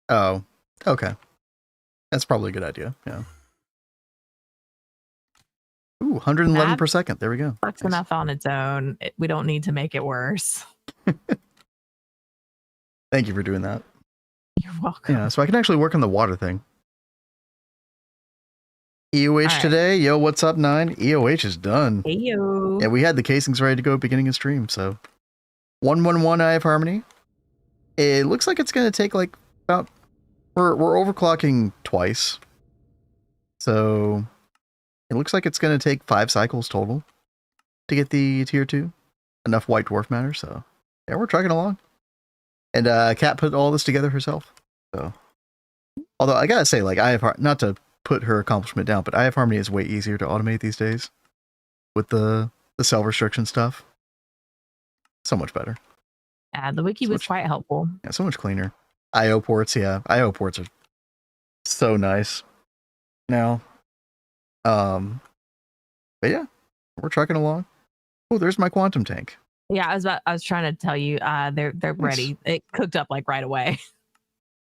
Oh, okay. That's probably a good idea. Yeah. Ooh, 111 Mab per second. There we go. That's nice. Enough on its own. We don't need to make it worse. Thank you for doing that. You're welcome. Yeah, so I can actually work on the water thing. EOH today. Yo, what's up, 9? EOH is done. Hey, yo. Yeah, we had the casings ready to go beginning of stream, so 111 I have Harmony. It looks like it's going to take like about... We're overclocking twice. So it looks like it's going to take 5 cycles total to get the tier 2. Enough white dwarf matter, so yeah, we're trucking along. And Kat put all this together herself. So, although I gotta say, like, not to put her accomplishment down, but IF Harmony is way easier to automate these days with the cell restriction stuff. So much better. The wiki was quite helpful. Yeah, so much cleaner. IO ports, yeah. IO ports are so nice now. But yeah, we're trucking along. Oh, there's my quantum tank. Yeah, I was trying to tell you, they're nice. Ready. It cooked up like right away.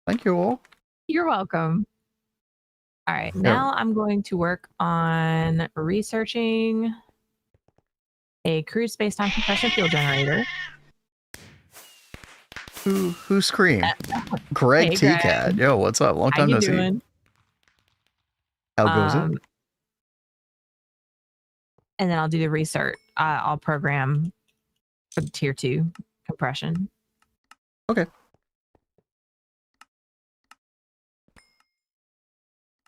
Thank you all. You're welcome. All right, now I'm going to work on researching a crude space-time compression field generator. Who screamed? Greg T-Cat. Yo, what's up? Long time no see. How goes it? And then I'll do the research. I'll program for the tier 2 compression. Okay.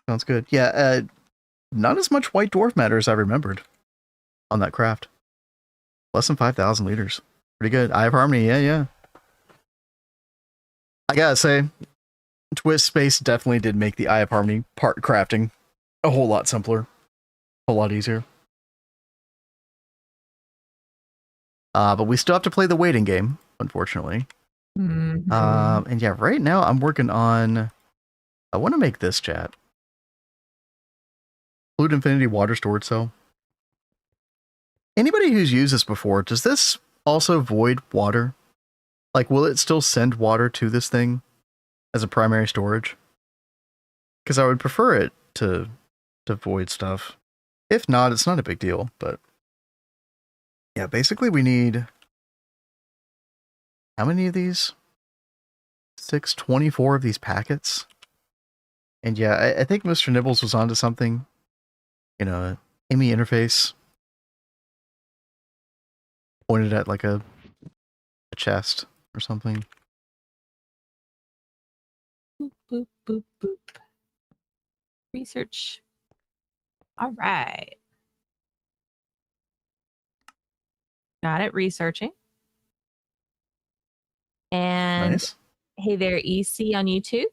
Sounds good. Yeah, not as much white dwarf matter as I remembered on that craft. Less than 5,000 liters. Pretty good. I have Harmony. Yeah. I gotta say, Twist Space definitely did make the Eye of Harmony part crafting a whole lot simpler. A whole lot easier. But we still have to play the waiting game, unfortunately. Mm-hmm. And yeah, right now I'm working on... I want to make this, chat. Fluid Infinity Water Storage Cell. Anybody who's used this before, does this also void water? Like, will it still send water to this thing as a primary storage. Because I would prefer it to void stuff. If not, it's not a big deal. But yeah, basically we need how many of these? 24 of these packets. And yeah, I think Mr. Nibbles was onto something. You know, IMI interface pointed at like a chest or something. Boop, boop, boop, boop. Research. All right. Got it. Researching. And Nice. hey there, EC on YouTube.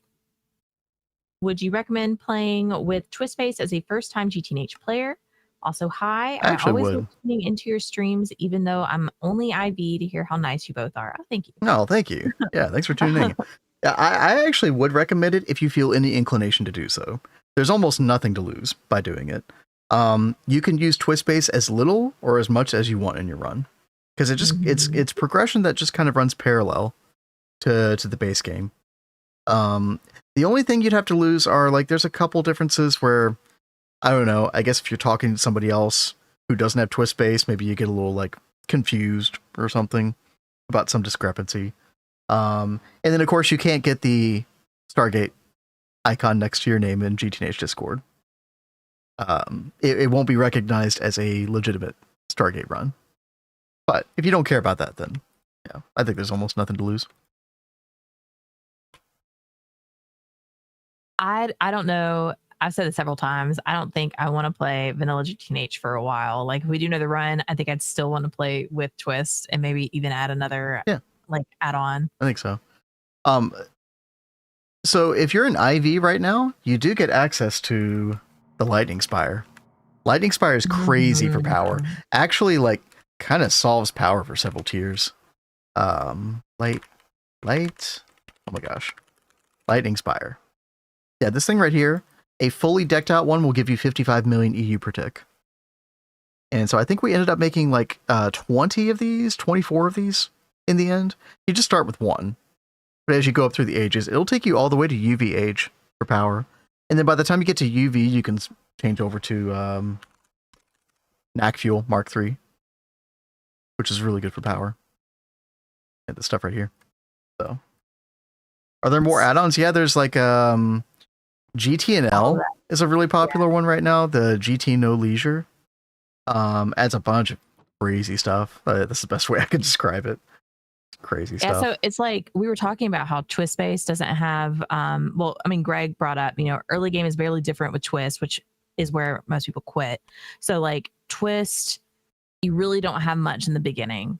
Would you recommend playing with Twistface as a first-time GTNH player? Also, hi. I actually always would. love tuning into your streams, even though I'm only IV, to hear how nice you both are. Oh, thank you. No, thank you. Yeah, thanks for tuning in. Yeah, I actually would recommend it if you feel any inclination to do so. There's almost nothing to lose by doing it. You can use Twistface as little or as much as you want in your run, because it's progression that just kind of runs parallel to the base game. The only thing you'd have to lose are like there's a couple differences where I don't know. I guess if you're talking to somebody else who doesn't have Twistface, maybe you get a little like confused or something about some discrepancy. And then of course you can't get the Stargate icon next to your name in GTNH Discord. It won't be recognized as a legitimate Stargate run. But if you don't care about that, then yeah, I think there's almost nothing to lose. I don't know. I've said it several times. I don't think I want to play vanilla GTNH for a while. Like if we do another run, I think I'd still want to play with Twist and maybe even add another like add-on. I think so. So if you're an IV right now, you do get access to the Lightning Spire. Lightning Spire is crazy for power. Actually, like, kind of solves power for several tiers. Light. Oh my gosh. Lightning Spire. Yeah, this thing right here, a fully decked out one will give you 55 million EU per tick. And so I think we ended up making like 20 of these, 24 of these in the end. You just start with one. But as you go up through the ages, it'll take you all the way to UV-Age for power. And then by the time you get to UV, you can change over to NAC Fuel Mark III, which is really good for power. And this stuff right here. So, are there more add-ons? Yeah, there's like GTNL is a really popular one right now. The GT No Leisure adds a bunch of crazy stuff. That's the best way I could describe it. Crazy stuff. So it's like we were talking about how Twistface doesn't have well, I mean, Greg brought up, you know, early game is barely different with Twist, which is where most people quit. So like Twist, you really don't have much in the beginning.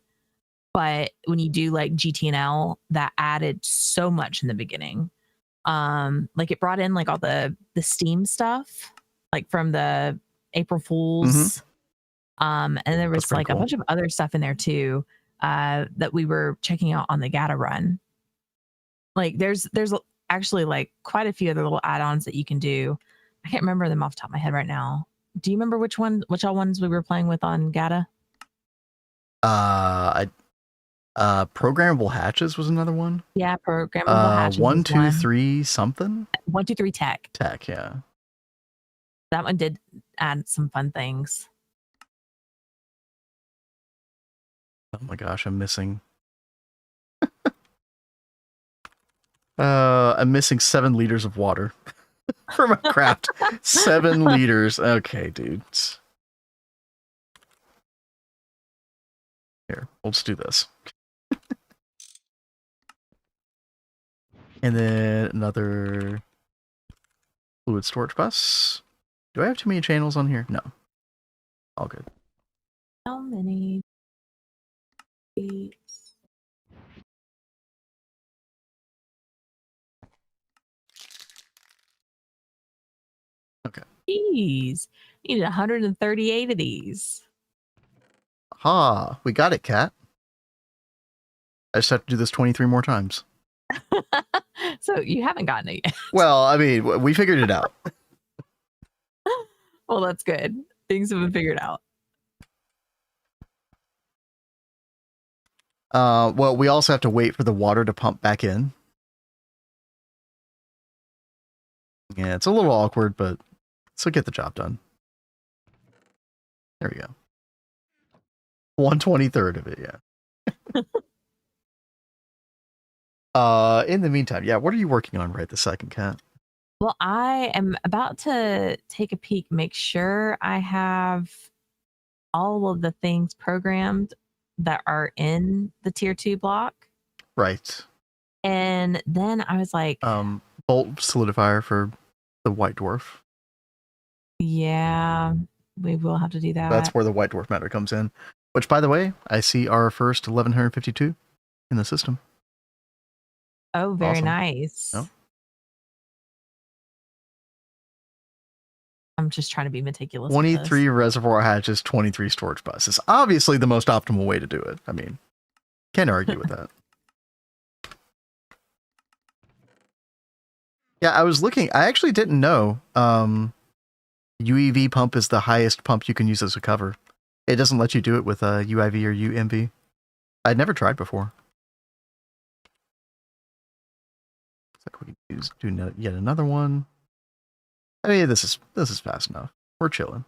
But when you do like GTNL, that added so much in the beginning. Like it brought in like all the Steam stuff, like from the April Fools. And there was like a bunch of other stuff in there too. That we were checking out on the GATA run. Like there's actually like quite a few other little add-ons that you can do. I can't remember them off the top of my head right now. Do you remember which all ones we were playing with on GATA? Programmable hatches was another one. Yeah, programmable hatches. 1, 2, 3 something. 1, 2, 3 tech. Tech, yeah. That one did add some fun things. Oh my gosh, I'm missing. I'm missing 7 liters of water for my craft. 7 liters. Okay, dudes. Here, we'll just do this. And then another fluid storage bus. Do I have too many channels on here? No. All good. How many? Okay. Jeez, needed 138 of these. Ha! We got it, Cat. I just have to do this 23 more times. So you haven't gotten it yet. Well, I mean, we figured it out. Well, that's good. Things have been figured out. Well, we also have to wait for the water to pump back in. Yeah, it's a little awkward, but still get the job done. There we go. 1/23 of it, yeah. In the meantime, yeah, what are you working on right this second, Kat? Well, I am about to take a peek, make sure I have all of the things programmed that are in the tier 2 block. Right. And then I was like, bolt solidifier for the white dwarf. yeah, we will have to do that. That's where the white dwarf matter comes in. Which, by the way, I see our first 1152 in the system. Oh, very Awesome. nice. Oh. I'm just trying to be meticulous. 23 reservoir hatches, 23 storage buses. Obviously the most optimal way to do it. I mean, can't argue with that. Yeah, I was looking. I actually didn't know UEV pump is the highest pump you can use as a cover. It doesn't let you do it with UIV or UMV. I'd never tried before. Looks like we can do yet another one. I mean, this is fast enough. We're chilling.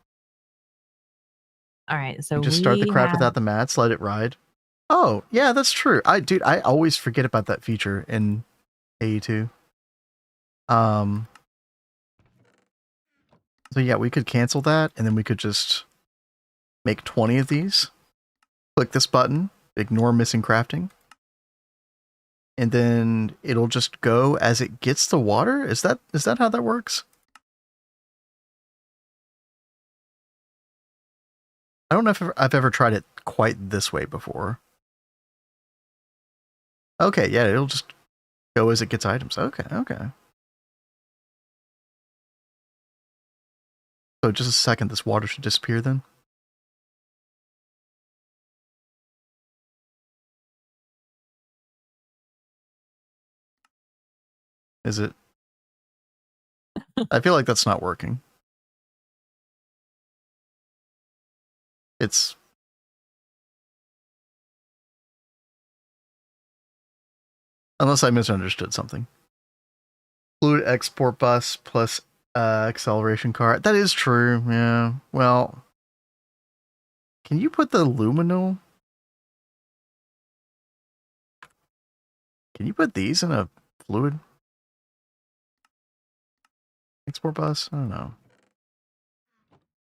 All right, so you just start the craft without the mats, let it ride. Oh, yeah, that's true. I always forget about that feature in AE2. So yeah, we could cancel that, and then we could just make 20 of these. Click this button, ignore missing crafting, and then it'll just go as it gets the water. Is that how that works? I don't know if I've ever tried it quite this way before. Okay, yeah, it'll just go as it gets items. Okay. So just a second, this water should disappear then. Is it? I feel like that's not working. It's... Unless I misunderstood something. Fluid export bus plus acceleration car. That is true, yeah. Well, can you put the luminal? Can you put these in a fluid export bus? I don't know.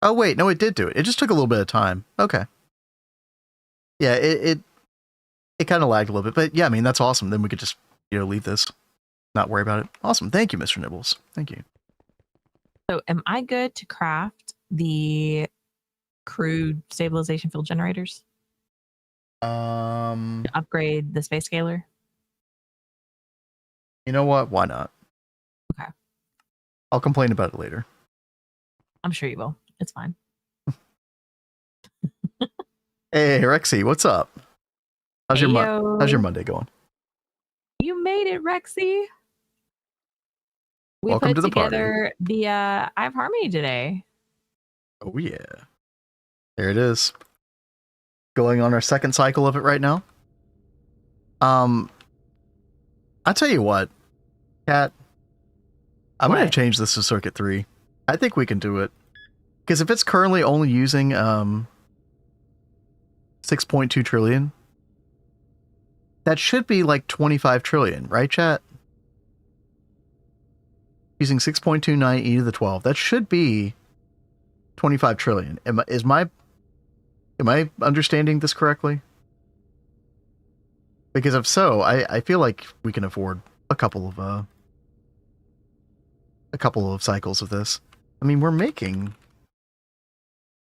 Oh wait, no, it did do it. It just took a little bit of time. Okay. Yeah, it kind of lagged a little bit, but yeah, I mean, that's awesome. Then we could just, leave this, not worry about it. Awesome. Thank you, Mr. Nibbles. Thank you. So am I good to craft the crude stabilization field generators? To upgrade the space scaler? You know what? Why not? Okay. I'll complain about it later. I'm sure you will. It's fine. Hey, Rexy, what's up? How's your Monday going? You made it, Rexy. We Welcome put to the together the I Have Harmony today. Oh yeah. There it is. Going on our second cycle of it right now. I'll tell you what, Kat. I'm going to change this to Circuit 3. I think we can do it. Because if it's currently only using 6.2 trillion, that should be like 25 trillion, right, chat? Using 6.29 e to the 12, that should be 25 trillion. Am I understanding this correctly? Because if so, I feel like we can afford a couple of cycles of this. I mean, we're making,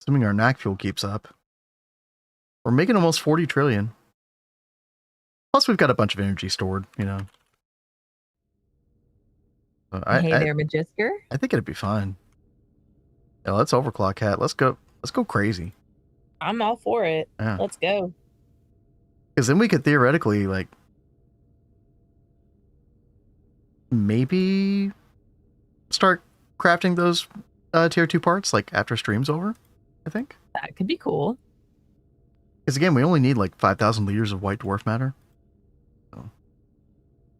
assuming our NAC fuel keeps up, we're making almost 40 trillion. Plus, we've got a bunch of energy stored, Hey there, Magisker. I think it'd be fine. Yeah, let's overclock, Cat. Let's go crazy. I'm all for it. Yeah. Let's go. Because then we could theoretically, like, maybe start crafting those tier 2 parts, like, after stream's over, I think. That could be cool. Because, again, we only need, like, 5,000 liters of white dwarf matter. So.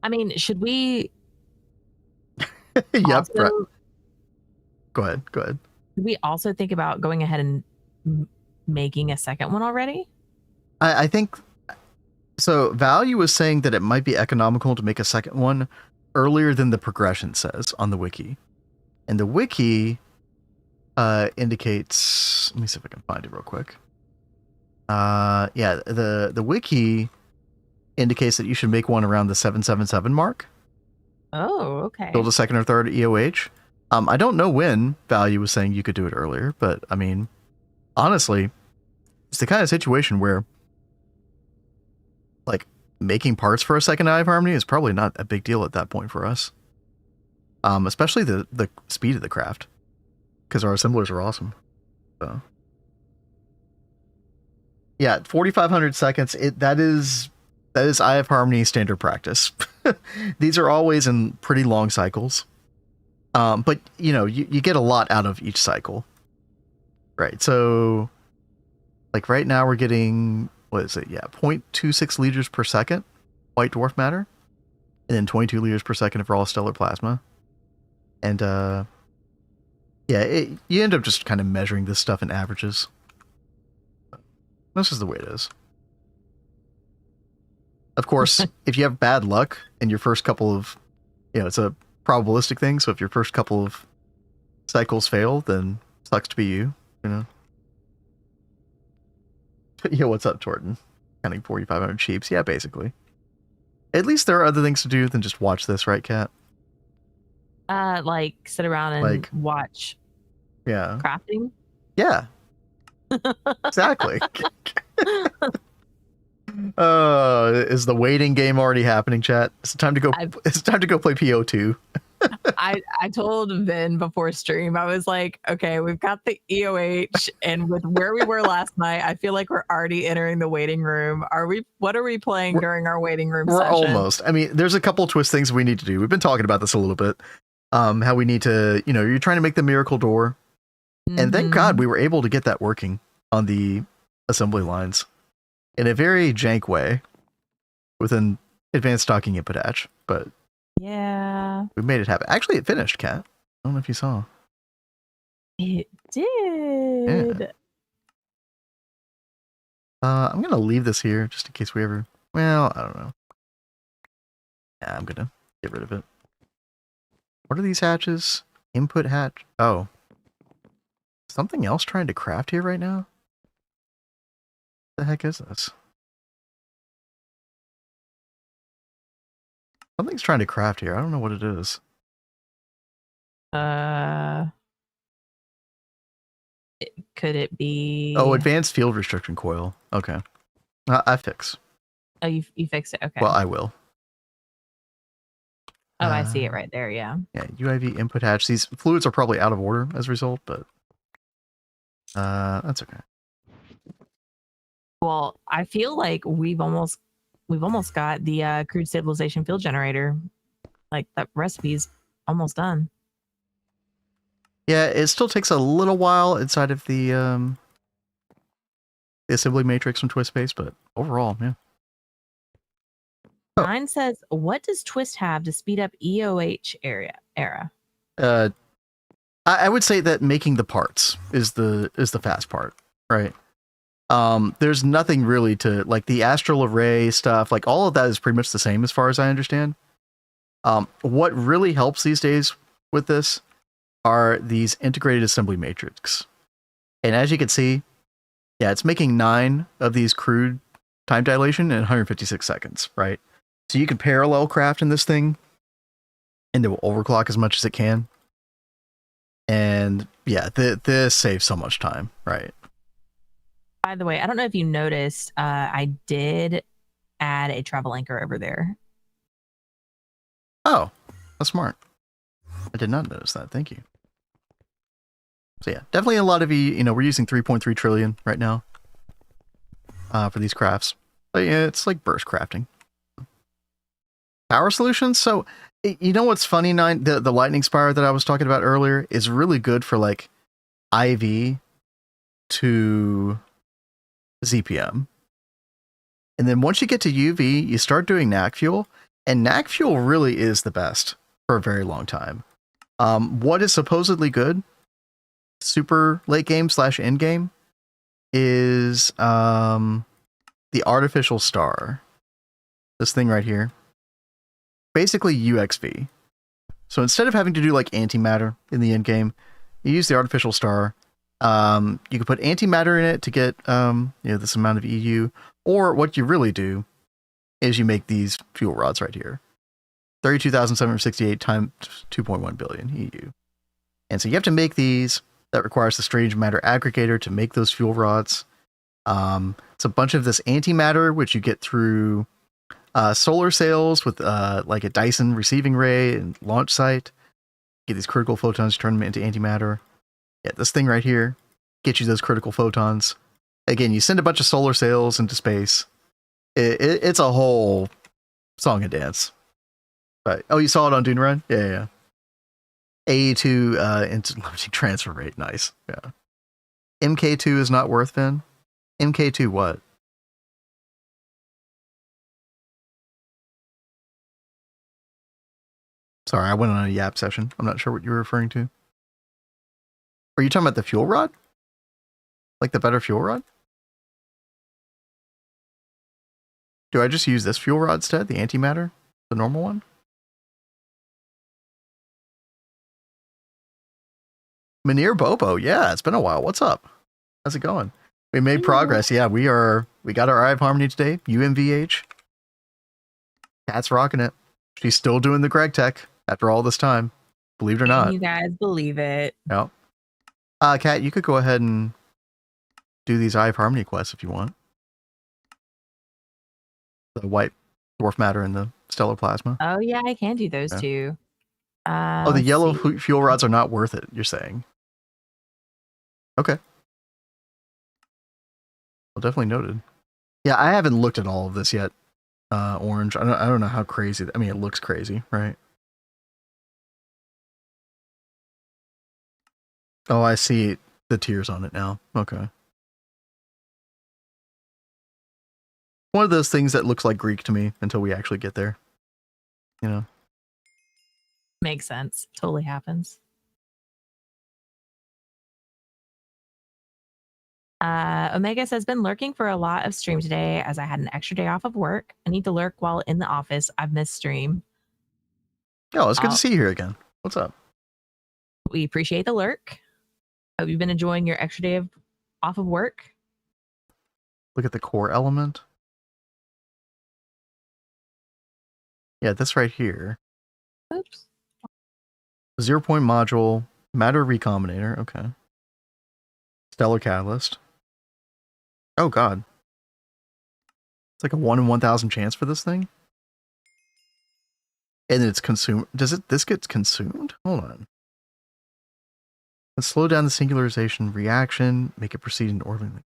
I mean, should we... Yep. Also, Right. Go ahead. did we also think about going ahead and making a second one already? I think so. Value was saying that it might be economical to make a second one earlier than the progression says on the wiki, and the wiki indicates. Let me see if I can find it real quick. Yeah, the wiki indicates that you should make one around the 777 mark. Oh, okay. Build a second or third EOH. I don't know when Value was saying you could do it earlier, but I mean, honestly, it's the kind of situation where, like, making parts for a second Eye of Harmony is probably not a big deal at that point for us. Especially the speed of the craft, because our assemblers are awesome. So, yeah, 4,500 seconds. That is Eye of Harmony standard practice. These are always in pretty long cycles. But you know, you get a lot out of each cycle. Right. So like right now we're getting, what is it? Yeah, 0.26 liters per second white dwarf matter. And then 22 liters per second of raw stellar plasma. And yeah, you end up just kind of measuring this stuff in averages. This is the way it is. Of course, if you have bad luck in your first couple of, you know, it's a probabilistic thing, so if your first couple of cycles fail, then sucks to be you know. Yo, what's up, Torton? Counting 4,500 sheeps. Yeah, basically. At least there are other things to do than just watch this, right, Kat? Like sit around and Like, watch yeah. crafting. Yeah. Exactly. Is the waiting game already happening, chat? It's time to go. It's time to go play PO2. I told Vin before stream, I was like, okay, we've got the EOH, and with where we were last night, I feel like we're already entering the waiting room. What are we playing during our waiting room We're session? almost. I mean, there's a couple twist things we need to do. We've been talking about this a little bit. How we need to, you know, you're trying to make the miracle door. And thank God we were able to get that working on the assembly lines in a very jank way with an advanced stocking input hatch, but yeah, we made it happen. Actually, it finished, Kat. I don't know if you saw. It did. Yeah. I'm gonna leave this here just in case we ever. Well, I don't know. Yeah, I'm gonna get rid of it. What are these hatches? Input hatch. Oh, something else trying to craft here right now. What the heck is this? Something's trying to craft here. I don't know what it is. Could it be? Oh, advanced field restriction coil. Okay, I fix. Oh, you fixed it. Okay. Well, I will. Oh, I see it right there. Yeah. Yeah, UIV input hatch. These fluids are probably out of order as a result, but that's okay. Well, I feel like we've almost got the crude stabilization field generator. Like that recipe's almost done. Yeah, it still takes a little while inside of the assembly matrix from Twist Space, but overall, yeah. Mine says, "What does Twist have to speed up EOH era?" I would say that making the parts is the fast part, right? There's nothing really to, like, the astral array stuff, like all of that is pretty much the same as far as I understand. What really helps these days with this are these integrated assembly matrix. And as you can see, yeah, it's making 9 of these crude time dilation in 156 seconds, right? So you can parallel craft in this thing and it will overclock as much as it can. And yeah, this saves so much time, right? By the way, I don't know if you noticed, I did add a travel anchor over there. Oh, that's smart. I did not notice that. Thank you. So yeah, definitely a lot of we're using 3.3 trillion right now for these crafts. But yeah, it's like burst crafting. Power solutions. So you know what's funny, Nine? The lightning spire that I was talking about earlier is really good for like IV to ZPM. And then once you get to UV, you start doing NAC fuel, and NAC fuel really is the best for a very long time. What is supposedly good, super late game / end game, is the artificial star. This thing right here. Basically UXV. So instead of having to do like antimatter in the end game, you use the artificial star. You can put antimatter in it to get this amount of EU, or what you really do is you make these fuel rods right here. 32,768 times 2.1 billion EU. And so you have to make these. That requires the strange matter aggregator to make those fuel rods. It's a bunch of this antimatter, which you get through solar sails with like a Dyson receiving ray and launch site. Get these critical photons, turn them into antimatter. Yeah, this thing right here gets you those critical photons. Again, you send a bunch of solar sails into space. It's a whole song and dance. But oh, you saw it on Dune Run? Yeah. A2 into limiting transfer rate. Nice. Yeah. MK2 is not worth Vin. MK2 what? Sorry, I went on a yap session. I'm not sure what you were referring to. Are you talking about the fuel rod? Like the better fuel rod? Do I just use this fuel rod instead? The antimatter? The normal one? Munir Bobo, yeah, it's been a while. What's up? How's it going? We made progress. Yeah, we got our Eye of Harmony today. UMV-Age. Cat's rocking it. She's still doing the Greg Tech after all this time. Believe it or not. You guys believe it. No. Kat, you could go ahead and do these Eye of Harmony quests if you want. The white dwarf matter and the stellar plasma. Oh yeah, I can do those too. The yellow fuel rods are not worth it, you're saying? Okay. Well, definitely noted. Yeah, I haven't looked at all of this yet. Orange. I don't know how crazy. I mean, it looks crazy, right? Oh, I see the tears on it now. Okay. One of those things that looks like Greek to me until we actually get there. You know? Makes sense. Totally happens. Omega says, been lurking for a lot of stream today as I had an extra day off of work. I need to lurk while in the office. I've missed stream. Oh, it's good to see you here again. What's up? We appreciate the lurk. Hope you've been enjoying your extra day off of work. Look at the core element. Yeah, this right here. Oops. 0-point module, matter recombinator. Okay. Stellar catalyst. Oh god. It's like a 1 in 1,000 chance for this thing. And it's consumed. This gets consumed? Hold on. Let's slow down the singularization reaction, make it proceed in orderly.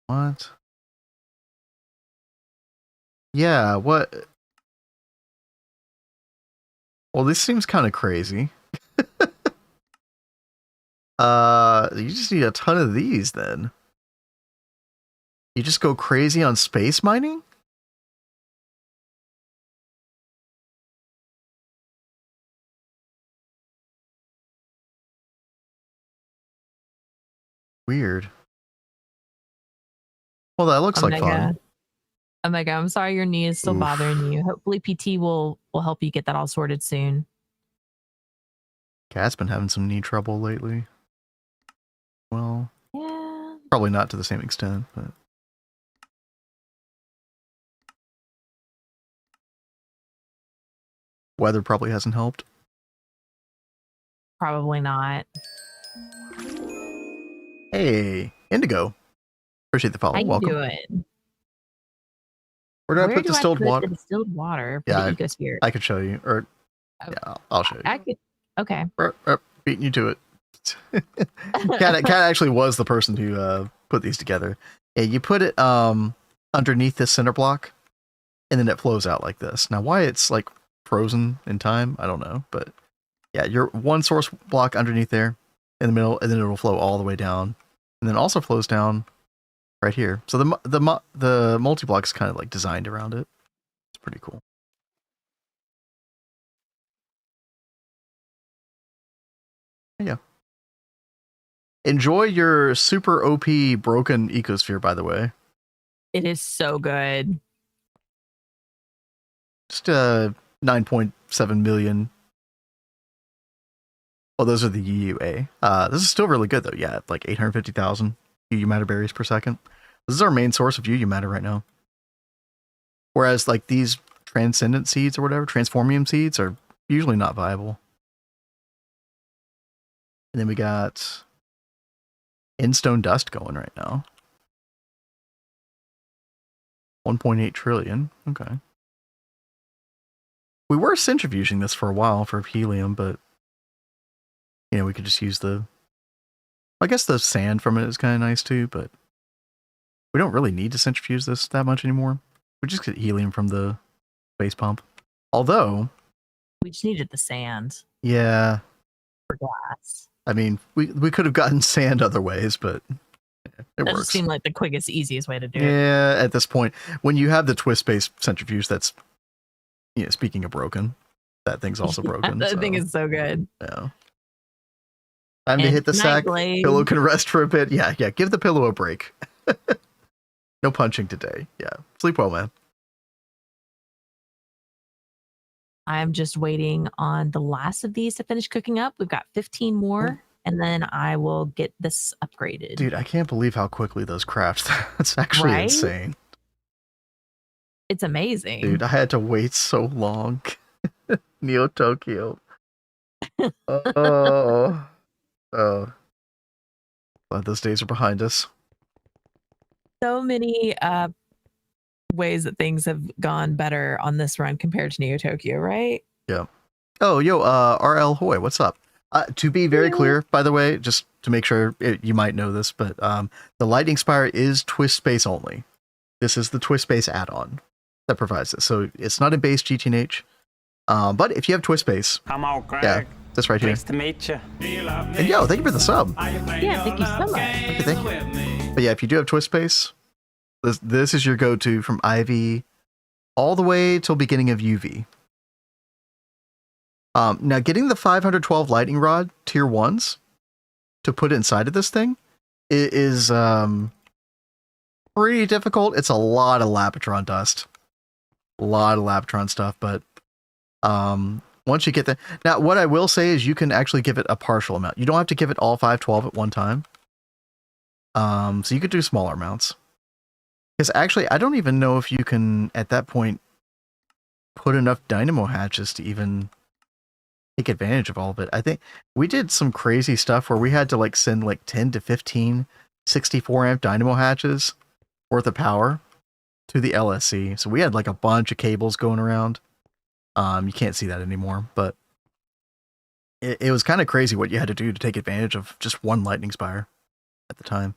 What? Yeah, what? Well, this seems kind of crazy. You just need a ton of these then. You just go crazy on space mining? Weird. Well, that looks like fun. Oh my god, I'm sorry your knee is still bothering you. Hopefully PT will help you get that all sorted soon. Cat's been having some knee trouble lately. Well, yeah. Probably not to the same extent, but weather probably hasn't helped. Probably not. Hey, Indigo. Appreciate the follow. How you Welcome. doing? Where do I put distilled water? The distilled water for Yeah, the ecosphere. I could show you. Or yeah, I'll show you. I could. Okay. Beating you to it. Cat actually was the person who put these together. Yeah, you put it underneath this center block, and then it flows out like this. Now, why it's like frozen in time, I don't know, but yeah, your one source block underneath there in the middle, and then it'll flow all the way down, and then also flows down right here. So the multi block is kind of like designed around it. It's pretty cool. Yeah. Enjoy your super OP broken ecosphere, by the way. It is so good. Just 9.7 million. Well, those are the UUA. This is still really good though. Yeah, like 850,000 UU matter berries per second. This is our main source of UU matter right now. Whereas like these transcendent seeds or whatever, transformium seeds are usually not viable. And then we got Instone Dust going right now. 1.8 trillion. Okay. We were centrifuging this for a while for helium, but you know, we could just use the, I guess the sand from it is kind of nice too, but we don't really need to centrifuge this that much anymore. We just get helium from the base pump. Although, We just needed the sand yeah, for gas. I mean, we could have gotten sand other ways, but it That works. just seemed like the quickest, easiest way to do it. Yeah, at this point, when you have the twist-based centrifuge, that's, you know, speaking of broken, that thing's also broken. That thing is so good. Yeah. Time to And hit the sack. Nightblade. Pillow can rest for a bit. Yeah. Give the pillow a break. No punching today. Yeah. Sleep well, man. I'm just waiting on the last of these to finish cooking up. We've got 15 more, and then I will get this upgraded. Dude, I can't believe how quickly those craft. That's actually Right? insane. It's amazing. Dude, I had to wait so long. Neo Tokyo. Oh. Oh. Glad those days are behind us. So many ways that things have gone better on this run compared to Neo Tokyo, right? Yeah. Oh, yo, RL Hoy, what's up? To be very clear, by the way, just to make sure you might know this, but the Lightning Spire is Twist Space only. This is the Twist Space add-on that provides this. So it's not in base GTNH. But if you have Twist Space, I'm out, Greg. yeah, this right here. Nice to meet you. And yo, thank you for the sub. Yeah, thank you so much. Thank you. But yeah, if you do have Twist Space, this is your go-to from IV all the way till beginning of UV. Now, getting the 512 lightning rod tier 1s to put inside of this thing is pretty difficult. It's a lot of Lapatron dust. A lot of Lapatron stuff, but once you get that... Now, what I will say is you can actually give it a partial amount. You don't have to give it all 512 at one time. So you could do smaller amounts. Because actually, I don't even know if you can, at that point, put enough dynamo hatches to even take advantage of all of it. I think we did some crazy stuff where we had to like send like 10 to 15 64 amp dynamo hatches worth of power to the LSC. So we had like a bunch of cables going around. You can't see that anymore, but it was kind of crazy what you had to do to take advantage of just one lightning spire at the time.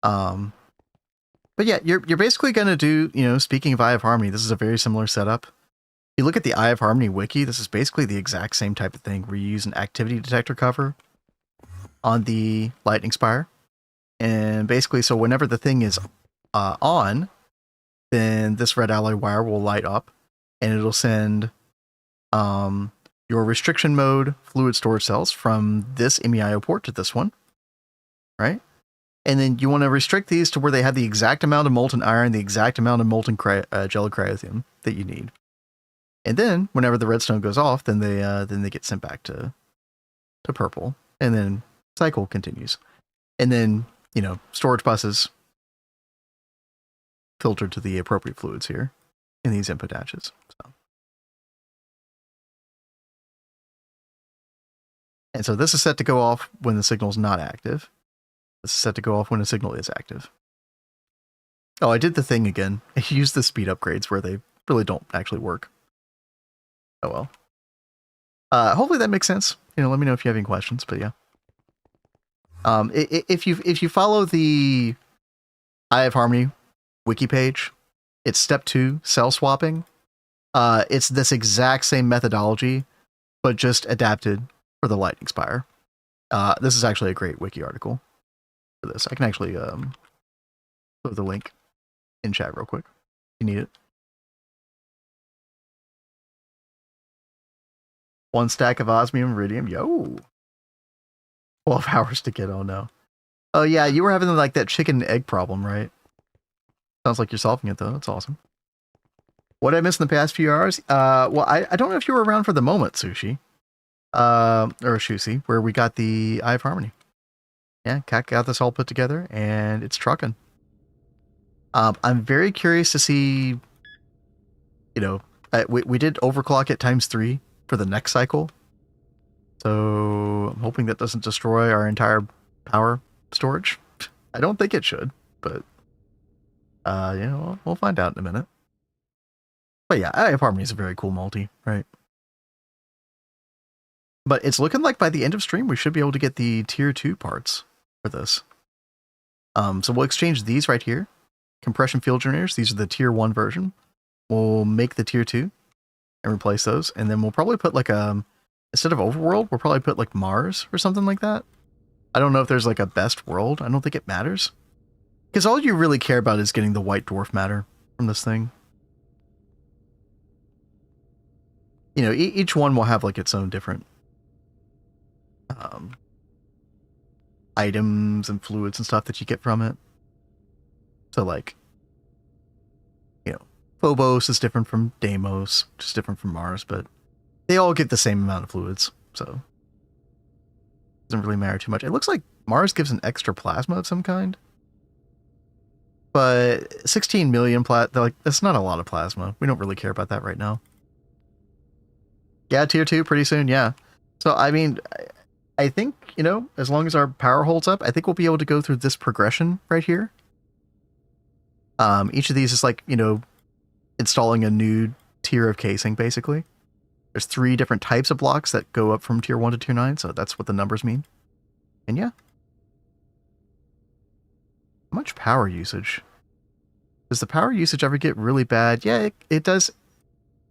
But yeah, you're basically going to do, you know, speaking of Eye of Harmony, this is a very similar setup. You look at the Eye of Harmony wiki, this is basically the exact same type of thing where you use an activity detector cover on the lightning spire. And basically, so whenever the thing is on, then this red alloy wire will light up and it'll send your restriction mode fluid storage cells from this MEIO port to this one, right? And then you want to restrict these to where they have the exact amount of molten iron, the exact amount of molten gelocryothium that you need. And then whenever the redstone goes off, then they get sent back to purple, and then cycle continues. And then, you know, storage buses filtered to the appropriate fluids here in these input hatches. So. And so this is set to go off when the signal is not active. This is set to go off when a signal is active. Oh, I did the thing again. I used the speed upgrades where they really don't actually work. Oh well. Hopefully that makes sense. You know, let me know if you have any questions, but yeah. If you follow the Eye of Harmony wiki page, it's step 2, cell swapping. It's this exact same methodology, but just adapted for the lightning spire. This is actually a great wiki article for this. I can actually put the link in chat real quick if you need it. 1 stack of osmium iridium. Yo. 12 hours to get. Oh no. Oh yeah, you were having like that chicken and egg problem, right? Sounds like you're solving it though. That's awesome. What I missed in the past few hours? Well, I don't know if you were around for the moment, Sushi. Or Shusi, where we got the Eye of Harmony. Yeah, Cat got this all put together, and it's trucking. I'm very curious to see, you know, we did overclock it ×3 for the next cycle. So I'm hoping that doesn't destroy our entire power storage. I don't think it should, but, you know, we'll find out in a minute. But yeah, Eye of Harmony is a very cool multi, right? But it's looking like by the end of stream, we should be able to get the tier 2 parts for this. So we'll exchange these right here. Compression field generators, these are the tier 1 version. We'll make the tier 2 and replace those. And then we'll probably put like instead of Overworld, we'll probably put like Mars or something like that. I don't know if there's like a best world. I don't think it matters. Because all you really care about is getting the white dwarf matter from this thing. You know, each one will have like its own different items and fluids and stuff that you get from it. So like, you know, Phobos is different from Deimos, just different from Mars, but they all get the same amount of fluids, so it doesn't really matter too much. It looks like Mars gives an extra plasma of some kind, but 16 million like that's not a lot of plasma. We don't really care about that right now. Yeah, tier 2 pretty soon, yeah. So I mean, I think, you know, as long as our power holds up, I think we'll be able to go through this progression right here. Each of these is like, you know, installing a new tier of casing, basically. There's 3 different types of blocks that go up from tier 1 to tier 9, so that's what the numbers mean. And yeah. How much power usage? Does the power usage ever get really bad? Yeah, it does.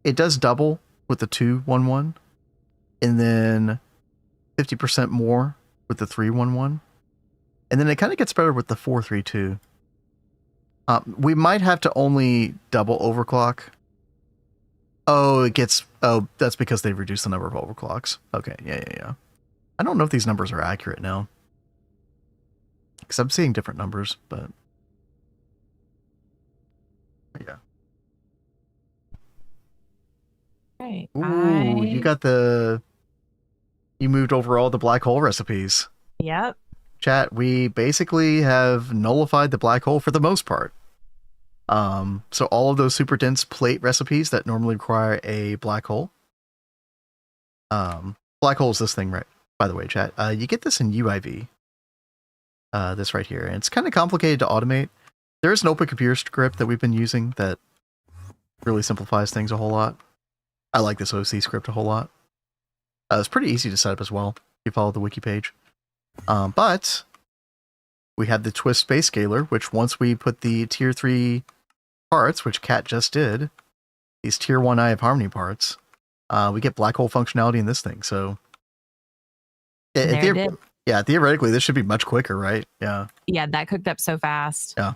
It does double with the 211, and then 50% more with the 311. And then it kind of gets better with the 432. We might have to only double overclock. Oh, it gets... Oh, that's because they reduced the number of overclocks. Okay, yeah. I don't know if these numbers are accurate now. Because I'm seeing different numbers, but... Yeah. Right. Ooh, you got the... You moved over all the black hole recipes. Yep. Chat, we basically have nullified the black hole for the most part. So all of those super dense plate recipes that normally require a black hole. Black hole is this thing, right? By the way, chat, you get this in UIV. This right here. And it's kind of complicated to automate. There is an open computer script that we've been using that really simplifies things a whole lot. I like this OC script a whole lot. It's pretty easy to set up as well if you follow the wiki page. But we have the Twist Space Scaler, which once we put the tier 3 parts, which Cat just did, these tier 1 Eye of Harmony parts, we get black hole functionality in this thing. So yeah, theoretically, this should be much quicker, right? Yeah. Yeah, that cooked up so fast. Yeah.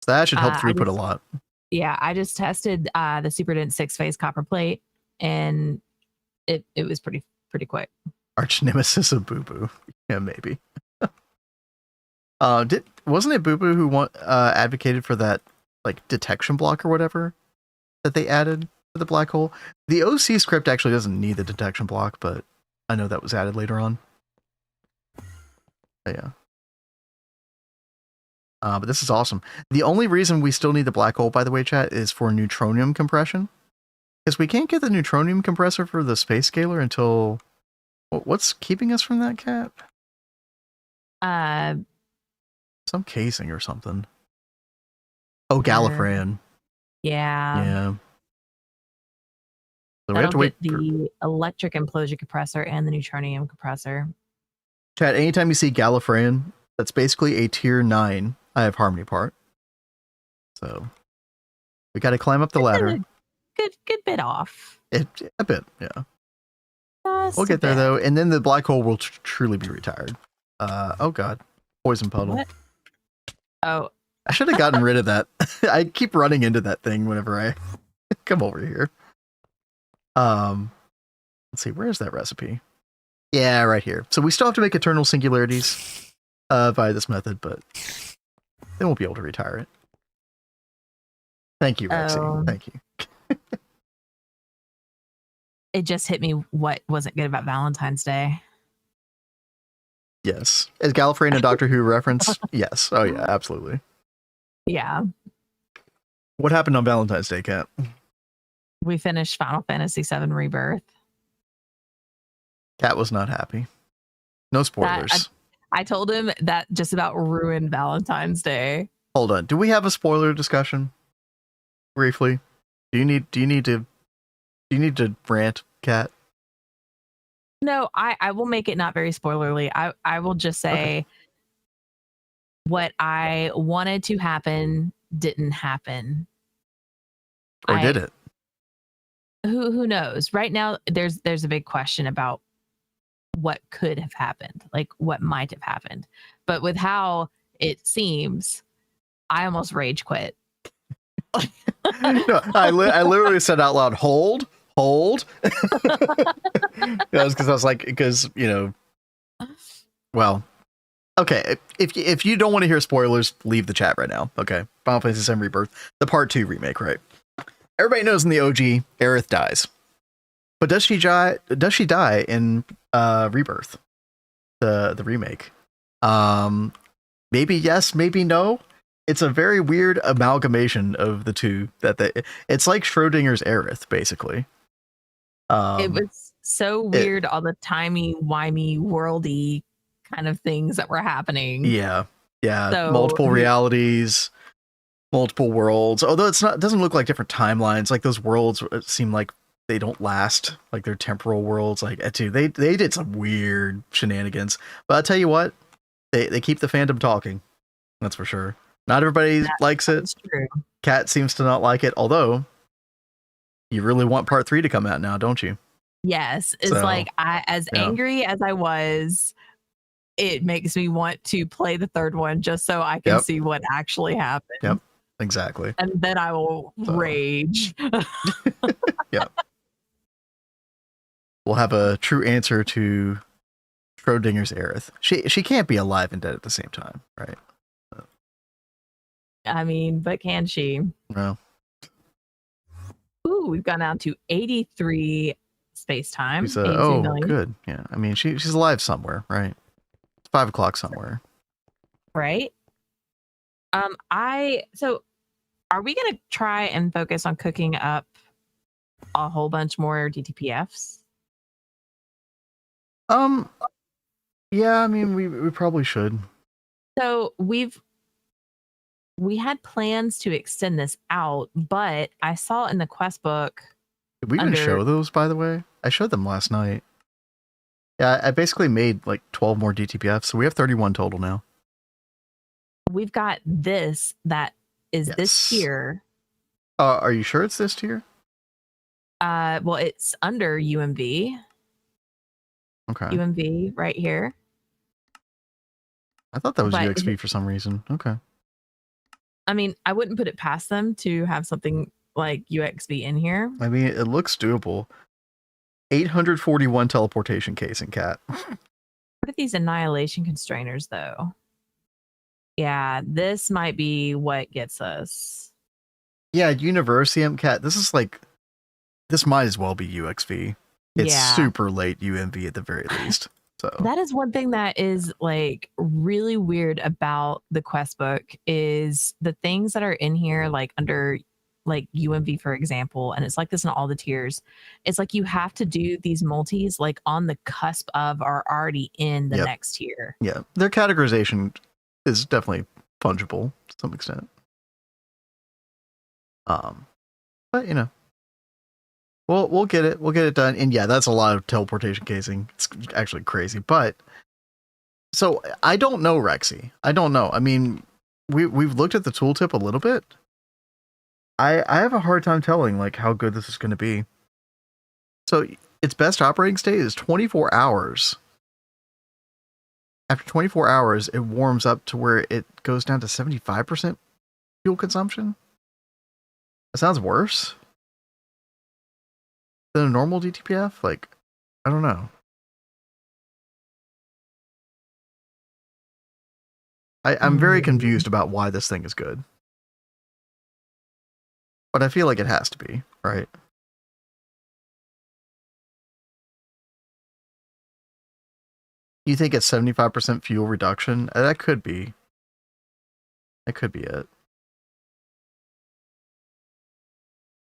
So that should help throughput a lot. Yeah, I just tested the super dense 6-phase copper plate, and it was pretty quick. Arch nemesis of Boo Boo. Yeah, maybe. Wasn't it Boo Boo who advocated for that like detection block or whatever that they added to the black hole? The OC script actually doesn't need the detection block, but I know that was added later on. But yeah. But this is awesome. The only reason we still need the black hole, by the way, chat, is for neutronium compression. Because we can't get the neutronium compressor for the space scaler until... What's keeping us from that, Cat? Some casing or something. Oh, Gallifreyan. Yeah. Yeah. So we have to wait the electric implosion compressor and the neutronium compressor. Chat, anytime you see Gallifreyan, that's basically a tier 9 Eye of Harmony part. So we got to climb up the ladder. Good bit off. A bit, yeah. Just we'll get there though, and then the black hole will truly be retired. Oh god, poison puddle. What? Oh, I should have gotten rid of that. I keep running into that thing whenever I come over here. Let's see, where is that recipe? Yeah, right here. So we still have to make eternal singularities via this method, but they won't be able to retire it. Thank you, Rexy. Thank you. It just hit me what wasn't good about Valentine's Day. Yes. Is Gallifreyan a Doctor Who reference? Yes. Oh, yeah, absolutely. Yeah. What happened on Valentine's Day, Kat? We finished Final Fantasy VII Rebirth. Kat was not happy. No spoilers. I told him that just about ruined Valentine's Day. Hold on. Do we have a spoiler discussion? Briefly. Do you need to rant, Kat? No, I will make it not very spoilerly. I will just say what I wanted to happen didn't happen. Or did it? Who knows? Right now there's a big question about what could have happened, like what might have happened. But with how it seems, I almost rage quit. No, I literally said out loud, hold. Because I was like, because, well, okay. If you don't want to hear spoilers, leave the chat right now. Okay. Final Fantasy VII Rebirth, the Part 2 remake, right? Everybody knows in the OG, Aerith dies. But does she die in Rebirth? The remake. Maybe yes, maybe no. It's a very weird amalgamation of the two. It's like Schrodinger's Aerith, basically. It was so weird, all the timey-wimey, worldy kind of things that were happening. Yeah. So, multiple realities, multiple worlds. Although it doesn't look like different timelines. Like those worlds seem like they don't last. Like they're temporal worlds. Like they did some weird shenanigans. But I'll tell you what, they keep the fandom talking. That's for sure. Not everybody likes it. True. Kat seems to not like it. Although you really want Part 3 to come out now, don't you? Yes. It's like angry as I was, it makes me want to play the third one just so I can see what actually happened. Yep. Exactly. And then I will rage. Yep. We'll have a true answer to Schrodinger's Aerith. She can't be alive and dead at the same time, right? I mean, but can she? No. Ooh, we've gone down to 83 space time. Good. Yeah. I mean, she's alive somewhere, right? It's 5 o'clock somewhere. Right. So are we gonna try and focus on cooking up a whole bunch more DTPFs? Yeah, I mean, we probably should. So we had plans to extend this out, but I saw in the quest book. Did we even show those, by the way? I showed them last night. Yeah, I basically made like 12 more DTPFs, so we have 31 total now. We've got this that is this tier. Are you sure it's this tier? Well, it's under UMV. Okay. UMV right here. I thought that was UXV for some reason. Okay. I mean, I wouldn't put it past them to have something like UXV in here. I mean, it looks doable. 841 teleportation casing, Cat. What are these annihilation constrainers, though? Yeah, this might be what gets us. Yeah, Universium, Cat. This might as well be UXV. It's super late UMV at the very least. So that is one thing that is like really weird about the quest book is the things that are in here, like under like UMV, for example, and it's like this in all the tiers. It's like you have to do these multis like on the cusp of or already in the next tier. Yeah, their categorization is definitely fungible to some extent. But you know, we'll get it done. And yeah, that's a lot of teleportation casing. It's actually crazy. But so I don't know, Rexy. I don't know. I mean, we've looked at the tooltip a little bit. I have a hard time telling like how good this is going to be. So its best operating state is 24 hours. After 24 hours, it warms up to where it goes down to 75% fuel consumption. That sounds worse than a normal DTPF. Like, I don't know. I'm very confused about why this thing is good. But I feel like it has to be, right? You think it's 75% fuel reduction? That could be. That could be it.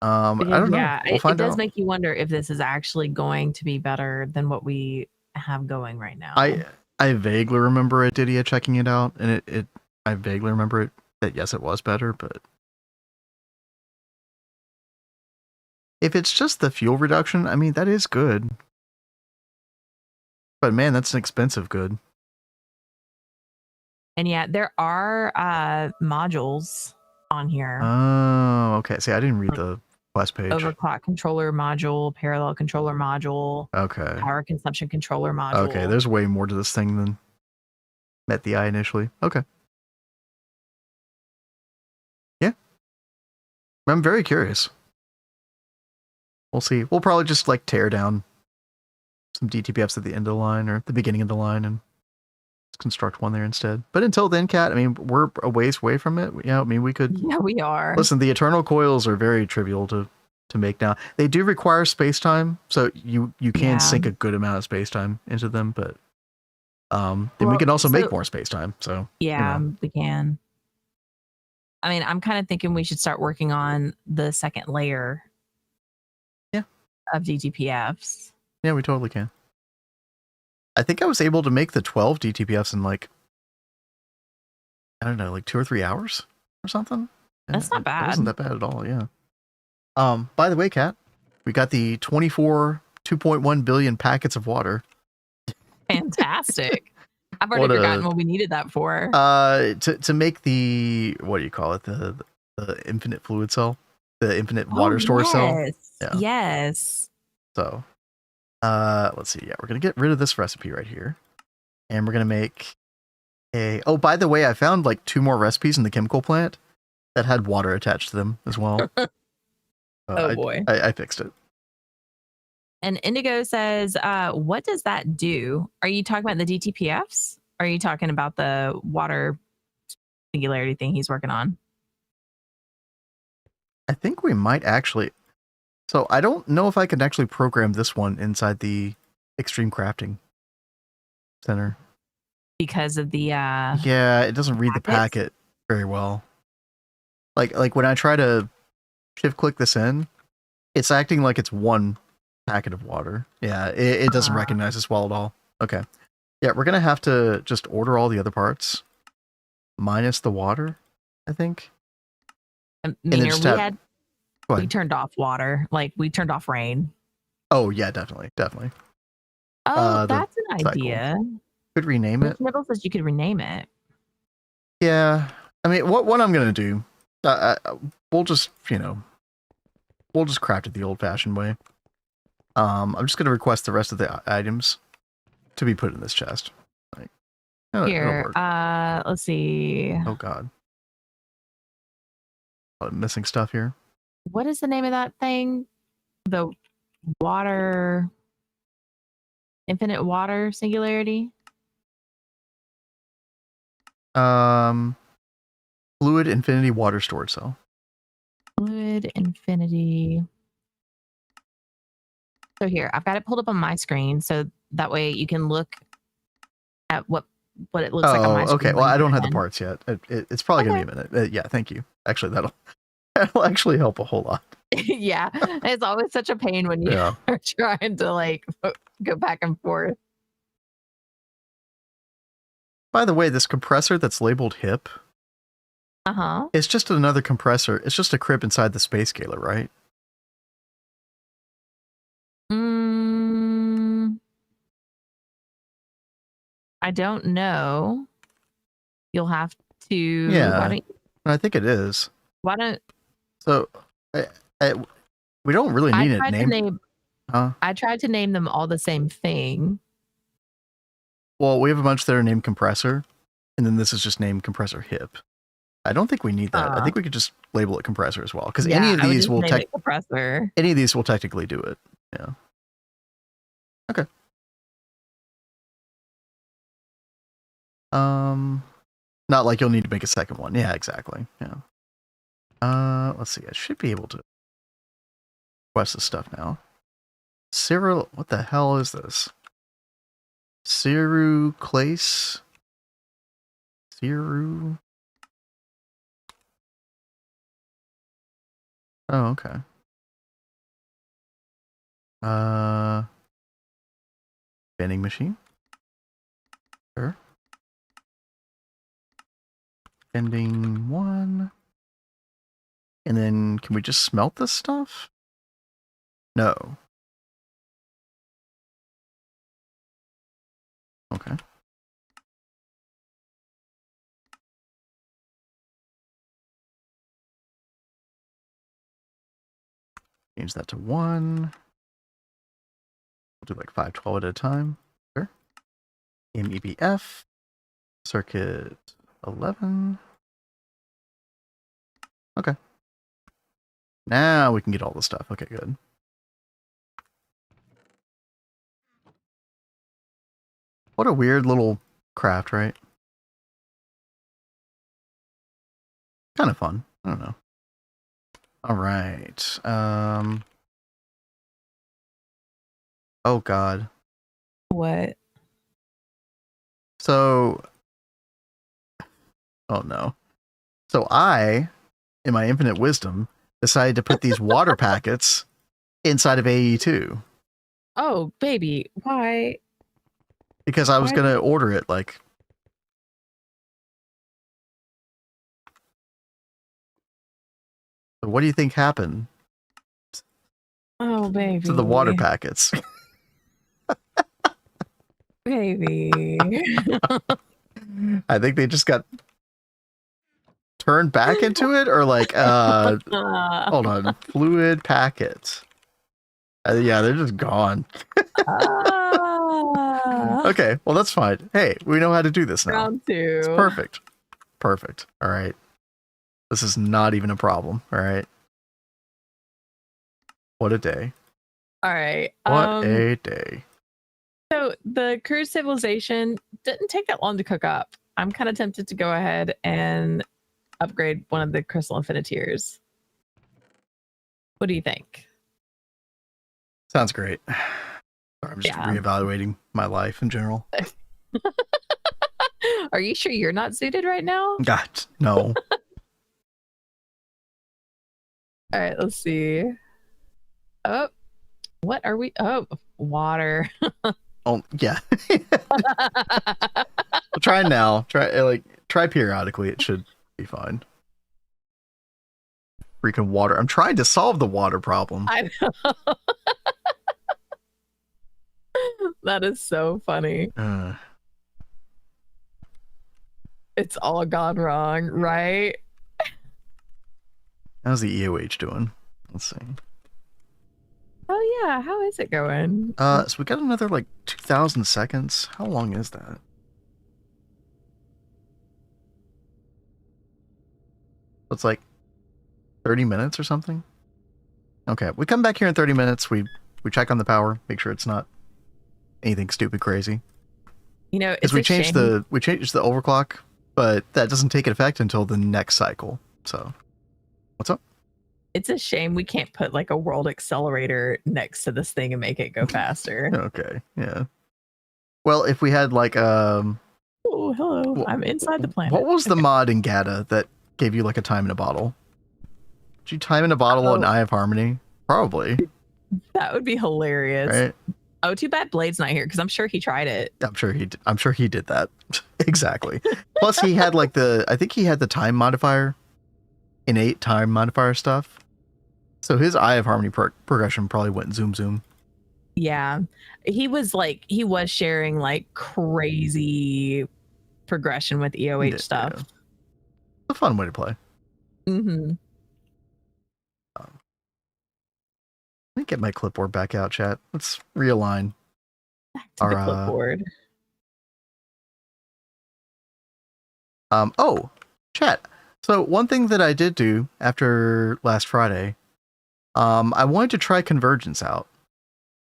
I don't know. We'll find it does out. make you wonder if this is actually going to be better than what we have going right now. I vaguely remember Didia checking it out, and I vaguely remember it that yes, it was better, but if it's just the fuel reduction, I mean that is good. But man, that's an expensive good. And yeah, there are modules on here. Oh, okay. See, I didn't read the quest page. Overclock controller module, parallel controller module. Okay. Power consumption controller module. Okay, there's way more to this thing than met the eye initially. Okay. Yeah. I'm very curious. We'll see. We'll probably just like tear down some DTPFs at the end of the line or the beginning of the line and construct one there instead. But until then, Kat, I mean, we're a ways away from it. Yeah, I mean, we could. Yeah, we are. Listen, the eternal coils are very trivial to make now. They do require space-time, so you can sink a good amount of space-time into them, but then we can also make more space-time. So yeah, we can. I mean, I'm kind of thinking we should start working on the second layer. Yeah. Of DTPFs. Yeah, we totally can. I think I was able to make the 12 DTPFs in like, I don't know, like 2 or 3 hours or something. That's not bad. It wasn't that bad at all, yeah. By the way, Kat, we got the 2.1 billion packets of water. Fantastic. I've already forgotten what we needed that for. To make the, what do you call it? The infinite fluid cell, the infinite water storage cell. Yeah. Yes. So, let's see. Yeah, we're gonna get rid of this recipe right here, and we're gonna make a. Oh, by the way, I found like 2 more recipes in the chemical plant that had water attached to them as well. Boy, I fixed it. And Indigo says, "What does that do? Are you talking about the DTPFs? Or are you talking about the water singularity thing he's working on?" I think we might actually. So I don't know if I can actually program this one inside the Extreme Crafting Center. Because of the yeah, it doesn't read the packet very well. Like when I try to shift click this in, it's acting like it's one packet of water. Yeah, it doesn't recognize this well at all. Okay. Yeah, we're gonna have to just order all the other parts minus the water, I think. We turned off water. Like we turned off rain. Oh yeah, definitely. Oh, that's an idea. Could rename it. Middle says you could rename it. Yeah, I mean, what I'm gonna do, we'll just craft it the old-fashioned way. I'm just gonna request the rest of the items to be put in this chest. Like, here, let's see. Oh God, I'm missing stuff here. What is the name of that thing? The water, infinite water singularity. Fluid infinity water storage cell. Fluid infinity. So here, I've got it pulled up on my screen, so that way you can look at what it looks like on my screen. Okay. Well, I don't have the parts yet. It's probably gonna be a minute. Yeah, thank you. Actually, that'll actually help a whole lot. Yeah, it's always such a pain when you are trying to like go back and forth. By the way, this compressor that's labeled HIP, it's just another compressor. It's just a crib inside the space scaler, right? I don't know. You'll have to. Yeah, I think it is. Why don't? So, we don't really need it named. I tried to name them all the same thing. Well, we have a bunch that are named compressor, and then this is just named compressor HIP. I don't think we need that. I think we could just label it compressor as well, because any of these will any of these will technically do it. Yeah. Okay. Not like you'll need to make a second one. Yeah, exactly. Yeah. Let's see. I should be able to request this stuff now. Cyril, what the hell is this? Ciru Clace? Ciru? Oh, okay. Vending machine. Sure. Vending one. And then can we just smelt this stuff? No. Okay. Change that to 1. We'll do like 512 at a time. Sure. MEBF. Circuit 11. Okay. Now we can get all the stuff. Okay, good. What a weird little craft, right? Kind of fun. I don't know. All right. Oh God. What? So. Oh no. So I, in my infinite wisdom, decided to put these water packets inside of AE2. Oh, baby, why? Because I was going to order it like. So what do you think happened? Oh, baby. To the water packets. Baby. I think they just got turned back into it, or like, hold on, fluid packets. Yeah, they're just gone. Okay, well that's fine. Hey, we know how to do this now. Round 2. It's perfect. Perfect. All right. This is not even a problem. All right. What a day. All right. What a day. So the cruise civilization didn't take that long to cook up. I'm kind of tempted to go ahead and upgrade one of the crystal infiniteers. What do you think? Sounds great. Sorry, I'm just reevaluating my life in general. Are you sure you're not suited right now? God, no. All right, let's see. Oh, what are we? Oh, water. Oh, yeah. We'll try now. Try periodically. It should be fine. Freaking water. I'm trying to solve the water problem. I know. That is so funny. It's all gone wrong, right? How's the EOH doing? Let's see. Oh yeah, how is it going? So we got another like 2,000 seconds. How long is that? It's like 30 minutes or something. Okay, we come back here in 30 minutes. We check on the power, make sure it's not anything stupid crazy. You know, because we changed the overclock, but that doesn't take effect until the next cycle. So, what's up? It's a shame we can't put like a world accelerator next to this thing and make it go faster. Okay, yeah. Well, if we had like oh, hello, I'm inside the planet. What was the mod in GATA that gave you like a time in a bottle? Did you time in a bottle an Eye of Harmony? Probably. That would be hilarious. Right? Oh, too bad Blade's not here because I'm sure he tried it. I'm sure he did that. Exactly. Plus he had like I think he had the time modifier, innate time modifier stuff. So his Eye of Harmony progression probably went zoom zoom. Yeah. He was sharing like crazy progression with EOH stuff. Yeah. It's a fun way to play. Mm-hmm. Let me get my clipboard back out, chat. Let's realign back to the clipboard. Oh, chat. So one thing that I did do after last Friday, I wanted to try Convergence out.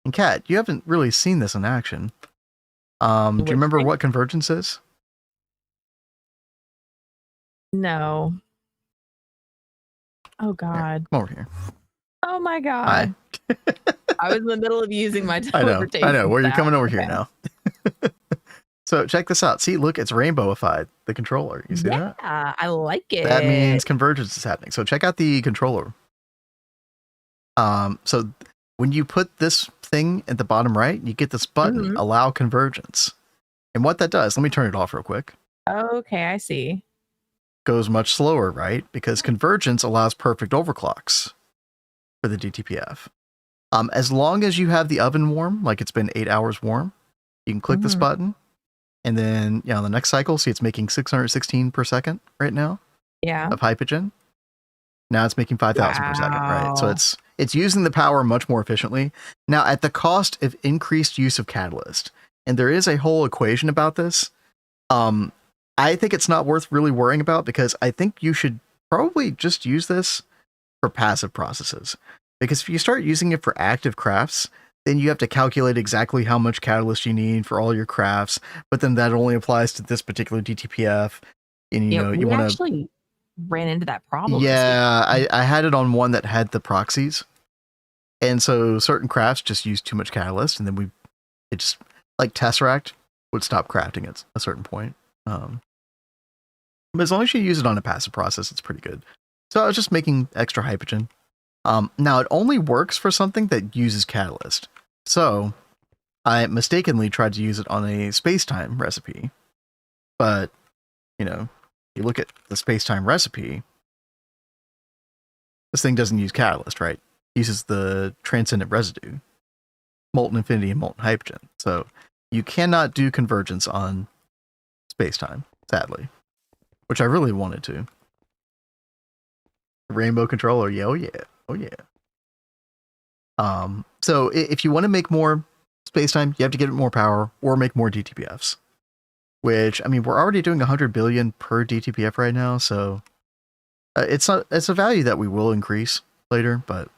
And Kat, you haven't really seen this in action. Do you remember what Convergence is? No. Oh Here, God. come over here. Oh my Hi. God. I was in the middle of using my I teleportation. know. Where you're staff. coming over here Okay. now. So check this out. See, look, it's rainbowified, the controller. You see that? Yeah, I like it. That means convergence is happening. So check out the controller. So when you put this thing at the bottom right, you get this button, allow convergence. And what that does, let me turn it off real quick. Okay, I see. Goes much slower, right? Because convergence allows perfect overclocks for the DTPF. As long as you have the oven warm, like it's been 8 hours warm, you can click this button. And then, on the next cycle, see it's making 616 per second right now. Yeah. Of hypogen. Now it's making 5,000 per second, right? So it's using the power much more efficiently. Now, at the cost of increased use of catalyst, and there is a whole equation about this. I think it's not worth really worrying about because I think you should probably just use this for passive processes. Because if you start using it for active crafts, then you have to calculate exactly how much catalyst you need for all your crafts. But then that only applies to this particular DTPF. And you want to actually ran into that problem. Yeah, I had it on one that had the proxies. And so certain crafts just use too much catalyst, and then it just, like Tesseract, would stop crafting at a certain point. But as long as you use it on a passive process, it's pretty good. So I was just making extra hypogen. Now, it only works for something that uses catalyst. So I mistakenly tried to use it on a space-time recipe. But, you look at the space-time recipe, this thing doesn't use catalyst, right? It uses the transcendent residue, molten infinity and molten hypogen. So you cannot do convergence on space-time, sadly, which I really wanted to. Rainbow controller, yeah, oh yeah. So if you want to make more space-time, you have to get more power or make more DTPFs. Which, I mean, we're already doing 100 billion per DTPF right now, so it's a value that we will increase later, but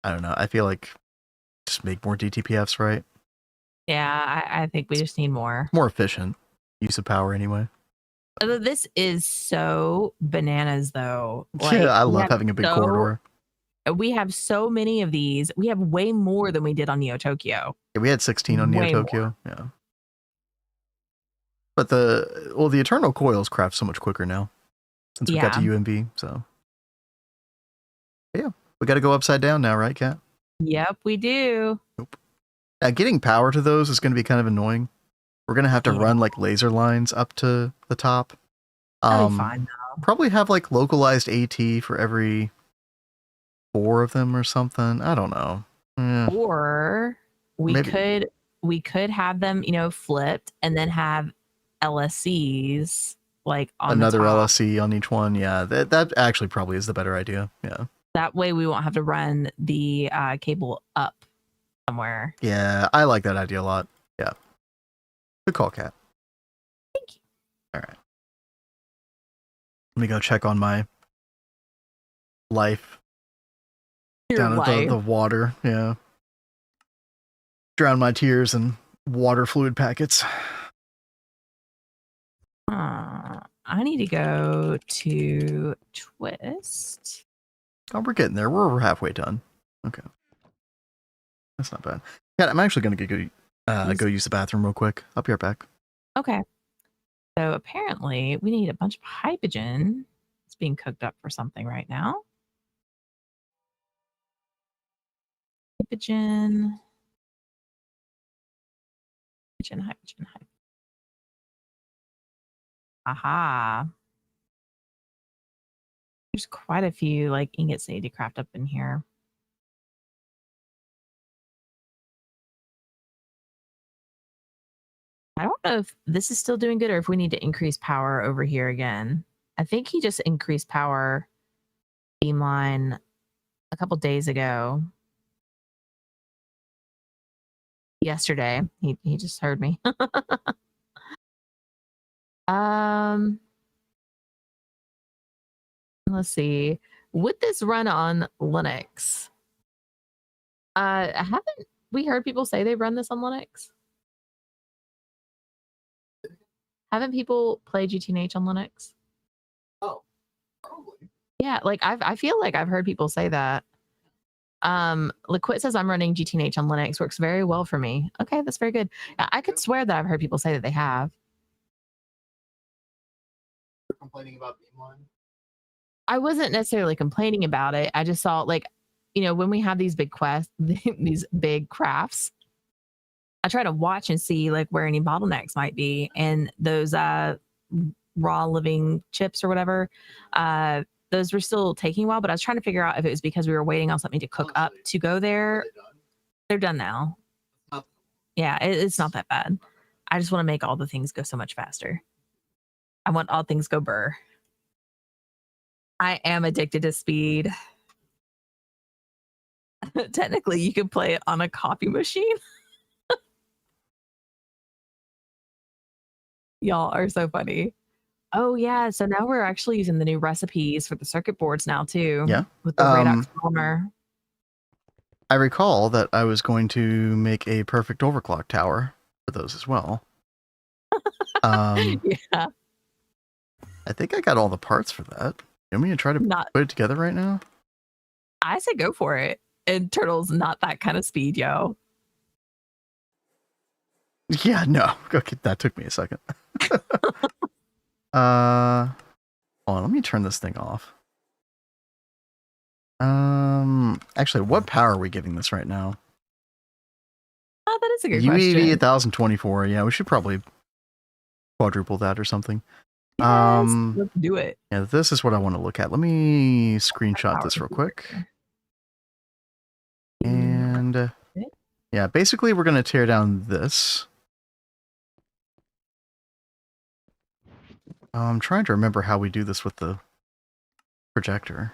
I don't know. I feel like just make more DTPFs, right? Yeah, I think we just need more. More efficient use of power anyway. This is so bananas, though. Yeah, I love having a big corridor. We have so many of these. We have way more than we did on Neo Tokyo. Yeah, we had 16 on Neo Tokyo. Yeah. But the Eternal Coils craft so much quicker now since we got to UMV. So yeah, we got to go upside down now, right, Kat? Yep, we do. Nope. Now, getting power to those is going to be kind of annoying. We're going to have to run like laser lines up to the top. That'll be fine, though. Probably have like localized AT for every 4 of them or something. I don't know. Or we could have them, flipped and then have LSCs like on another the top. LSC on each one. Yeah, that actually probably is the better idea. Yeah. That way we won't have to run the cable up somewhere. Yeah, I like that idea a lot. Yeah. Good call, Kat. Thank you. All right. Let me go check on my life. Down at the water. Yeah. Drown my tears in water fluid packets. I need to go to Twist. Oh, we're getting there. We're halfway done. Okay. That's not bad. Yeah, I'm actually going to go use the bathroom real quick. I'll be right back. Okay. So apparently we need a bunch of hypogen. It's being cooked up for something right now. Hypogen. Hypogen. Aha. There's quite a few like ingots that need to craft up in here. I don't know if this is still doing good or if we need to increase power over here again. I think he just increased power beamline a couple days ago. Yesterday. He just heard me. Let's see. Would this run on Linux? Haven't we heard people say they run this on Linux? Haven't people played GTNH on Linux? Yeah, like I feel like I've heard people say that. Liquid says I'm running GTNH on Linux. Works very well for me. Okay, that's very good. Yeah, I could swear that I've heard people say that they have. Complaining about Beamline? I wasn't necessarily complaining about it. I just saw like, when we have these big quests, these big crafts, I try to watch and see like where any bottlenecks might be, and those raw living chips or whatever, those were still taking a while. But I was trying to figure out if it was because we were waiting on something to cook up to go there. They're done now. Yeah, it's not that bad. I just want to make all the things go so much faster. I want all things go burr. I am addicted to speed. Technically, you could play it on a copy machine. Y'all are so funny. Oh yeah, so now we're actually using the new recipes for the circuit boards now too. Yeah. With the redox polymer. I recall that I was going to make a perfect overclock tower for those as well. Yeah. I think I got all the parts for that. You want me to try to put it together right now? I say go for it. And Turtle's not that kind of speed, yo. Yeah, no. Okay, that took me a second. Hold on, let me turn this thing off. Actually, what power are we giving this right now? Oh, that is a good question. UMV 1024. Yeah, we should probably quadruple that or something. Yes, let's do it. Yeah, this is what I want to look at. Let me screenshot this real quick. And yeah, basically we're going to tear down this. I'm trying to remember how we do this with the projector.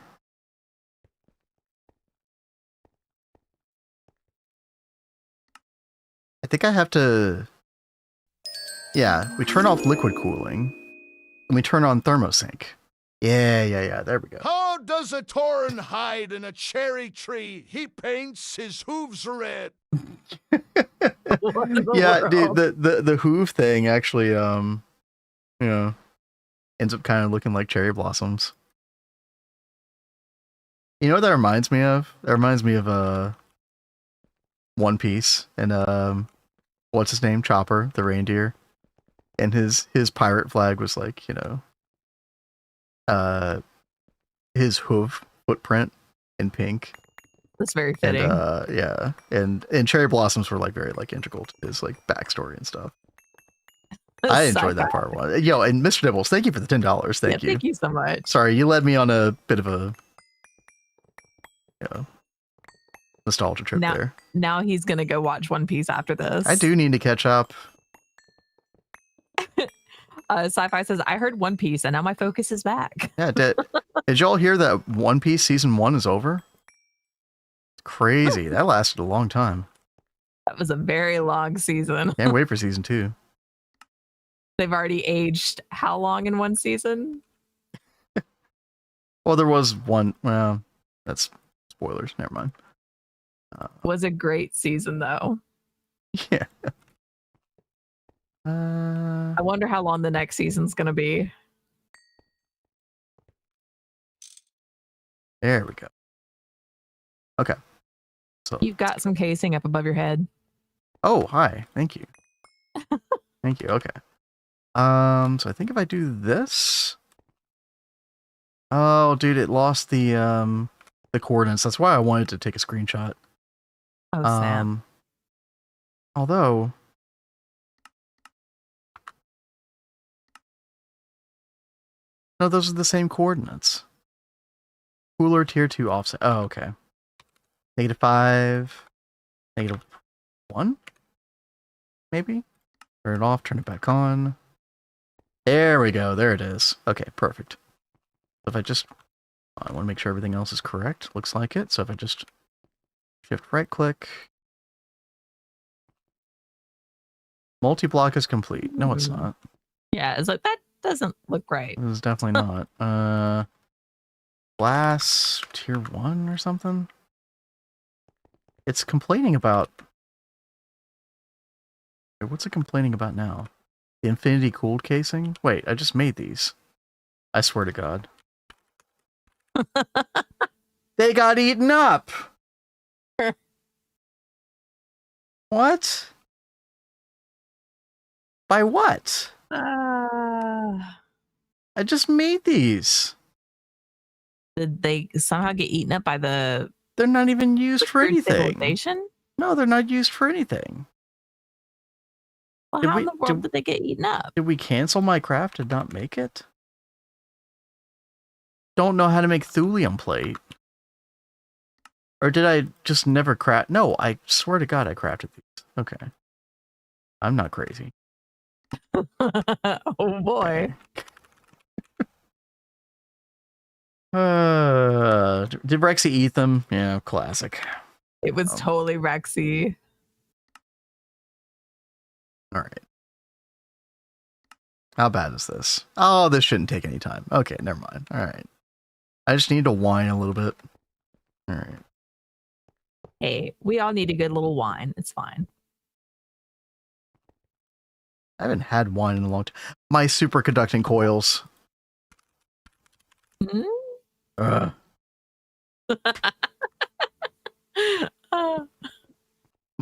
I think I have to... Yeah, we turn off liquid cooling, and we turn on thermosync. Yeah, there we go. How does a Tauren hide in a cherry tree? He paints his hooves red. Yeah, dude, the hoof thing actually, ends up kind of looking like cherry blossoms. You know what that reminds me of? That reminds me of One Piece and what's his name? Chopper, the reindeer. And his pirate flag was like, his hoof footprint in pink. That's very fitting. And, yeah, and cherry blossoms were like very like integral to his like backstory and stuff. I enjoyed that part. Yo, and Mr. Nibbles, thank you for the $10. Thank you. Thank you so much. Sorry, you led me on a bit of a nostalgia trip there. Now he's gonna go watch One Piece after this. I do need to catch up. Sci-Fi says, I heard One Piece and now my focus is back. Yeah, did y'all hear that One Piece season 1 is over? It's crazy. That lasted a long time. That was a very long season. Can't wait for season 2. They've already aged how long in one season? Well, there was one. Well, that's spoilers. Never mind. Was a great season though. Yeah. I wonder how long the next season's gonna be. There we go. Okay. So you've got some casing up above your head. Oh, hi. Thank you. Thank you. Okay. So I think if I do this. Oh, dude, it lost the coordinates. That's why I wanted to take a screenshot. Oh, Sam. Although no, those are the same coordinates. Cooler tier 2 offset. Oh, okay. -5, -1, maybe. Turn it off. Turn it back on. There we go. There it is. Okay, perfect. So if I just, I want to make sure everything else is correct. Looks like it. So if I just shift right click. Multi-block is complete. No, it's not. Yeah, it's like, that doesn't look right. It's definitely not. Glass tier 1 or something? It's complaining about... What's it complaining about now? The infinity cooled casing? Wait, I just made these. I swear to God. They got eaten up. What? By what? I just made these. Did they somehow get eaten up by the They're not even used for liquid anything. civilization? No, they're not used for anything. Well, Did how we- in the world did they get eaten up? Did we cancel my craft and not make it? Don't know how to make thulium plate. Or did I just never craft? No, I swear to God I crafted these. Okay. I'm not crazy. Oh boy. Did Rexy eat them? Yeah, classic. It was totally Rexy. All right. How bad is this? Oh, this shouldn't take any time. Okay, never mind. All right. I just need to whine a little bit. All right. Hey, we all need a good little wine. It's fine. I haven't had wine in a long time. My superconducting coils. Mm? Ugh. I'm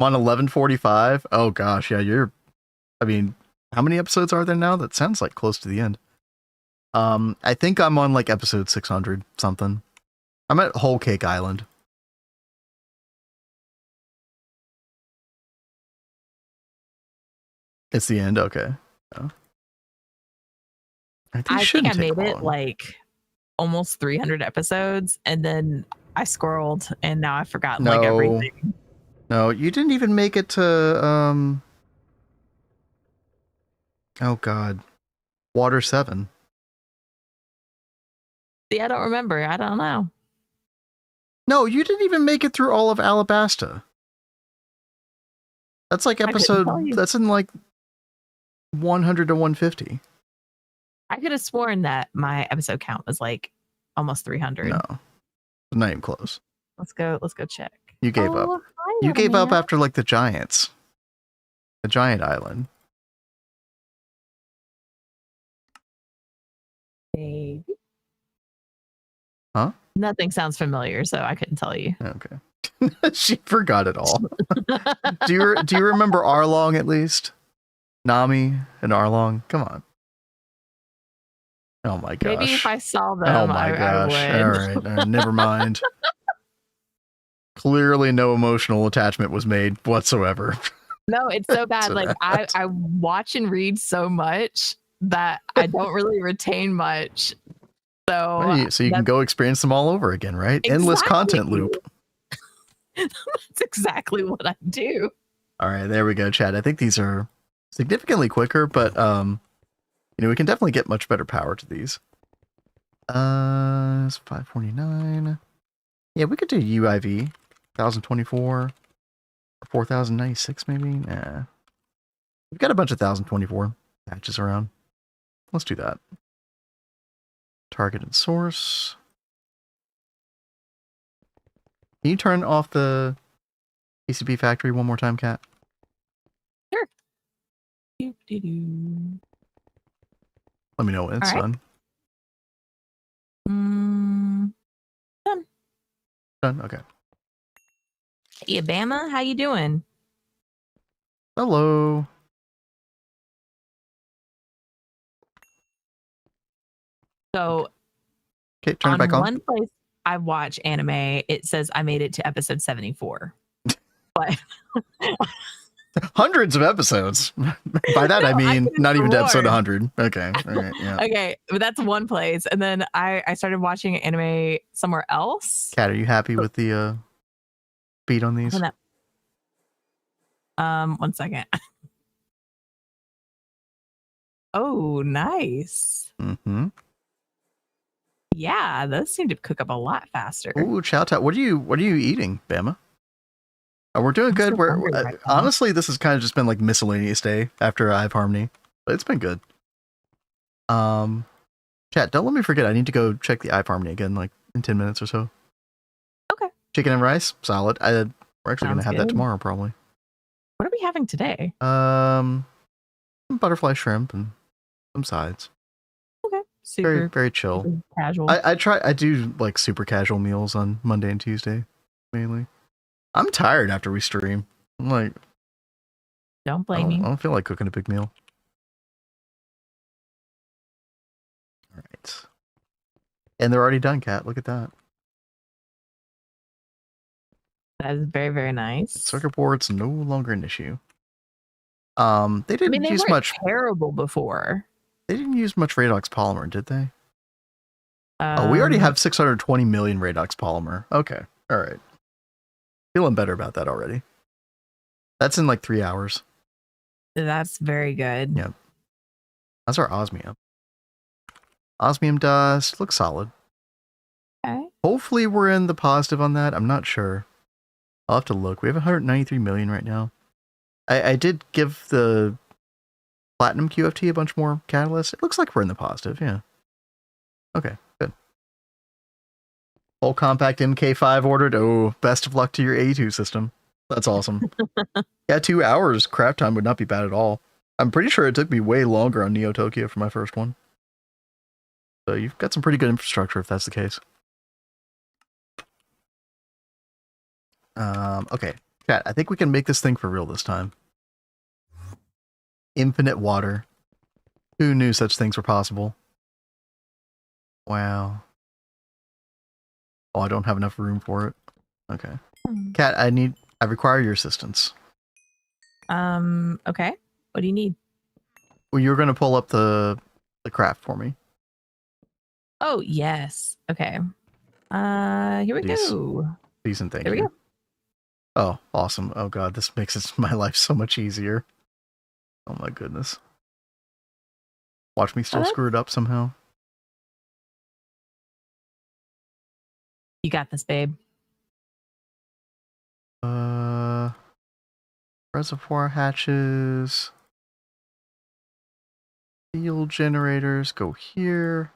on 1145. Oh gosh, yeah, I mean, how many episodes are there now? That sounds like close to the end. I think I'm on like episode 600 something. I'm at Whole Cake Island. It's the end. Okay. Oh. I think I made it like almost 300 episodes, and then I scrolled, and now I've forgotten like everything. No, you didn't even make it to oh God, Water 7. See, I don't remember. I don't know. No, you didn't even make it through all of Alabasta. That's like episode. That's in like 100 to 150. I could have sworn that my episode count was like almost 300. No, not even close. Let's go check. You gave up. You gave up after like the giants. The giant island. Baby. Huh? Nothing sounds familiar, so I couldn't tell you. Okay. She forgot it all. Do you remember Arlong at least? Nami and Arlong? Come on. Oh my gosh. Maybe if I saw them, oh my gosh. I would. All right, never mind. Clearly no emotional attachment was made whatsoever. No, it's so bad. Like I watch and read so much that I don't really retain much. So you can go experience them all over again, right? Exactly. Endless content loop. That's exactly what I do. All right, there we go, Chad. I think these are significantly quicker, but we can definitely get much better power to these. It's 549. Yeah, we could do UIV 1024 or 4096 maybe. Nah. We've got a bunch of 1024 patches around. Let's do that. Targeted source. Can you turn off the PCB factory one more time, Kat? Sure. Doo-doo-doo. Let me know when it's done. Done. Done? Okay. Hey, Bama, how you doing? Hello. So, okay, turn it back on. One place I watch anime, it says I made it to episode 74. But hundreds of episodes. By that, I mean not even to episode 100. Okay. All right. Yeah. Okay. But that's one place. And then I started watching anime somewhere else. Kat, are you happy with the beat on these? 1 second. Oh, nice. Mm-hmm. Yeah, those seem to cook up a lot faster. Ooh, chow chow. What are you eating, Bama? Oh, we're doing good. We're honestly, this has kind of just been like miscellaneous day after I've Harmony, but it's been good. Chat, don't let me forget. I need to go check the iHarmony again, like in 10 minutes or so. Okay. Chicken and rice, solid. We're actually going to have that good. tomorrow, probably. What are we having today? Some butterfly shrimp and some sides. Okay, super, very, very chill. super casual. I do like super casual meals on Monday and Tuesday, mainly. I'm tired after we stream. I'm like, Don't blame I you. don't feel like cooking a big meal. All right. And they're already done, Kat. Look at that. That is very, very nice. Circuit board's no longer an issue. They I didn't mean, they use weren't much. terrible before. They didn't use much Radox polymer, did they? Oh, we already have 620 million Radox polymer. Okay, all right. Feeling better about that already. That's in like 3 hours. That's very good. Yeah. That's our osmium. Osmium dust looks solid. Okay. Hopefully we're in the positive on that. I'm not sure. I'll have to look. We have 193 million right now. I did give the platinum QFT a bunch more catalyst. It looks like we're in the positive, yeah. Okay, good. Full compact MK5 ordered. Oh, best of luck to your A2 system. That's awesome. Yeah, 2 hours craft time would not be bad at all. I'm pretty sure it took me way longer on Neo Tokyo for my first one. So you've got some pretty good infrastructure if that's the case. Okay, chat, I think we can make this thing for real this time. Infinite water. Who knew such things were possible? Wow. Oh, I don't have enough room for it. Okay. Kat, I require your assistance. Okay. What do you need? Well, you're going to pull up the craft for me. Oh, yes. Okay. Here we go. Please and thank There we you. go. Oh, awesome. Oh god, this makes my life so much easier. Oh my goodness. Watch me still screw it up somehow. You got this, babe. Reservoir hatches. Field generators go here.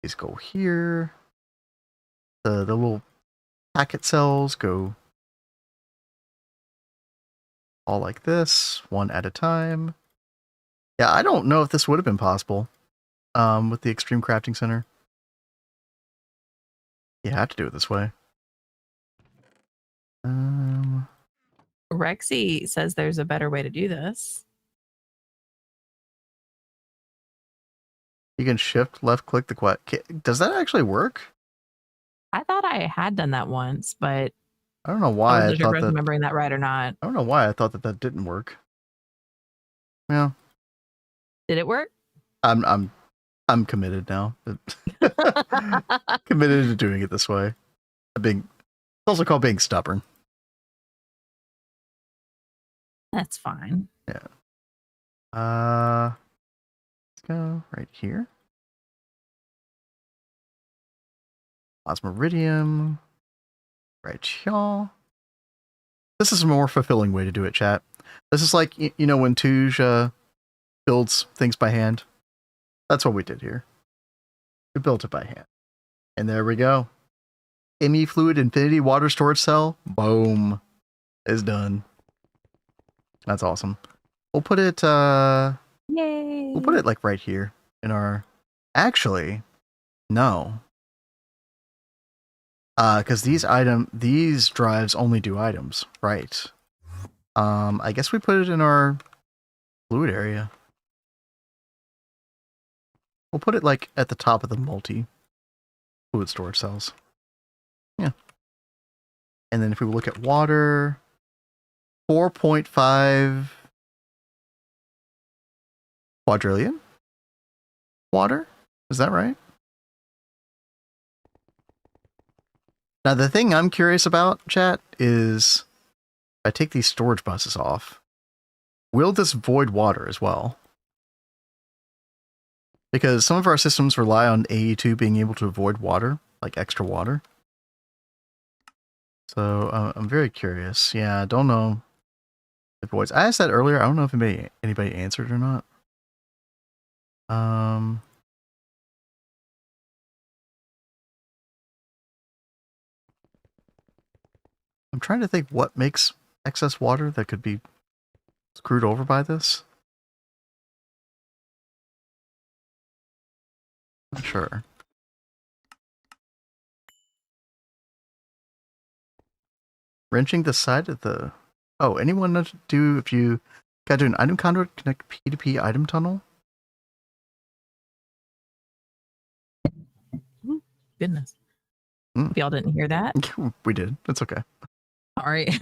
These go here. The little packet cells go all like this, one at a time. Yeah, I don't know if this would have been possible with the Extreme Crafting Center. You have to do it this way. Rexy says there's a better way to do this. You can shift left click the quest. Does that actually work? I thought I had done that once, but I don't know why I wasn't I sure thought if I was remembering that right or not. I don't know why I thought that didn't work. Yeah. Did it work? I'm committed now. Committed to doing it this way. It's also called being stubborn. That's fine. Yeah. Let's go right here. Osmiridium. Right here. This is a more fulfilling way to do it, chat. This is like, you know, when Tuja builds things by hand. That's what we did here. We built it by hand. And there we go. ME Fluid Infinity Water Storage Cell. Boom. Is done. That's awesome. We'll put it Yay. We'll put it like right here in our actually no. Because these drives only do items, right? I guess we put it in our fluid area. We'll put it like at the top of the multi fluid storage cells. Yeah. And then if we look at water, 4.5 quadrillion water? Is that right? Now, the thing I'm curious about, chat, is if I take these storage buses off, will this void water as well? Because some of our systems rely on AE2 being able to avoid water, like extra water. So I'm very curious. Yeah, I don't know if voids. I asked that earlier. I don't know if anybody answered or not. I'm trying to think what makes excess water that could be screwed over by this. Sure. Wrenching the side of the... Oh, anyone know to do if you got to an item conduit, connect P2P item tunnel? Goodness. Mm. If y'all didn't hear that. We did. That's okay. Sorry.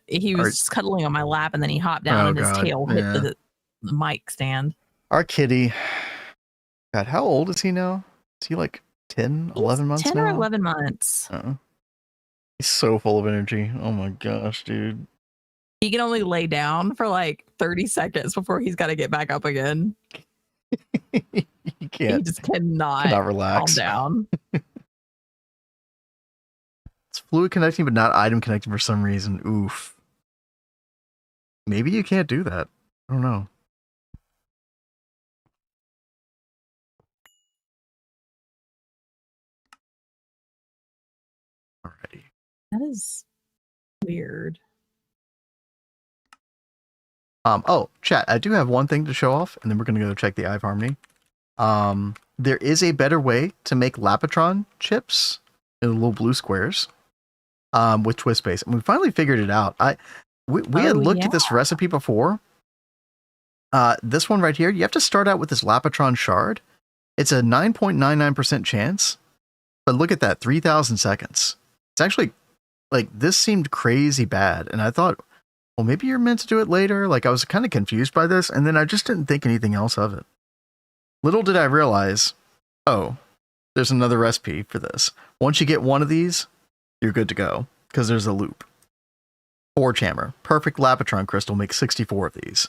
He was cuddling on my lap and then he hopped down and his tail hit the mic stand. Our kitty. God, how old is he now? Is he like 10, 11 months 10 now? or 11 months. He's so full of energy. Oh my gosh, dude. He can only lay down for like 30 seconds before he's got to get back up again. He He just cannot relax. Calm down. It's fluid connecting, but not item connecting for some reason. Oof. Maybe you can't do that. I don't know. Alrighty. That is weird. Oh, chat, I do have one thing to show off, and then we're going to go check the Eye of Harmony. There is a better way to make Lapotron chips in little blue squares with twist base. And we finally figured it out. We had looked at this recipe before. This one right here, you have to start out with this Lapotron shard. It's a 9.99% chance. But look at that, 3,000 seconds. It's actually, like, this seemed crazy bad. And I thought, well, maybe you're meant to do it later. Like, I was kind of confused by this, and then I just didn't think anything else of it. Little did I realize, oh, there's another recipe for this. Once you get one of these, you're good to go, because there's a loop. 4-chamber. Perfect Lapotron crystal makes 64 of these.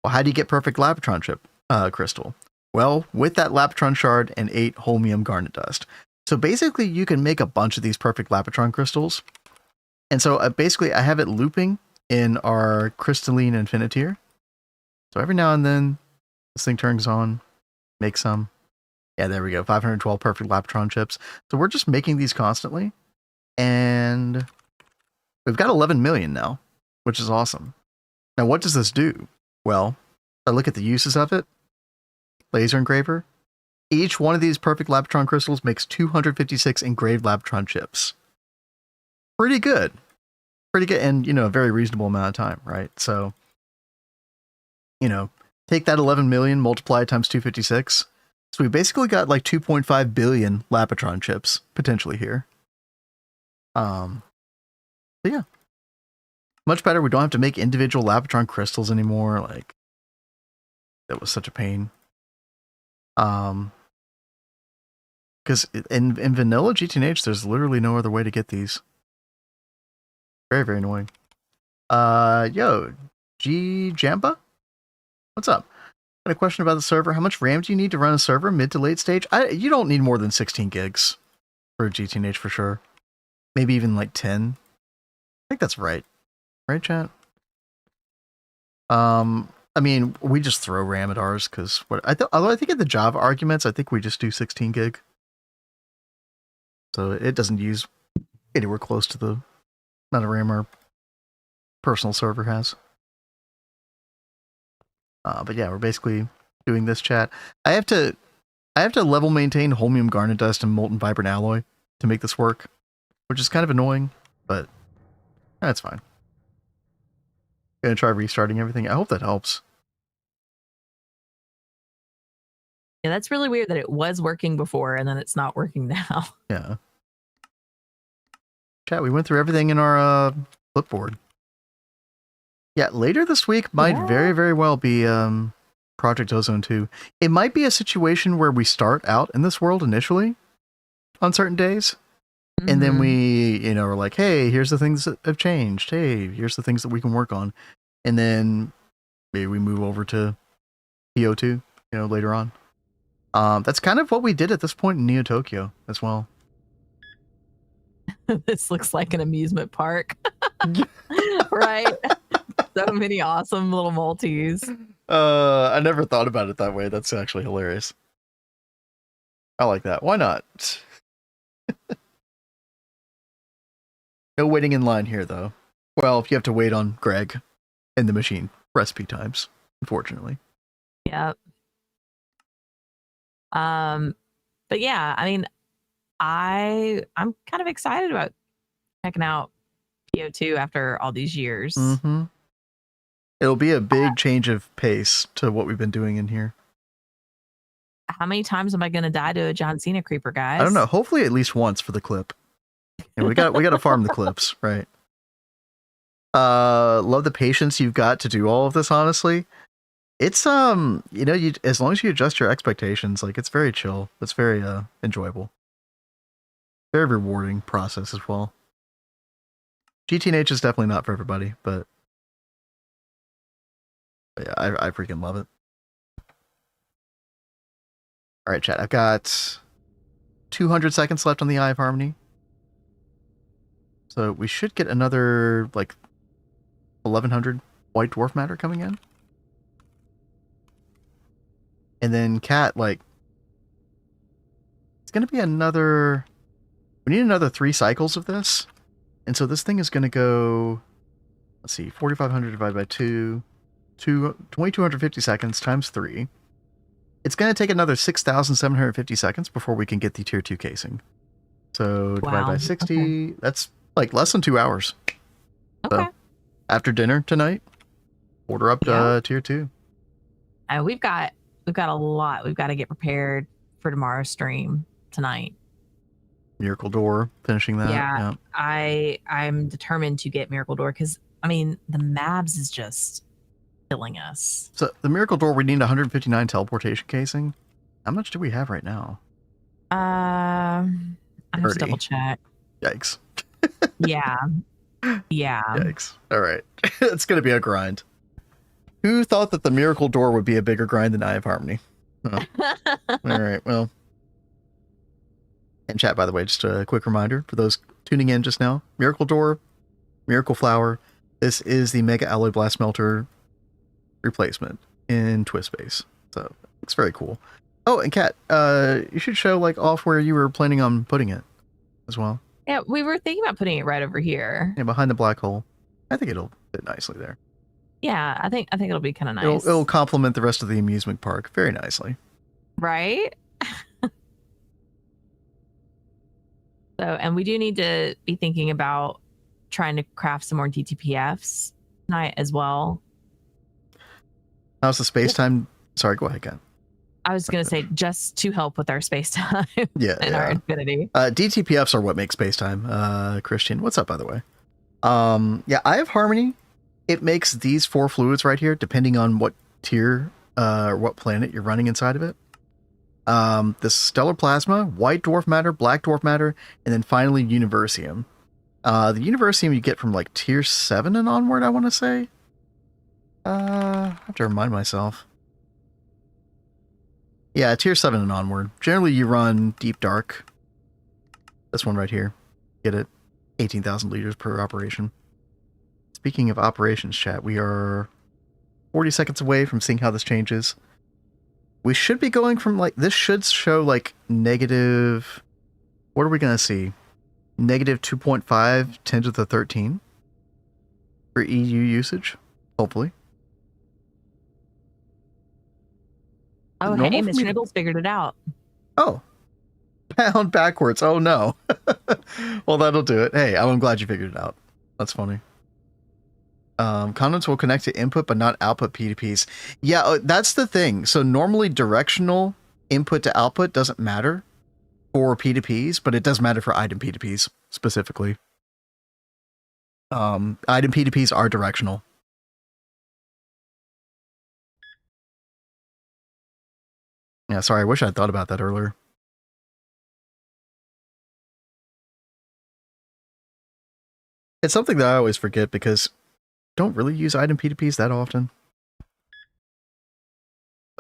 Well, how do you get perfect Lapotron chip crystal? Well, with that Lapotron shard and 8 holmium garnet dust. So basically, you can make a bunch of these perfect Lapotron crystals. And so basically, I have it looping in our crystalline infinitier. So every now and then, this thing turns on, makes some. Yeah, there we go. 512 perfect Lapotron chips. So we're just making these constantly. And we've got 11 million now, which is awesome. Now, what does this do? Well, I look at the uses of it. Laser engraver. Each one of these perfect Lapotron crystals makes 256 engraved Lapotron chips. Pretty good. Pretty good, and, you know, a very reasonable amount of time, right? So, you know, take that 11 million, multiply it times 256. So we basically got like 2.5 billion Lapotron chips, potentially here. So yeah. Much better. We don't have to make individual Lapotron crystals anymore. Like, that was such a pain. Because in vanilla GTNH, there's literally no other way to get these. Very, very annoying. Yo, G Jamba? What's up? Got a question about the server. How much RAM do you need to run a server mid to late stage? You don't need more than 16 gigs for GTNH for sure. Maybe even like 10. I think that's right. Right, chat? I mean, we just throw RAM at ours because although I think in the Java arguments, I think we just do 16 gig. So it doesn't use anywhere close to the amount of RAM our personal server has. But yeah, we're basically doing this chat. I have to level maintain holmium garnet dust and molten vibrant alloy to make this work, which is kind of annoying, but that's fine. Gonna try restarting everything. I hope that helps. Yeah, that's really weird that it was working before and then it's not working now. Yeah. Chat, we went through everything in our clipboard. Yeah, later this week might very, very well be Project Ozone 2. It might be a situation where we start out in this world initially on certain days. And then we, you know, are like, hey, here's the things that have changed. Hey, here's the things that we can work on. And then maybe we move over to PO2, you know, later on. That's kind of what we did at this point in Neo Tokyo as well. This looks like an amusement park. Right? So many awesome little multis. I never thought about it that way. That's actually hilarious. I like that. Why not? No waiting in line here, though. Well, if you have to wait on Greg and the machine recipe times, unfortunately. Yep. But yeah, I mean, I'm kind of excited about checking out PO2 after all these years. Mm-hmm. It'll be a big change of pace to what we've been doing in here. How many times am I going to die to a John Cena creeper, guys? I don't know. Hopefully at least once for the clip. And we got to farm the clips, right? Love the patience you've got to do all of this, honestly. It's you know, as long as you adjust your expectations, like it's very chill. It's very enjoyable. Very rewarding process as well. GTNH is definitely not for everybody, but yeah, I freaking love it. All right, chat. I've got 200 seconds left on the Eye of Harmony. So we should get another, like, 1100 white dwarf matter coming in. And then Cat, like, it's going to be another... We need another 3 cycles of this. And so this thing is going to go... Let's see, 4,500 divided by 2... 2,250 seconds times 3. It's going to take another 6,750 seconds before we can get the tier 2 casing. So divided by 60, that's like less than 2 hours. Okay. So after dinner tonight, order up to tier 2. We've got a lot. We've got to get prepared for tomorrow's stream tonight. Miracle Door, finishing that. Yeah. I'm determined to get Miracle Door because, I mean, the Mabs is just killing us. So the Miracle Door, we need 159 teleportation casing. How much do we have right now? I have to double check. Yikes. Yeah. Yeah. Yikes. All right. It's going to be a grind. Who thought that the Miracle Door would be a bigger grind than Eye of Harmony? Oh. All right. Well. And chat, by the way, just a quick reminder for those tuning in just now. Miracle Door, Miracle Flower. This is the Mega Alloy Blast Melter replacement in Twist Base. So it's very cool. Oh, and Kat, you should show like off where you were planning on putting it as well. Yeah, we were thinking about putting it right over here. Yeah, behind the black hole. I think it'll fit nicely there. Yeah, I think it'll be kind of nice. It'll complement the rest of the amusement park very nicely. Right? So, and we do need to be thinking about trying to craft some more DTPFs tonight as well. How's the space time? Sorry, go ahead, Kat. I was going to say just to help with our space time and our infinity. DTPFs are what make space time. Christian, what's up, by the way? Yeah, Eye of Harmony, it makes these 4 fluids right here, depending on what tier or what planet you're running inside of it. This stellar plasma, white dwarf matter, black dwarf matter, and then finally Universium. The Universium you get from like tier 7 and onward, I want to say. I have to remind myself. Yeah, tier 7 and onward. Generally, you run Deep Dark. This one right here. Get it. 18,000 liters per operation. Speaking of operations, chat, we are 40 seconds away from seeing how this changes. We should be going from, like, this should show, like, negative... What are we going to see? Negative 2.5, 10 to the 13 for EU usage, hopefully. Oh, hey, Mr. Nibbles figured it out. Oh. Pound backwards. Oh, no. Well, that'll do it. Hey, I'm glad you figured it out. That's funny. Condoms will connect to input, but not output P2Ps. Yeah, that's the thing. So normally directional input to output doesn't matter for P2Ps, but it does matter for item P2Ps specifically. Item P2Ps are directional. Yeah, sorry, I wish I'd thought about that earlier. It's something that I always forget because I don't really use item P2Ps that often.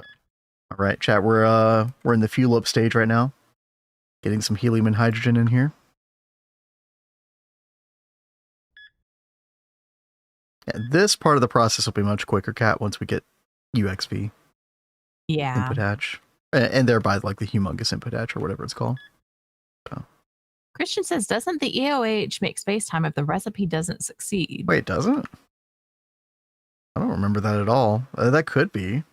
All right, chat, we're in the fuel up stage right now. Getting some helium and hydrogen in here. Yeah, this part of the process will be much quicker, Kat, once we get UXV. Yeah. Input hatch. And thereby, like, the humongous input hatch or whatever it's called. So. Christian says, doesn't the EOH make space time if the recipe doesn't succeed? Wait, doesn't it? I don't remember that at all. That could be.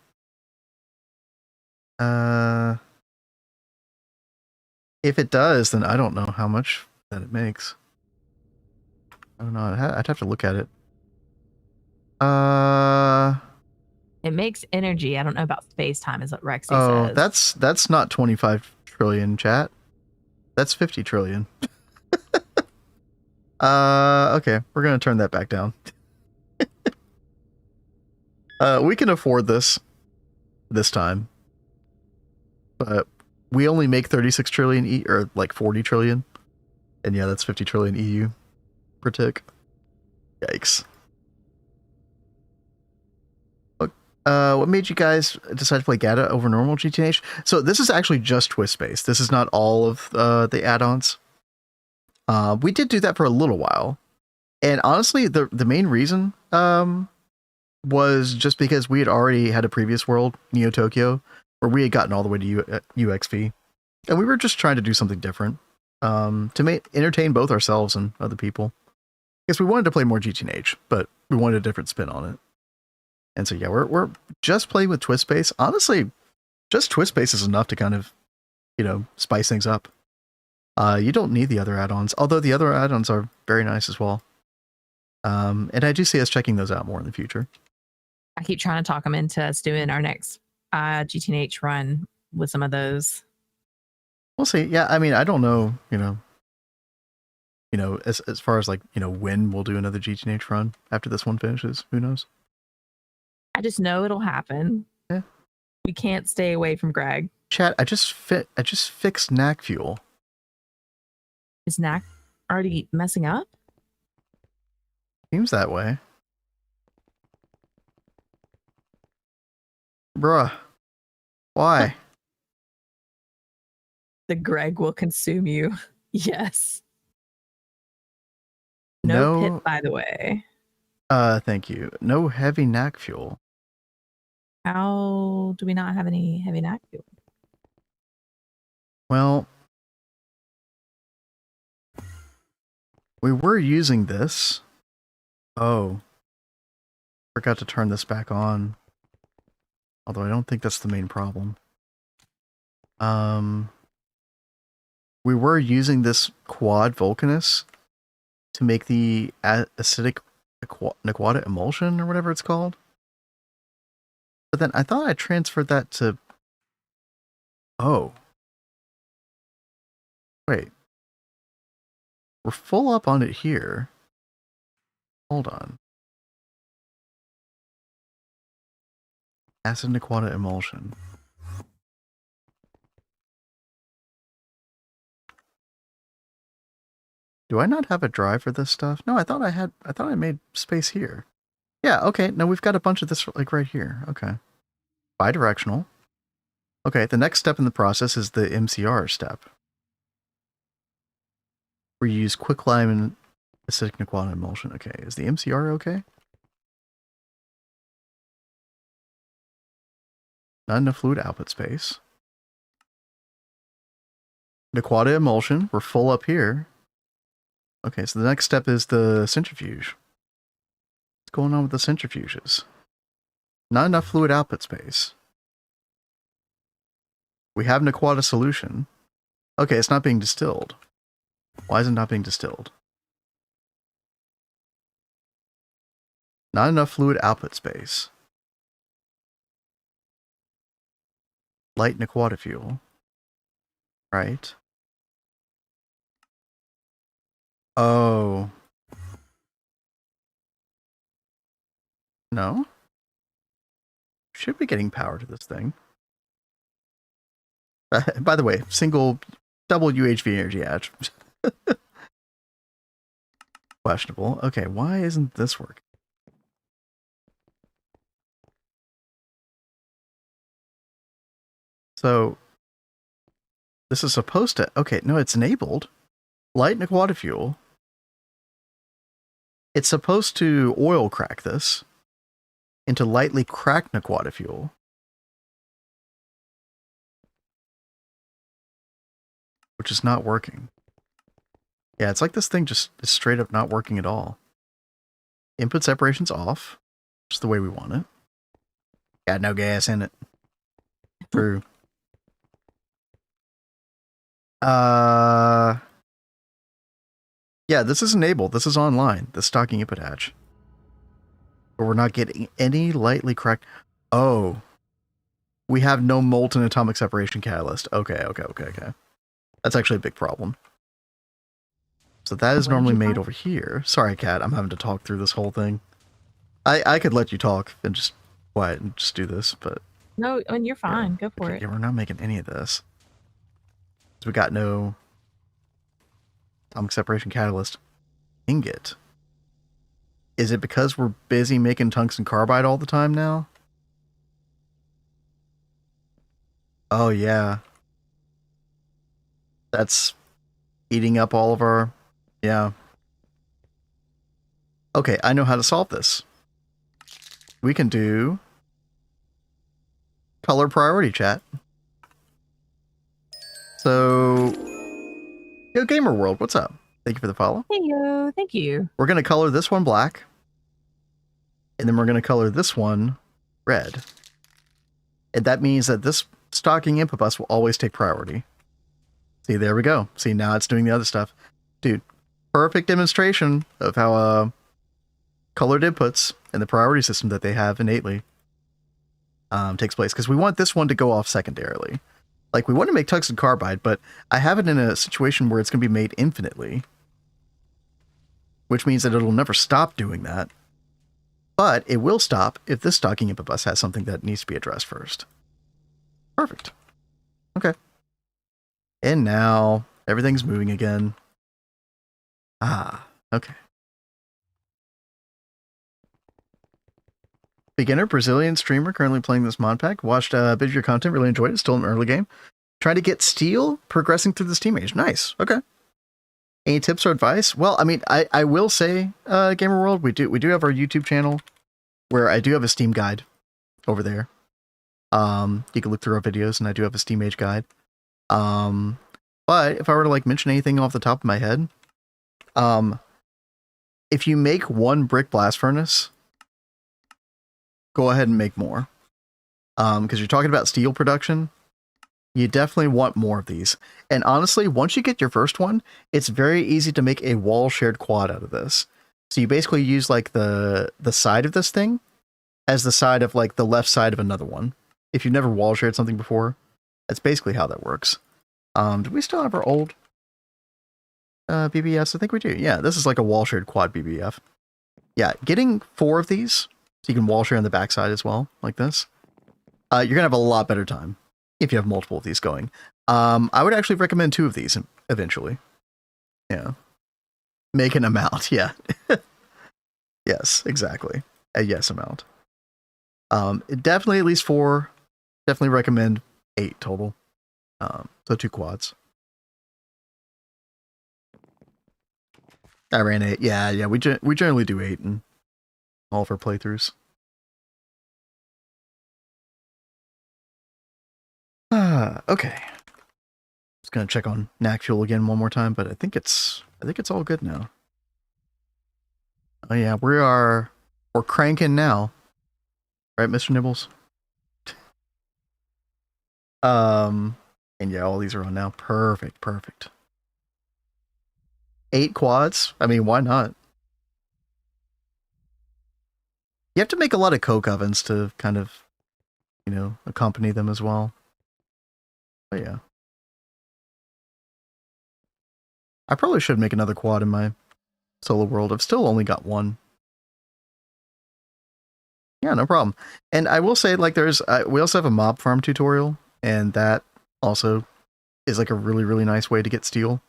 If it does, then I don't know how much that it makes. I don't know. I'd have to look at it. It makes energy. I don't know about space time, is what Rexy says. That's not 25 trillion, chat. That's 50 trillion. Okay, we're gonna turn that back down. We can afford this time, but we only make 36 trillion or like 40 trillion, and yeah, that's 50 trillion EU per tick. Yikes. What made you guys decide to play GATA over normal GTNH? So this is actually just twist-based. This is not all of the add-ons. We did do that for a little while. And honestly, the main reason was just because we had already had a previous world, Neo Tokyo, where we had gotten all the way to UXV. And we were just trying to do something different to entertain both ourselves and other people. Because we wanted to play more GTNH, but we wanted a different spin on it. And so, yeah, we're just playing with twist base. Honestly, just twist base is enough to kind of, spice things up. You don't need the other add-ons, although the other add-ons are very nice as well. And I do see us checking those out more in the future. I keep trying to talk them into us doing our next GTNH run with some of those. We'll see. Yeah, I mean, I don't know, as far as like, when we'll do another GTNH run after this one finishes. Who knows? I just know it'll happen. Yeah. We can't stay away from Greg. Chat, I just fixed knack fuel. Is knack already messing up? Seems that way. Bruh. Why? The Greg will consume you. Yes. No pit, by the way. Thank you. No heavy knack fuel. How do we not have any heavy knack fuel? Well, we were using this. Oh. Forgot to turn this back on. Although I don't think that's the main problem. We were using this quad Vulcanus to make the acidic Naquata emulsion or whatever it's called. But then I thought I transferred that to... Oh. Wait. We're full up on it here. Hold on. Acid Naquata emulsion. Do I not have a drive for this stuff? No, I thought I made space here. Yeah, okay. No, we've got a bunch of this like right here. Okay. Bidirectional. Okay, the next step in the process is the MCR step. Where you use quicklime and acidic Naquata emulsion. Okay, is the MCR okay? Not enough fluid output space. Naquata emulsion, we're full up here. Okay, so the next step is the centrifuge. What's going on with the centrifuges? Not enough fluid output space. We have Naquata solution. Okay, it's not being distilled. Why is it not being distilled? Not enough fluid output space. Light Naquata fuel. Right. Oh. No? Should be getting power to this thing. By the way, double UHV energy edge. Questionable. Okay, why isn't this working? So, this is supposed to... Okay, no, it's enabled. Light Naquata fuel. It's supposed to oil crack this into lightly cracked Naquata fuel. Which is not working. Yeah, it's like this thing just is straight up not working at all. Input separation's off. Just the way we want it. Got no gas in it. True. Yeah, this is enabled. This is online. The stocking input hatch. But we're not getting any lightly cracked. Oh. We have no molten atomic separation catalyst. Okay. That's actually a big problem. So that is normally made over here. Sorry, Kat, I'm having to talk through this whole thing. I could let you talk and just quiet and just do this, but... No, I mean, you're fine. Go for it. Yeah, we're not making any of this. So we got no atomic separation catalyst ingot. Is it because we're busy making tungsten carbide all the time now? Oh, yeah. That's eating up all of our... Yeah. Okay, I know how to solve this. We can do color priority chat. So, Yo Gamer World, what's up? Thank you for the follow. Hey, yo, thank you. We're going to color this one black. And then we're going to color this one red. And that means that this stocking input bus will always take priority. See, there we go. See, now it's doing the other stuff. Dude, perfect demonstration of how colored inputs and the priority system that they have innately takes place. Because we want this one to go off secondarily. Like, we want to make tungsten carbide, but I have it in a situation where it's going to be made infinitely. Which means that it'll never stop doing that. But it will stop if this stocking input bus has something that needs to be addressed first. Perfect. Okay. And now everything's moving again. Ah, okay. Beginner Brazilian streamer currently playing this mod pack. Watched a bit of your content, really enjoyed it. Still in early game. Trying to get steel, progressing through the Steam Age. Nice. Okay. Any tips or advice? Well, I mean, I will say, Gamer World, we do have our YouTube channel where I do have a Steam guide over there. You can look through our videos, and I do have a Steam Age guide. But if I were to like mention anything off the top of my head, if you make one brick blast furnace, go ahead and make more. Because you're talking about steel production. You definitely want more of these. And honestly, once you get your first one, it's very easy to make a wall shared quad out of this. So you basically use like the side of this thing as the side of like the left side of another one. If you've never wall shared something before, that's basically how that works. Do we still have our old BBFs? I think we do. Yeah, this is like a wall shared quad BBF. Yeah, getting 4 of these, so you can wall share on the backside as well, like this. You're gonna have a lot better time if you have multiple of these going. I would actually recommend 2 of these eventually. Yeah. Make an amount, yeah. Yes, exactly. A yes amount. Definitely at least 4. Definitely recommend 8 total. So 2 quads. I ran 8. Yeah, we generally do 8 in all of our playthroughs. Okay. Just gonna check on knack fuel again one more time, but I think it's all good now. Oh yeah, we're cranking now. Right, Mr. Nibbles? And yeah, all these are on now. Perfect. 8 quads? I mean, why not? You have to make a lot of coke ovens to kind of, you know, accompany them as well. But yeah. I probably should make another quad in my solo world. I've still only got 1. Yeah, no problem. And I will say, like, we also have a mob farm tutorial, and that also is like a really nice way to get steel.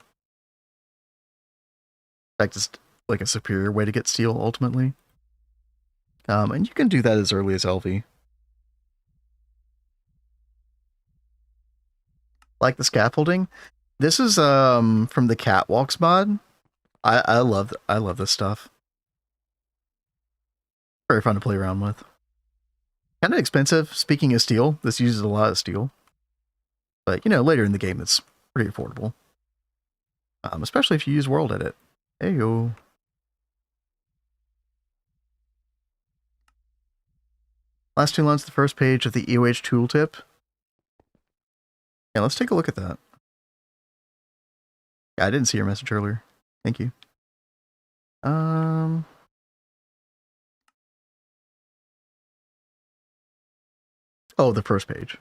In fact, it's like a superior way to get steel ultimately. And you can do that as early as LV. Like the scaffolding. This is from the Catwalks mod. I love this stuff. Very fun to play around with. Kind of expensive. Speaking of steel, this uses a lot of steel. But, you know, later in the game, it's pretty affordable. Especially if you use World Edit. There you go. Last 2 lines of the first page of the EOH tooltip. Yeah, let's take a look at that. Yeah, I didn't see your message earlier. Thank you. Oh, the first page.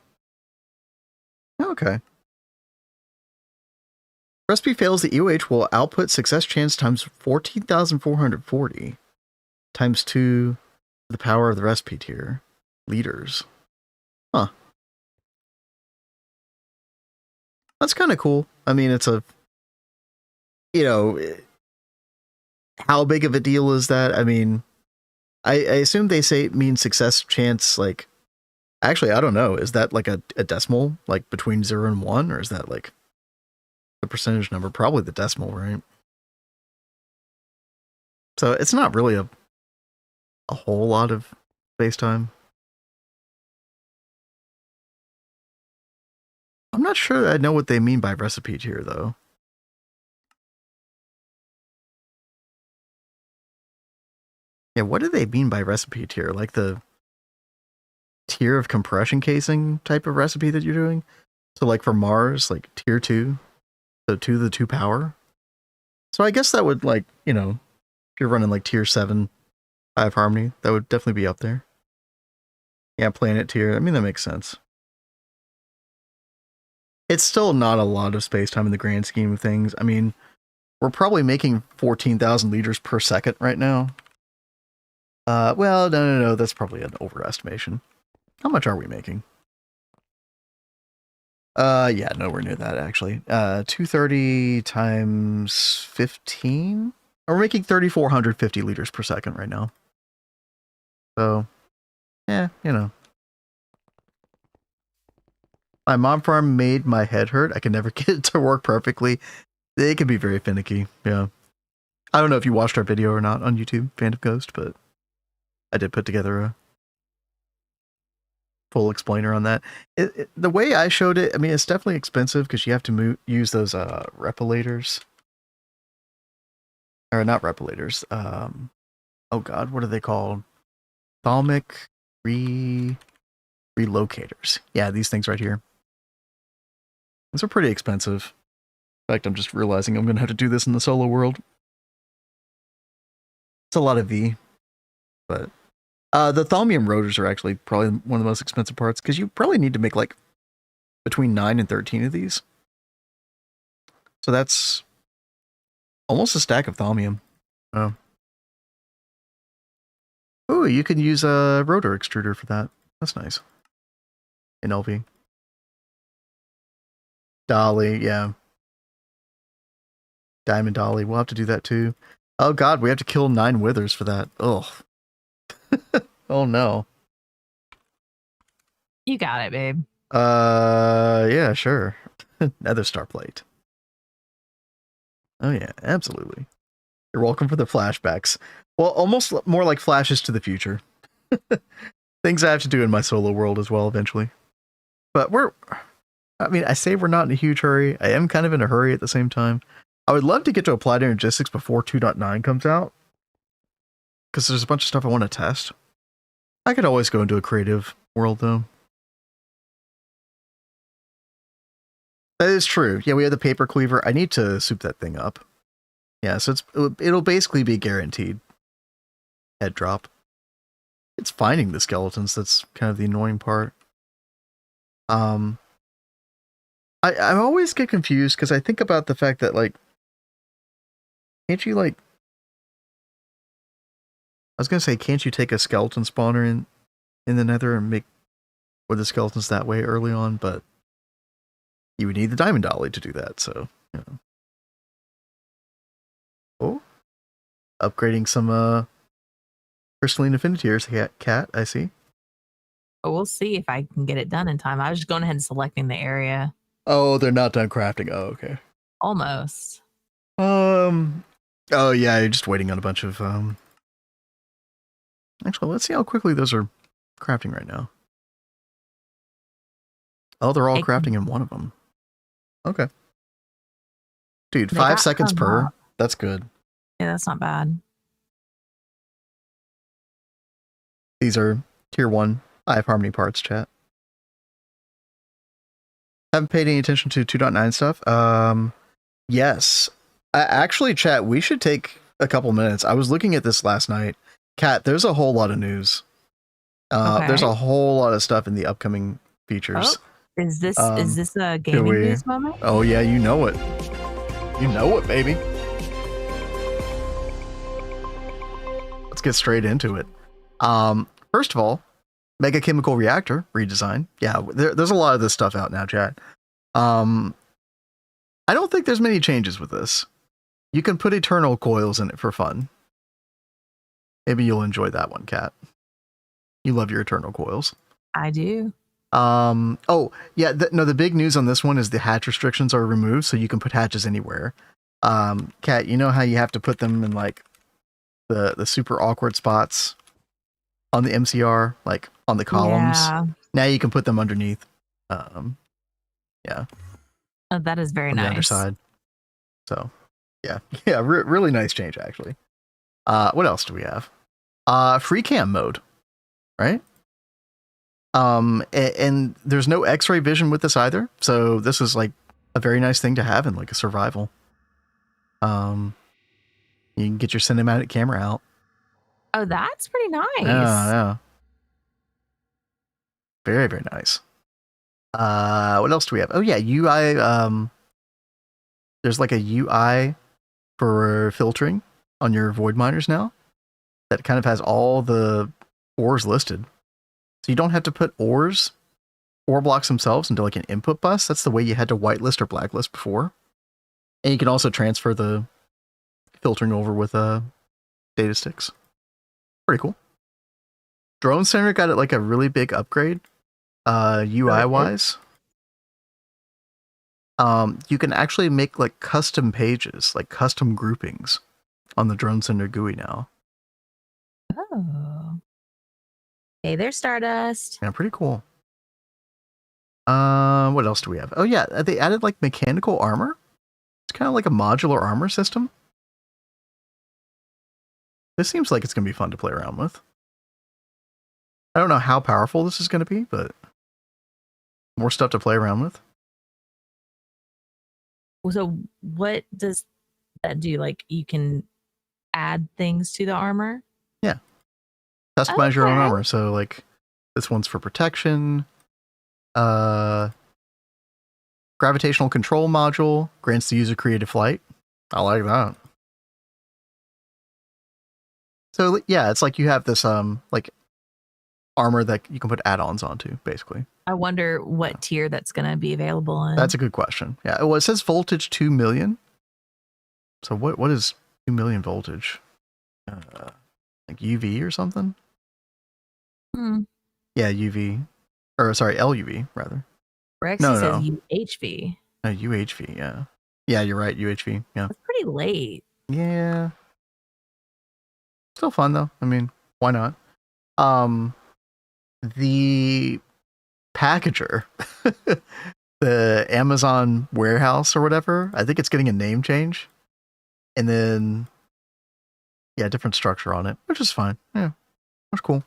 Okay. Recipe fails, the UH will output success chance times 14,440 times 2 the power of the recipe tier. Liters. Huh. That's kind of cool. I mean, it's a, you know, how big of a deal is that? I mean, I assume they say it means success chance, like, actually, I don't know. Is that like a decimal, like between 0 and 1, or is that like the percentage number? Probably the decimal, right? So it's not really a whole lot of space time. I'm not sure that I know what they mean by recipe tier, though. Yeah, what do they mean by recipe tier? Like the tier of compression casing type of recipe that you're doing? So like for Mars, like tier 2, so 2 to the 2 power. So I guess that would, like, you know, if you're running like tier 7 5 harmony, that would definitely be up there. Yeah, planet tier, I mean, that makes sense. It's still not a lot of space time in the grand scheme of things. I mean, we're probably making 14,000 liters per second right now. Well, no, that's probably an overestimation. How much are we making? Yeah, nowhere near that, actually. 230 times 15? We're making 3,450 liters per second right now. So, yeah, you know. My mom farm made my head hurt. I can never get it to work perfectly. They can be very finicky, yeah. I don't know if you watched our video or not on YouTube, Fan of Ghost, but I did put together a full explainer on that. The way I showed it, I mean, it's definitely expensive because you have to use those repilators. Or not repilators. Oh god, what are they called? Thalmic relocators. Yeah, these things right here. These are pretty expensive. In fact, I'm just realizing I'm going to have to do this in the solo world. It's a lot of V. But the Thaumium rotors are actually probably one of the most expensive parts, because you probably need to make like between 9 and 13 of these. So that's almost a stack of Thaumium. Oh. Ooh, you can use a rotor extruder for that. That's nice. In LV. Dolly, yeah. Diamond Dolly. We'll have to do that too. Oh god, we have to kill 9 withers for that. Ugh. Oh no. You got it, babe. Yeah, sure. Nether star plate. Oh yeah, absolutely. You're welcome for the flashbacks. Well, almost more like flashes to the future. Things I have to do in my solo world as well eventually. But I mean, I say we're not in a huge hurry. I am kind of in a hurry at the same time. I would love to get to applied energistics before 2.9 comes out, because there's a bunch of stuff I want to test. I could always go into a creative world, though. That is true. Yeah, we have the paper cleaver. I need to soup that thing up. Yeah, so it'll basically be guaranteed head drop. It's finding the skeletons that's kind of the annoying part. I always get confused because I think about the fact that, like, can't you, like, I was gonna say, can't you take a skeleton spawner in the nether and make with the skeletons that way early on? But you would need the diamond dolly to do that, so, you know. Oh, upgrading some crystalline affinitiers, cat, I see. But we'll see if I can get it done in time. I was just going ahead and selecting the area. Oh, they're not done crafting. Oh, okay. Almost. Oh yeah, you're just waiting on a bunch of Actually, let's see how quickly those are crafting right now. Oh, they're all crafting in one of them. Okay. Dude, 5 seconds per. That's good. Yeah, that's not bad. These are tier 1 5 harmony parts, chat. Haven't paid any attention to 2.9 stuff. Yes. Actually, chat, we should take a couple minutes. I was looking at this last night. Kat, there's a whole lot of news. There's a whole lot of stuff in the upcoming features. Oh, is this a Should gaming news moment? Oh yeah, you know it. You know it, baby. Let's get straight into it. First of all, Mega Chemical Reactor redesign. Yeah, there's a lot of this stuff out now, chat. I don't think there's many changes with this. You can put eternal coils in it for fun. Maybe you'll enjoy that one, Kat. You love your eternal coils. I do. Oh, yeah, no, the big news on this one is the hatch restrictions are removed, so you can put hatches anywhere. Kat, you know how you have to put them in, like, the super awkward spots on the MCR, like, on the columns? Yeah. Now you can put them underneath. Yeah. Oh, that is very on nice. the underside. So, yeah. Yeah, really nice change, actually. What else do we have? Free cam mode, right? And there's no X-ray vision with this either, so this is like a very nice thing to have in like a survival. You can get your cinematic camera out. Oh, that's pretty nice. Yeah. Very, very nice. What else do we have? Oh yeah, UI. There's like a UI for filtering on your void miners now that kind of has all the ores listed. So you don't have to put ore blocks themselves into like an input bus. That's the way you had to whitelist or blacklist before. And you can also transfer the filtering over with data sticks. Pretty cool. Drone Center got it like a really big upgrade, UI wise. You can actually make like custom pages, like custom groupings on the Drone Center GUI now. Oh. Hey there, Stardust. Yeah, pretty cool. What else do we have? Oh yeah, they added like mechanical armor. It's kind of like a modular armor system. This seems like it's going to be fun to play around with. I don't know how powerful this is going to be, but more stuff to play around with. So what does that do? Like you can add things to the armor? Yeah. Customize your own armor. So like this one's for protection. Gravitational control module grants the user creative flight. I like that. So yeah, it's like you have this like armor that you can put add-ons onto, basically. I wonder what tier that's going to be available in. That's a good question. Yeah, well, it says voltage 2 million. So what is 2 million voltage? Like UV or something? Yeah, UV. Or sorry, LUV rather. Rex says UHV. UHV, yeah. Yeah, you're right, UHV. Yeah. That's pretty late. Yeah. Still fun though. I mean, why not? The packager, the Amazon warehouse or whatever, I think it's getting a name change. And then, yeah, different structure on it, which is fine. Yeah, that's cool.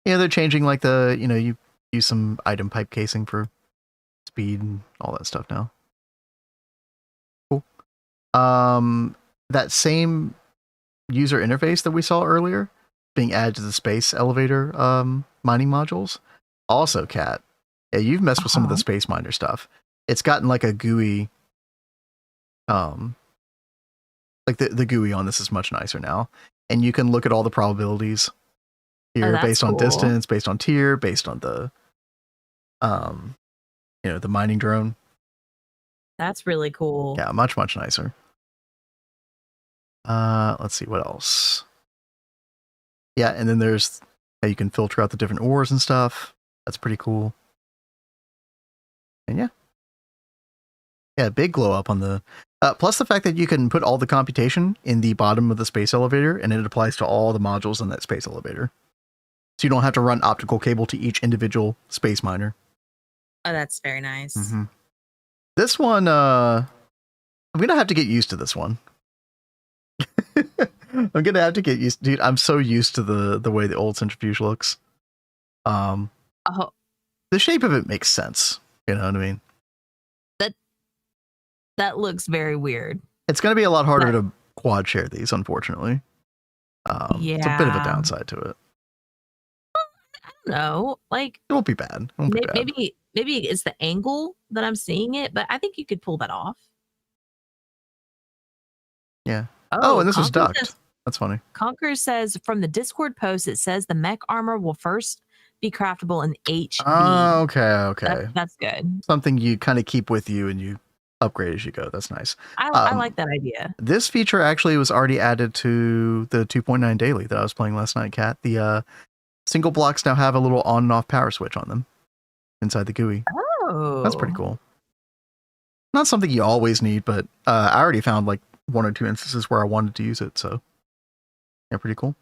Yeah, they're changing like the, you use some item pipe casing for speed and all that stuff now. Cool. That same user interface that we saw earlier being added to the space elevator mining modules. Also, Kat, yeah, you've messed with some of the space miner stuff. It's gotten like a GUI. Like the GUI on this is much nicer now, and you can look at all the probabilities here based on distance, based on tier, based on the the mining drone. That's really cool. Yeah, much nicer. Let's see what else. Yeah, and then there's you can filter out the different ores and stuff. That's pretty cool. And yeah, big glow up on the plus the fact that you can put all the computation in the bottom of the space elevator, and it applies to all the modules in that space elevator. So you don't have to run optical cable to each individual space miner. Oh, that's very nice. Mm-hmm. This one, I'm gonna have to get used to this one. I'm gonna have to get used, dude. I'm so used to the way the old centrifuge looks. The shape of it makes sense. You know what I mean? That looks very weird. It's going to be a lot harder to quad share these, unfortunately. It's a bit of a downside to it. No, like it won't be bad. It won't be bad. Maybe it's the angle that I'm seeing it, but I think you could pull that off. Yeah. Oh, and this was ducked. Says, that's funny. Conquer says from the Discord post, it says the mech armor will first be craftable in HB. Oh, okay. That's good. Something you kind of keep with you and you upgrade as you go. That's nice. I like that idea. This feature actually was already added to the 2.9 daily that I was playing last night, Kat. The single blocks now have a little on and off power switch on them inside the GUI. Oh. That's pretty cool. Not something you always need, but I already found like 1 or 2 instances where I wanted to use it, so yeah, pretty cool.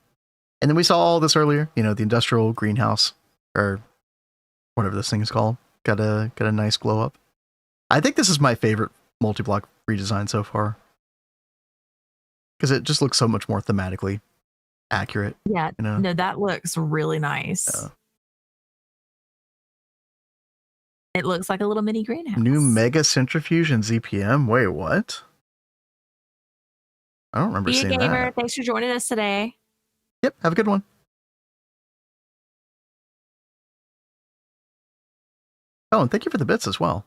And then we saw all this earlier, the industrial greenhouse or whatever this thing is called. Got a nice glow up. I think this is my favorite multi-block redesign so far because it just looks so much more thematically accurate. Yeah, no, that looks really nice. Yeah. It looks like a little mini greenhouse. New mega centrifuge and ZPM. Wait, what? I don't remember seeing Gamer, that. thanks for joining us today. Yep, have a good one. Oh, and thank you for the bits as well.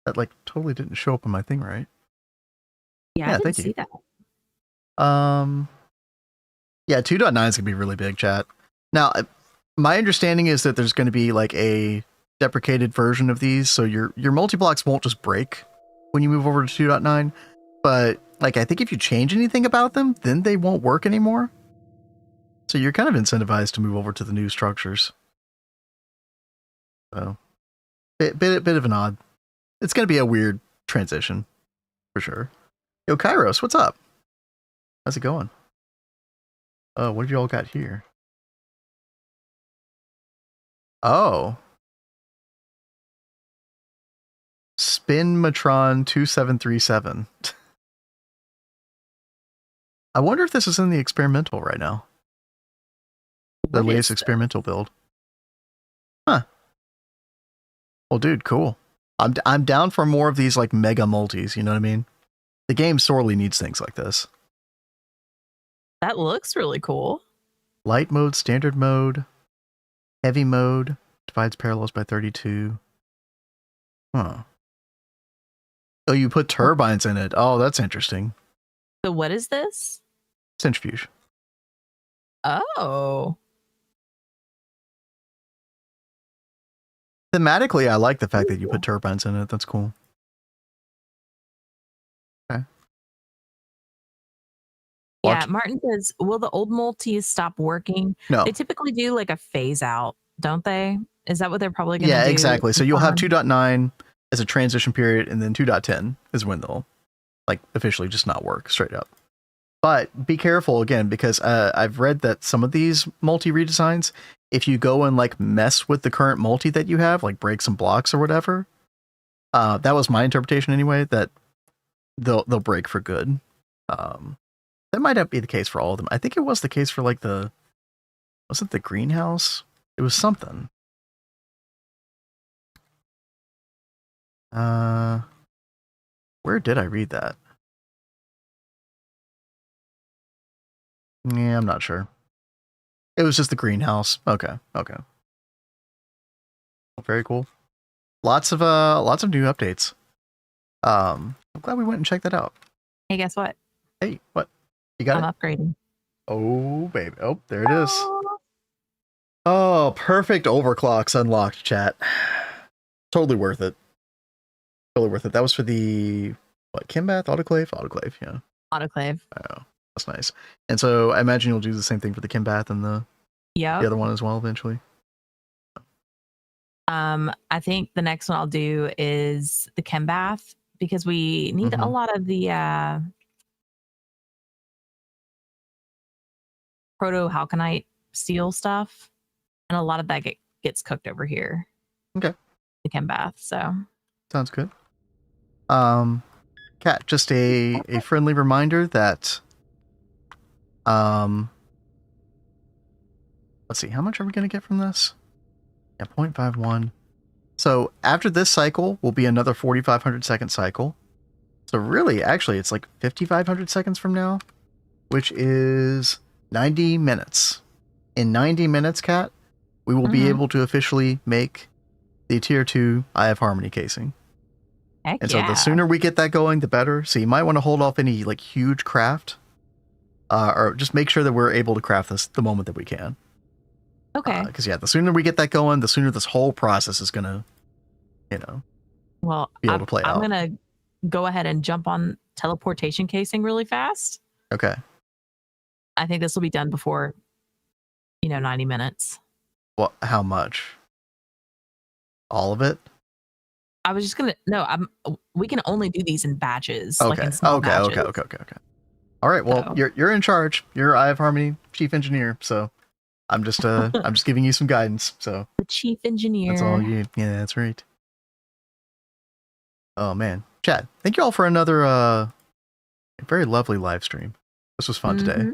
That like totally didn't show up on my thing, right? Yeah, I didn't see that. Yeah, 2.9 is gonna be really big, chat. Now, my understanding is that there's gonna be like a deprecated version of these, so your multi-blocks won't just break when you move over to 2.9. But like, I think if you change anything about them, then they won't work anymore. So you're kind of incentivized to move over to the new structures. So, bit of an odd. It's going to be a weird transition, for sure. Yo, Kairos, what's up? How's it going? What have you all got here? Oh. Spinmatron 2737. I wonder if this is in the experimental right now. The latest experimental build. Huh. Well, dude, cool. I'm down for more of these like mega multis, you know what I mean? The game sorely needs things like this. That looks really cool. Light mode, standard mode, heavy mode, divides parallels by 32. Huh. Oh, you put turbines in it. Oh, that's interesting. So what is this? Centrifuge. Oh. Thematically, I like the fact that you put turbines in it. That's cool. Okay. Yeah, Martin says, will the old multis stop working? No. They typically do like a phase out, don't they? Is that what they're probably going to do? Yeah, exactly. So you'll have 2.9 as a transition period, and then 2.10 is when they'll like officially just not work straight up. But be careful again, because I've read that some of these multi redesigns, if you go and like mess with the current multi that you have, like break some blocks or whatever, that was my interpretation anyway, that they'll break for good. That might not be the case for all of them. I think it was the case for like wasn't the greenhouse? It was something. Where did I read that? Yeah, I'm not sure. It was just the greenhouse. Okay. Very cool. Lots of new updates. I'm glad we went and checked that out. Hey, guess what? Hey, what? You got I'm it? upgrading. Oh, baby. Oh, there it is. Oh, perfect overclocks unlocked, chat. Totally worth it. That was for the Kimbath autoclave, yeah. Autoclave. Oh, that's nice. And so I imagine you'll do the same thing for the Kimbath and the other one as well eventually. I think the next one I'll do is the Kimbath because we need a lot of the proto-halconite steel stuff, and a lot of that gets cooked over here. Okay. The Kimbath, so sounds good. Kat, just a friendly reminder that let's see, how much are we gonna get from this? Yeah, 0.51. So after this cycle will be another 4,500 second cycle. So really, actually, it's like 5,500 seconds from now, which is 90 minutes. In 90 minutes, Kat, we will be able to officially make the Tier 2 Eye of Harmony casing. Heck And yeah. so the sooner we get that going, the better. So you might want to hold off any like huge craft, or just make sure that we're able to craft this the moment that we can. Okay. Because the sooner we get that going, the sooner this whole process is gonna, Well, be able to play I'm out. gonna go ahead and jump on teleportation casing really fast. Okay. I think this will be done before, 90 minutes. Well, how much? All of it? I was just gonna we can only do these in batches. Okay. Like in small batches. Okay. All right. Well, So- you're in charge. You're Eye of Harmony chief engineer. So I'm just I'm just giving you some guidance. So The chief engineer. that's all you. Yeah, that's right. Oh man, Chad, thank you all for another very lovely live stream. This was fun today.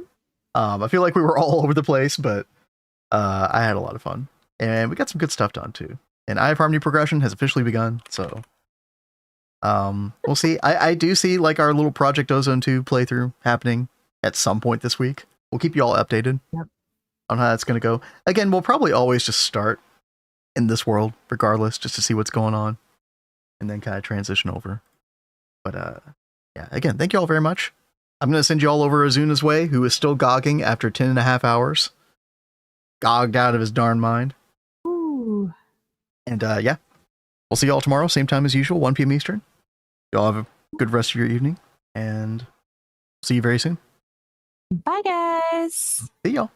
Mhm. I feel like we were all over the place, but I had a lot of fun, and we got some good stuff done too. And Eye of Harmony progression has officially begun. So we'll see. I do see like our little Project Ozone 2 playthrough happening at some point this week. We'll keep you all updated on how that's going to go. Again, we'll probably always just start in this world regardless, just to see what's going on, and then kind of transition over. But yeah, again, thank you all very much. I'm going to send you all over Azuna's way, who is still gogging after 10 and a half hours. Gogged out of his darn mind. Ooh. And yeah, we'll see you all tomorrow, same time as usual, 1 p.m. Eastern. Y'all have a good rest of your evening, and see you very soon. Bye, guys. See y'all.